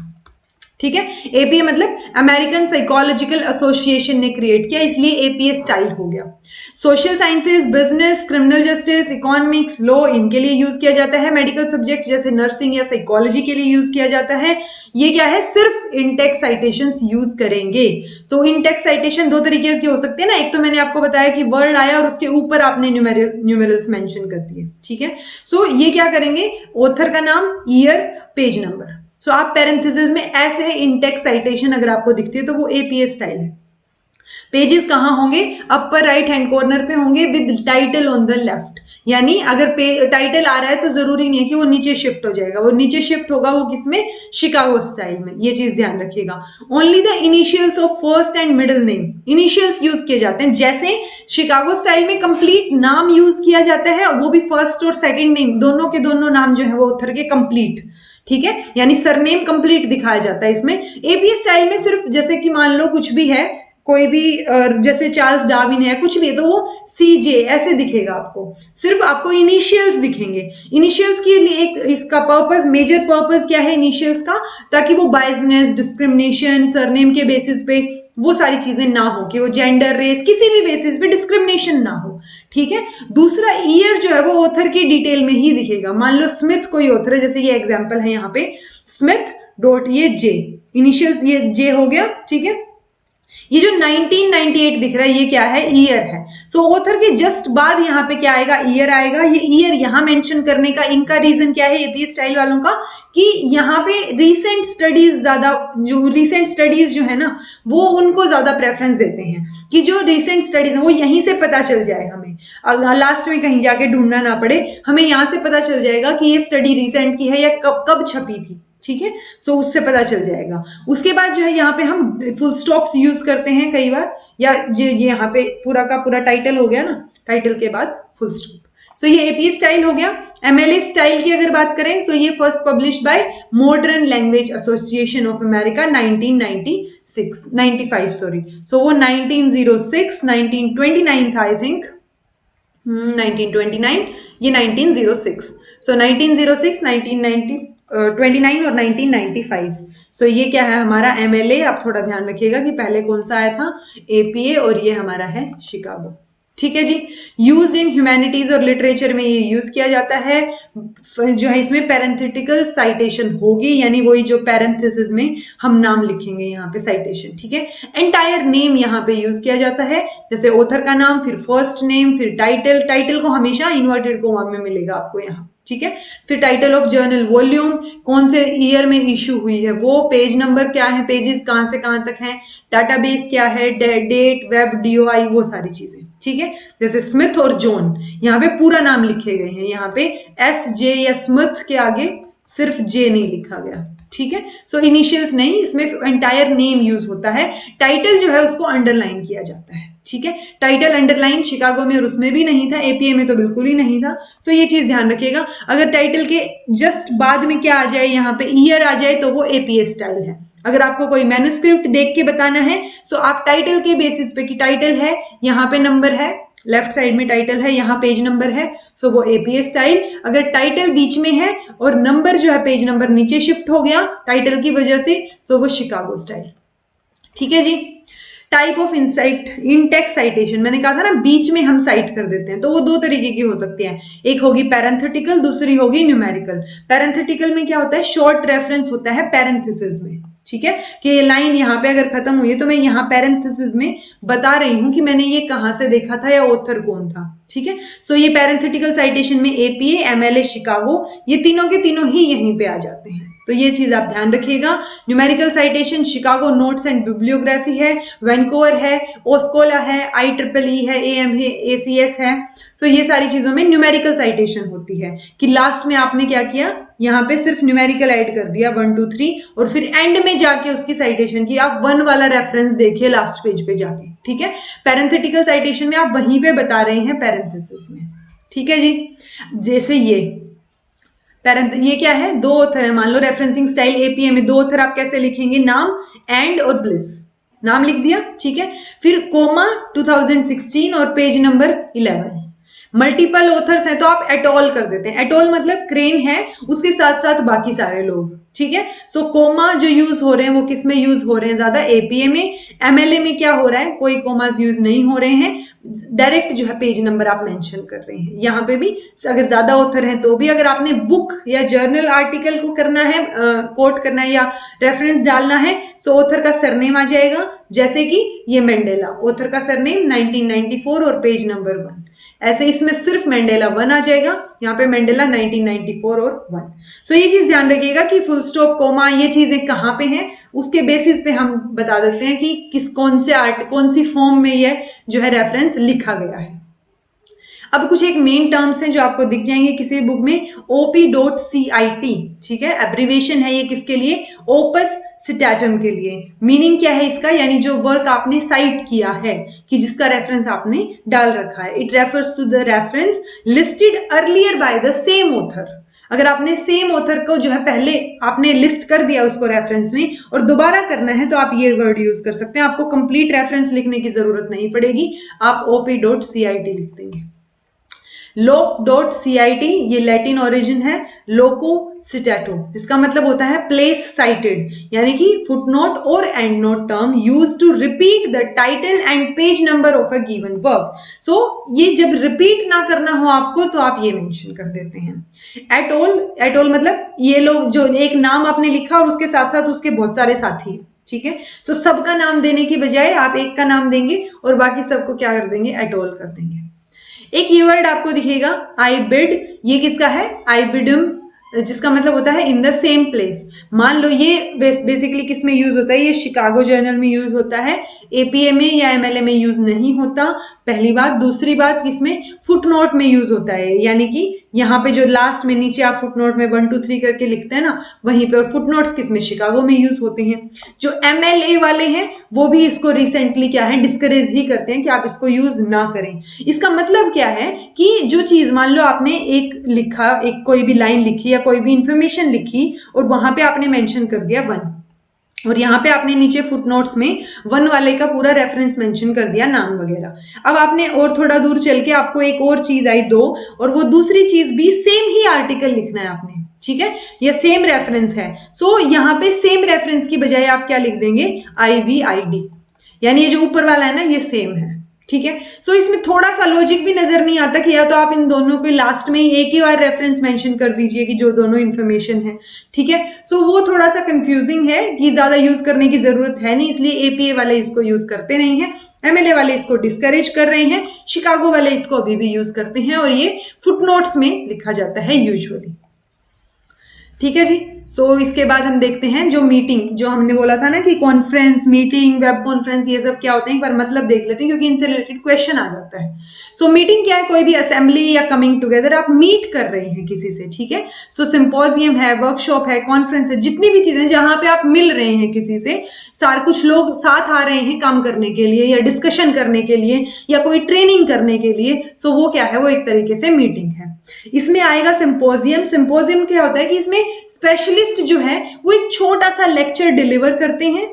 ठीक है। APA मतलब अमेरिकन साइकोलॉजिकल एसोसिएशन ने क्रिएट किया, इसलिए APA स्टाइल हो गया। Social sciences, business, criminal justice, economics, law, इनके लिए यूज किया जाता है। मेडिकल सब्जेक्ट जैसे नर्सिंग या साइकोलॉजी के लिए यूज किया जाता है। ये क्या है? सिर्फ इनटेक्स्ट साइटेशंस यूज करेंगे। तो इनटेक्स्ट साइटेशन 2 तरीके के हो सकते हैं ना, एक तो मैंने आपको बताया कि वर्ड आया और उसके ऊपर आपने न्यूमेरल्स मेंशन कर दिए, ठीक है। सो ये क्या करेंगे? ऑथर का नाम, ईयर, पेज नंबर। सो आप पैरेंथेसिस में ऐसे इनटेक्स्ट साइटेशन अगर आपको दिखती है तो वो APA स्टाइल है। पेजेस कहाँ होंगे? अपर राइट हैंड कॉर्नर पे होंगे with title on the left, यानी अगर टाइटल आ रहा है तो जरूरी नहीं है कि वो नीचे शिफ्ट हो जाएगा, वो नीचे शिफ्ट होगा वो किसमें? शिकागो स्टाइल में। ये चीज ध्यान रखिएगा। Only the initials of first and middle name, initials use किए जाते हैं। जैसे शिकागो स्टाइल में कंप्लीट नाम यूज किया जाता है, वो भी फर्स्ट और सेकेंड नेम दोनों के दोनों नाम जो है वो ऑथर के कंप्लीट, ठीक है, यानी सरनेम कंप्लीट दिखाया जाता है इसमें। APA स्टाइल में सिर्फ जैसे कि मान लो कुछ भी है, कोई भी जैसे चार्ल्स डार्विन है, कुछ भी है, तो वो CJ ऐसे दिखेगा आपको, सिर्फ आपको इनिशियल्स दिखेंगे। इनिशियल्स के लिए एक इसका पर्पस, मेजर पर्पस क्या है इनिशियल्स का? ताकि वो बायसनेस, डिस्क्रिमिनेशन, सरनेम के बेसिस पे वो सारी चीजें ना हो, कि वो जेंडर, रेस, किसी भी बेसिस पे डिस्क्रिमिनेशन ना हो, ठीक है। दूसरा, ईयर जो है वो ऑथर की डिटेल में ही दिखेगा। मान लो स्मिथ कोई ऑथर है, जैसे ये एग्जांपल है यहाँ पे, स्मिथ डॉट ये J, इनिशियल ये J हो गया, ठीक है। ये जो 1998 दिख रहा है ये क्या है, ईयर है। सो ऑथर के जस्ट बाद यहाँ पे क्या आएगा, ईयर आएगा। ये ईयर यहाँ मेंशन करने का इनका रीजन क्या है एपीए स्टाइल वालों का, कि यहाँ पे रीसेंट स्टडीज ज्यादा, जो रीसेंट स्टडीज जो है ना वो उनको ज्यादा प्रेफरेंस देते हैं, कि जो रीसेंट स्टडीज है वो यहीं से पता चल जाए, हमें लास्ट में कहीं जाके ढूंढना ना पड़े, हमें यहाँ से पता चल जाएगा कि ये स्टडी रिसेंट की है या कब कब छपी थी। ठीक है, सो उससे पता चल जाएगा। उसके बाद जो है यहाँ पे हम फुल स्टॉप्स यूज करते हैं कई बार, या ये यहाँ पे पूरा का पूरा टाइटल हो गया ना, टाइटल के बाद फुल स्टॉप। सो ये एपी स्टाइल हो गया। एमएलए स्टाइल की अगर बात करें तो ये first publish by modern language association of America 1995 sorry. So वो 1906 1929 था आई थिंक, 1929, ये 1906। सो 1906 1929 और 1995। सो ये क्या है हमारा एमएलए। आप थोड़ा ध्यान रखिएगा कि पहले कौन सा आया था, एपीए, और ये हमारा है शिकागो। ठीक है जी। यूज्ड इन ह्यूमैनिटीज और लिटरेचर में ये यूज किया जाता है। जो है इसमें पैरेंथेटिकल साइटेशन होगी, यानी वही जो पैरेंथेसिस में हम नाम लिखेंगे यहाँ पे साइटेशन। ठीक है। एंटायर नेम यहाँ पे यूज किया जाता है, जैसे ऑथर का नाम, फिर फर्स्ट नेम, फिर टाइटल। टाइटल को हमेशा इन्वर्टेड कोमा में मिलेगा आपको यहाँ। ठीक है। फिर टाइटल ऑफ जर्नल, वॉल्यूम, कौन से ईयर में इशू हुई है वो, पेज नंबर क्या है, पेजेस कहां से कहां तक हैं, डाटाबेस क्या है, डेट, वेब, डीओआई, वो सारी चीजें। ठीक है। जैसे स्मिथ और जॉन, यहाँ पे पूरा नाम लिखे गए हैं, यहाँ पे एस जे या स्मिथ के आगे सिर्फ जे नहीं लिखा गया। ठीक है। सो इनिशियल्स नहीं, इसमें एंटायर नेम यूज होता है। टाइटल जो है उसको अंडरलाइन किया जाता है। ठीक है। टाइटल अंडरलाइन शिकागो में और उसमें भी नहीं था, एपीए में तो बिल्कुल ही नहीं था। तो ये चीज ध्यान रखिएगा। अगर टाइटल के जस्ट बाद में क्या आ जाए, यहाँ पे ईयर आ जाए, तो वो एपीए स्टाइल है। अगर आपको कोई मैन्युस्क्रिप्ट देख के बताना है तो आप टाइटल के बेसिस पे, कि टाइटल है, यहाँ पे नंबर है, लेफ्ट साइड में टाइटल है, यहाँ पेज नंबर है, सो वो एपीए स्टाइल। अगर टाइटल बीच में है और नंबर जो है पेज नंबर नीचे शिफ्ट हो गया टाइटल की वजह से, तो वो शिकागो स्टाइल। ठीक है जी। Type of insight, in text citation, मैंने कहा था ना बीच में हम साइट कर देते हैं, तो वो दो तरीके की हो सकती है। एक होगी पैरेंथेटिकल, दूसरी होगी न्यूमेरिकल। पैरेंथेटिकल में क्या होता है, शॉर्ट रेफरेंस होता है पैरेंथेसिस में। ठीक है, कि ये लाइन यहाँ पे अगर खत्म हुई है तो मैं यहाँ पैरेंथेसिस में बता रही हूं कि मैंने ये कहां से देखा था या ऑथर कौन था। ठीक है। सो ये पैरेंथेटिकल साइटेशन में एपीए, एमएलए, शिकागो, ये तीनों के तीनों ही यहीं पे आ जाते हैं। तो ये चीज आप ध्यान रखिएगा। Numerical citation Chicago notes and bibliography है, वैंकूवर है, ओस्कोला है, IEEE है, AM है, ACS है। सो ये सारी चीजों में न्यूमेरिकल साइटेशन होती है, कि लास्ट में आपने क्या किया, यहाँ पे सिर्फ न्यूमेरिकल ऐड कर दिया 1 2 3, और फिर एंड में जाके उसकी साइटेशन की आप 1 वाला रेफरेंस देखिए लास्ट पेज पे जाके। ठीक है। पैरेंथेटिकल साइटेशन में आप वहीं पे बता रहे हैं पैरेंथेसिस में। ठीक है जी। जैसे ये क्या है, दो ऑथर है, मान लो रेफरेंसिंग स्टाइल एपीए में दो ऑथर, आप कैसे लिखेंगे, नाम, एंड और ब्लिस, नाम लिख दिया। ठीक है। फिर कोमा 2016 और पेज नंबर 11। मल्टीपल ऑथर्स हैं तो आप एटॉल कर देते हैं। एटॉल मतलब क्रेन है, उसके साथ साथ बाकी सारे लोग। ठीक है। सो कोमा जो यूज हो रहे हैं वो किस में यूज हो रहे हैं ज्यादा, एपीए में। एमएलए में क्या हो रहा है, कोई कोमास यूज नहीं हो रहे हैं, डायरेक्ट जो है पेज नंबर आप मेंशन कर रहे हैं। यहाँ पे भी अगर ज्यादा ऑथर हैं तो भी, अगर आपने बुक या जर्नल आर्टिकल को करना है, कोट करना है या रेफरेंस डालना है, सो ऑथर का सरनेम आ जाएगा। जैसे कि ये मेंडेला, ऑथर का सरनेम 1994 और पेज नंबर 1। ऐसे इसमें सिर्फ मेंडेला 1 आ जाएगा, यहाँ पे मेंडेला 1994 और 1। सो ये चीज ध्यान रखिएगा कि फुल स्टॉप, कोमा, ये चीजें कहाँ पे हैं, उसके बेसिस पे हम बता देते हैं कि कौन सी फॉर्म में ये जो है रेफरेंस लिखा गया है। अब कुछ एक मेन टर्म्स हैं जो आपको दिख जाएंगे किसी बुक में, OP.CIT। ठीक है, एब्रीविएशन है ये किसके लिए, ओपस सिटेटम के लिए। मीनिंग क्या है इसका, यानी जो वर्क आपने साइट किया है, कि जिसका रेफरेंस आपने डाल रखा है। It refers to the reference listed earlier by the same author. अगर आपने सेम ऑथर को जो है पहले आपने लिस्ट कर दिया उसको रेफरेंस में, और दोबारा करना है तो आप ये वर्ड यूज कर सकते हैं। आपको कंप्लीट रेफरेंस लिखने की जरूरत नहीं पड़ेगी, आप OP.CIT लिख देंगे। लोक.CIT ये लैटिन ओरिजिन है, लोको सिटेटो, इसका मतलब होता है प्लेस साइटेड, यानी कि फुटनोट और endnote term use to repeat the title and page number of a given work. So ये जब रिपीट ना करना हो आपको तो आप ये मेंशन कर देते हैं। एटोल मतलब ये लोग जो एक नाम आपने लिखा और उसके साथ साथ उसके बहुत सारे साथी हैं। ठीक है। सो सबका नाम देने की बजाय आप एक का नाम देंगे और बाकी सबको क्या कर देंगे, एट ऑल कर देंगे। एक कीवर्ड आपको दिखेगा आई बिड, ये किसका है, आई बिडम, जिसका मतलब होता है इन द सेम प्लेस। मान लो ये बेसिकली किस में यूज होता है, ये शिकागो जर्नल में यूज होता है, एपीए में या एमएलए में यूज नहीं होता, पहली बात। दूसरी बात, किसमें, फुटनोट में यूज होता है, यानी कि यहाँ पे जो लास्ट में नीचे आप फुटनोट में 1 2 3 करके लिखते हैं ना, वहीं पे। और फुटनोट्स किसमें, शिकागो में यूज होते हैं। जो एमएलए वाले हैं वो भी इसको रिसेंटली क्या है, डिस्करेज ही करते हैं कि आप इसको यूज ना करें। इसका मतलब क्या है कि जो चीज, मान लो आपने एक लिखा, एक कोई भी लाइन लिखी या कोई भी इंफॉर्मेशन लिखी और वहां पे आपने मेंशन कर दिया 1, और यहाँ पे आपने नीचे फुटनोट्स में 1 वाले का पूरा रेफरेंस मेंशन कर दिया, नाम वगैरह। अब आपने और थोड़ा दूर चल के आपको एक और चीज आई 2, और वो दूसरी चीज भी सेम ही आर्टिकल लिखना है आपने, ठीक है, ये सेम रेफरेंस है। सो यहाँ पे सेम रेफरेंस की बजाय आप क्या लिख देंगे, IVID, यानी ये जो ऊपर वाला है ना ये सेम है, ठीक है। सो इसमें थोड़ा सा लॉजिक भी नजर नहीं आता कि या तो आप इन दोनों पे लास्ट में ही एक ही बार रेफरेंस मेंशन कर दीजिए कि जो दोनों इंफॉर्मेशन है, ठीक है। सो वो थोड़ा सा कंफ्यूजिंग है कि ज्यादा यूज करने की जरूरत है नहीं, इसलिए एपीए वाले इसको यूज करते नहीं है, एमएलए वाले इसको डिस्करेज कर रहे हैं, शिकागो वाले इसको अभी भी यूज करते हैं, और ये फुटनोट्स में लिखा जाता है यूजुअली, ठीक है जी। सो इसके बाद हम देखते हैं जो मीटिंग, जो हमने बोला था ना कि कॉन्फ्रेंस, मीटिंग, वेब कॉन्फ्रेंस, ये सब क्या होते हैं, एक बार मतलब देख लेते हैं क्योंकि इनसे रिलेटेड क्वेश्चन आ जाता है। सो मीटिंग क्या है, कोई भी असेंबली या कमिंग टुगेदर, आप मीट कर रहे हैं किसी से, ठीक है। सो सिंपोजियम है, वर्कशॉप है, कॉन्फ्रेंस है, जितनी भी चीजें जहां पे आप मिल रहे हैं किसी से, सारे कुछ लोग साथ आ रहे हैं काम करने के लिए या डिस्कशन करने के लिए या कोई ट्रेनिंग करने के लिए, सो वो क्या है, वो एक तरीके से मीटिंग है। इसमें आएगा सिंपोजियम। सिंपोजियम क्या होता है कि इसमें स्पेशलिस्ट जो है वो एक छोटा सा लेक्चर डिलीवर करते हैं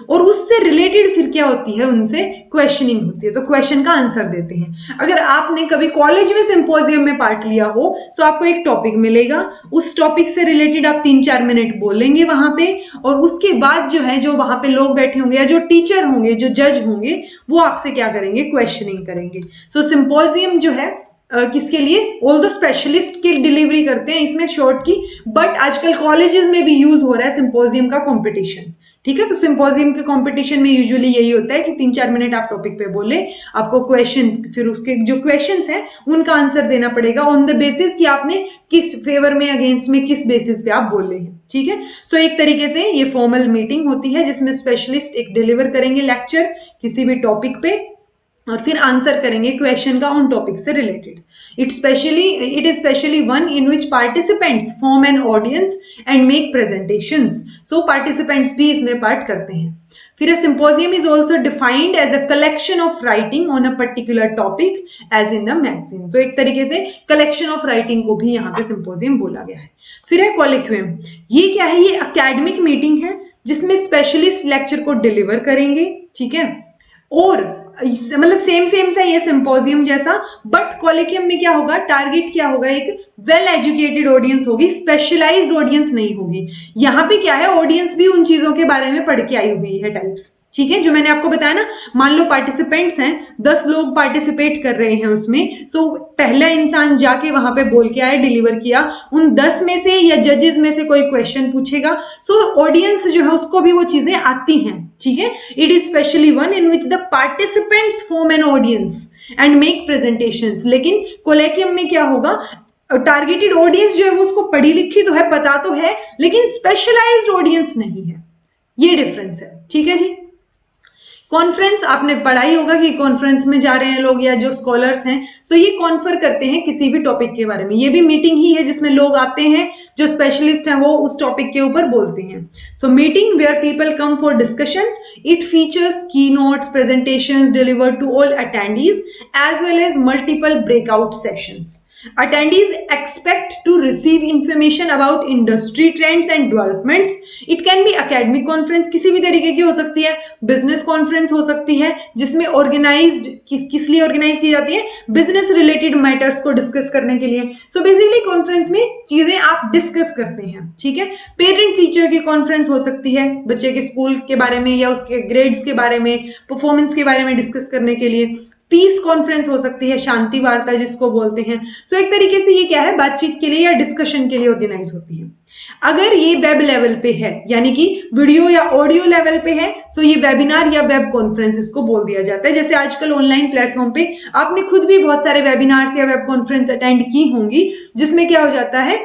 और उससे रिलेटेड फिर क्या होती है, उनसे क्वेश्चनिंग होती है, तो क्वेश्चन का आंसर देते हैं। अगर आपने कभी कॉलेज में सिंपोजियम में पार्ट लिया हो तो आपको एक टॉपिक मिलेगा, उस टॉपिक से रिलेटेड आप 3-4 मिनट बोलेंगे वहां पे, और उसके बाद जो है, जो वहां पे लोग बैठे होंगे या जो टीचर होंगे, जो जज होंगे, वो आपसे क्या करेंगे, क्वेश्चनिंग करेंगे। सो सिंपोजियम जो है किसके लिए, ऑल द स्पेशलिस्ट की डिलीवरी करते हैं इसमें शॉर्ट की, बट आजकल कॉलेजेस में भी यूज हो रहा है सिंपोजियम का कंपटीशन, ठीक है। तो सिंपोजियम के कंपटीशन में यूजुअली यही होता है कि 3-4 मिनट आप टॉपिक पे बोले, आपको क्वेश्चन, फिर उसके जो क्वेश्चंस हैं उनका आंसर देना पड़ेगा ऑन द बेसिस कि आपने किस फेवर में, अगेंस्ट में, किस बेसिस पे आप बोले हैं, ठीक है। सो एक तरीके से ये फॉर्मल मीटिंग होती है जिसमें स्पेशलिस्ट एक डिलीवर करेंगे लेक्चर किसी भी टॉपिक पे और फिर आंसर करेंगे क्वेश्चन का उन टॉपिक से related. It is specially one in which participants form an audience and make presentations. So participants भी इसमें पार्ट करते हैं। फिर symposium is also defined as a collection of writing on a particular topic as in the magazine. तो एक तरीके से collection of writing को भी यहाँ पे सिंपोजियम बोला गया है। फिर है कॉलिक्वियम। ये क्या है, ये एकेडमिक मीटिंग है जिसमें स्पेशलिस्ट लेक्चर को डिलीवर करेंगे, ठीक है, और मतलब सेम सा ये सिंपोजियम जैसा, बट कॉलिक्वियम में क्या होगा, टारगेट क्या होगा, एक वेल एजुकेटेड ऑडियंस होगी, स्पेशलाइज्ड ऑडियंस नहीं होगी। यहाँ पे क्या है, ऑडियंस भी उन चीजों के बारे में पढ़ के आई हुई है टाइप्स, ठीक है, जो मैंने आपको बताया ना। मान लो पार्टिसिपेंट्स हैं, 10 लोग पार्टिसिपेट कर रहे हैं उसमें, सो पहला इंसान जाके वहां पे बोल के आया, डिलीवर किया, उन 10 में से या जजेस में से कोई क्वेश्चन पूछेगा, सो ऑडियंस जो है उसको भी वो चीजें आती हैं, ठीक है। It is specially one in which the participants form an audience and make presentations. लेकिन कोलिक्वियम में क्या होगा, टारगेटेड ऑडियंस जो है वो उसको पढ़ी लिखी तो है, पता तो है, लेकिन स्पेशलाइज्ड ऑडियंस नहीं है, ये डिफरेंस है, ठीक है जी। कॉन्फ्रेंस आपने पढ़ा ही होगा कि कॉन्फ्रेंस में जा रहे हैं लोग या जो स्कॉलर्स हैं, सो ये कॉन्फर करते हैं किसी भी टॉपिक के बारे में। ये भी मीटिंग ही है जिसमें लोग आते हैं, जो स्पेशलिस्ट हैं वो उस टॉपिक के ऊपर बोलते हैं। So meeting where people come for discussion, it features keynotes, presentations delivered to all attendees as well as multiple breakout sessions. Attendees expect to receive information about industry trends and developments. It can be academic conference, किसी भी तरीके की हो सकती है, business conference हो सकती है, जिसमें organized किस लिए organize की जाती है, business related matters को discuss करने के लिए। So basically conference में चीजें आप discuss करते हैं, ठीक है। Parent teacher की conference हो सकती है, बच्चे के स्कूल के बारे में या उसके grades के बारे में, performance के बारे में discuss करने के लिए। पीस कॉन्फ्रेंस हो सकती है, शांति वार्ता जिसको बोलते हैं। सो एक तरीके से ये क्या है, बातचीत के लिए या डिस्कशन के लिए ऑर्गेनाइज होती है। अगर ये वेब लेवल पे है यानी कि वीडियो या ऑडियो लेवल पे है तो ये वेबिनार या वेब कॉन्फ्रेंस इसको बोल दिया जाता है। जैसे आजकल ऑनलाइन प्लेटफॉर्म पे आपने खुद भी बहुत सारे वेबिनार्स या वेब कॉन्फ्रेंस अटेंड की होंगी, जिसमें क्या हो जाता है,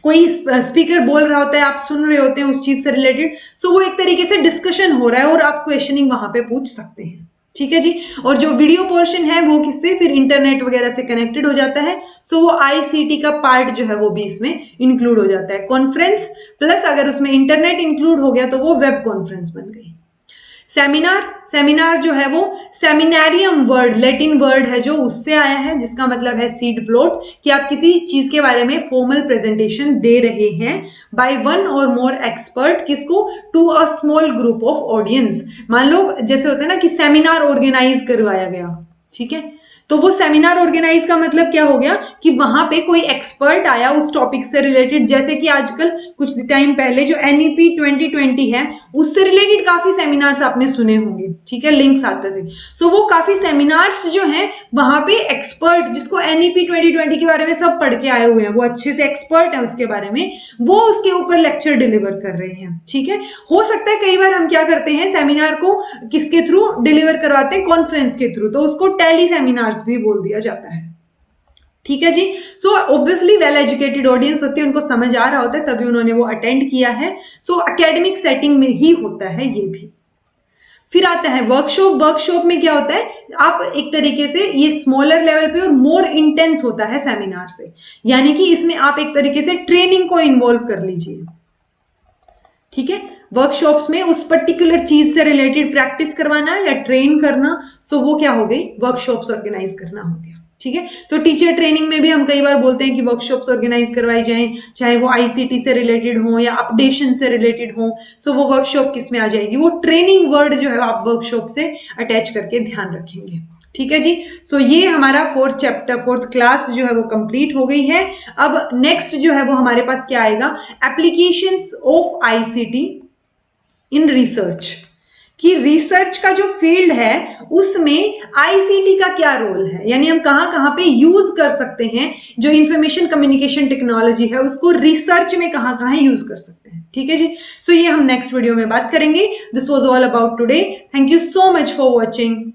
कोई स्पीकर बोल रहा होता है, आप सुन रहे होते हैं उस चीज से रिलेटेड, सो वो एक तरीके से डिस्कशन हो रहा है और आप क्वेश्चनिंग वहां पे पूछ सकते हैं। ठीक है जी। और जो वीडियो पोर्शन है वो किससे, फिर इंटरनेट वगैरह से कनेक्टेड हो जाता है, सो वो आईसीटी का पार्ट जो है वो भी इसमें इंक्लूड हो जाता है। कॉन्फ्रेंस प्लस अगर उसमें इंटरनेट इंक्लूड हो गया तो वो वेब कॉन्फ्रेंस बन गई। सेमिनार, सेमिनार जो है वो सेमिनारियम वर्ड, लैटिन वर्ड है जो उससे आया है, जिसका मतलब है सीड प्लॉट, कि आप किसी चीज के बारे में फॉर्मल प्रेजेंटेशन दे रहे हैं बाय वन और मोर एक्सपर्ट, किसको, to a small group of audience. मान लो जैसे होता है ना कि सेमिनार ऑर्गेनाइज करवाया गया, ठीक है, तो वो सेमिनार ऑर्गेनाइज का मतलब क्या हो गया कि वहां पे कोई एक्सपर्ट आया उस टॉपिक से रिलेटेड। जैसे कि आजकल कुछ टाइम पहले जो एनईपी 2020 है उससे रिलेटेड काफी सेमिनार्स आपने सुने होंगे, ठीक है, लिंक्स आते थे। सो वो काफी सेमिनार्स जो हैं वहां पे एक्सपर्ट, जिसको एनईपी 2020 के बारे में सब पढ़ के आए हुए हैं, वो अच्छे से एक्सपर्ट है उसके बारे में, वो उसके ऊपर लेक्चर डिलीवर कर रहे हैं। ठीक है, हो सकता है कई बार हम क्या करते हैं, सेमिनार को किसके थ्रू डिलीवर करवाते हैं, कॉन्फ्रेंस के थ्रू, तो उसको टेली सेमिनार्स भी बोल दिया जाता है। ठीक है जी। So obviously well educated audience होती है, उनको समझ आ रहा होता है तभी उन्होंने वो अटेंड किया है। सो एकेडमिक सेटिंग में ही होता है ये भी। फिर आता है वर्कशॉप। वर्कशॉप में क्या होता है, आप एक तरीके से ये स्मॉलर लेवल पे और मोर इंटेंस होता है सेमिनार से, यानी कि इसमें आप एक तरीके से ट्रेनिंग को इन्वॉल्व कर लीजिए। ठीक है, वर्कशॉप्स में उस पर्टिकुलर चीज से रिलेटेड प्रैक्टिस करवाना या ट्रेन करना, सो वो क्या हो गई, वर्कशॉप्स ऑर्गेनाइज करना हो गया। ठीक है, सो टीचर ट्रेनिंग में भी हम कई बार बोलते हैं कि वर्कशॉप्स ऑर्गेनाइज करवाई जाएं, चाहे वो आईसीटी से रिलेटेड हो या अपडेशन से रिलेटेड हो, सो वो वर्कशॉप किस में आ जाएगी, वो ट्रेनिंग वर्ड जो है आप वर्कशॉप से अटैच करके ध्यान रखेंगे। ठीक है जी। सो ये हमारा फोर्थ चैप्टर, फोर्थ क्लास जो है वो कंप्लीट हो गई है। अब नेक्स्ट जो है वो हमारे पास क्या आएगा, applications of ICT in research, कि रिसर्च का जो फील्ड है उसमें आईसीटी का क्या रोल है, यानी हम कहां कहां पे यूज कर सकते हैं, जो इंफॉर्मेशन कम्युनिकेशन टेक्नोलॉजी है उसको रिसर्च में कहां कहां यूज कर सकते हैं। ठीक है जी। सो ये हम नेक्स्ट वीडियो में बात करेंगे। This was all about today. Thank you so much for watching.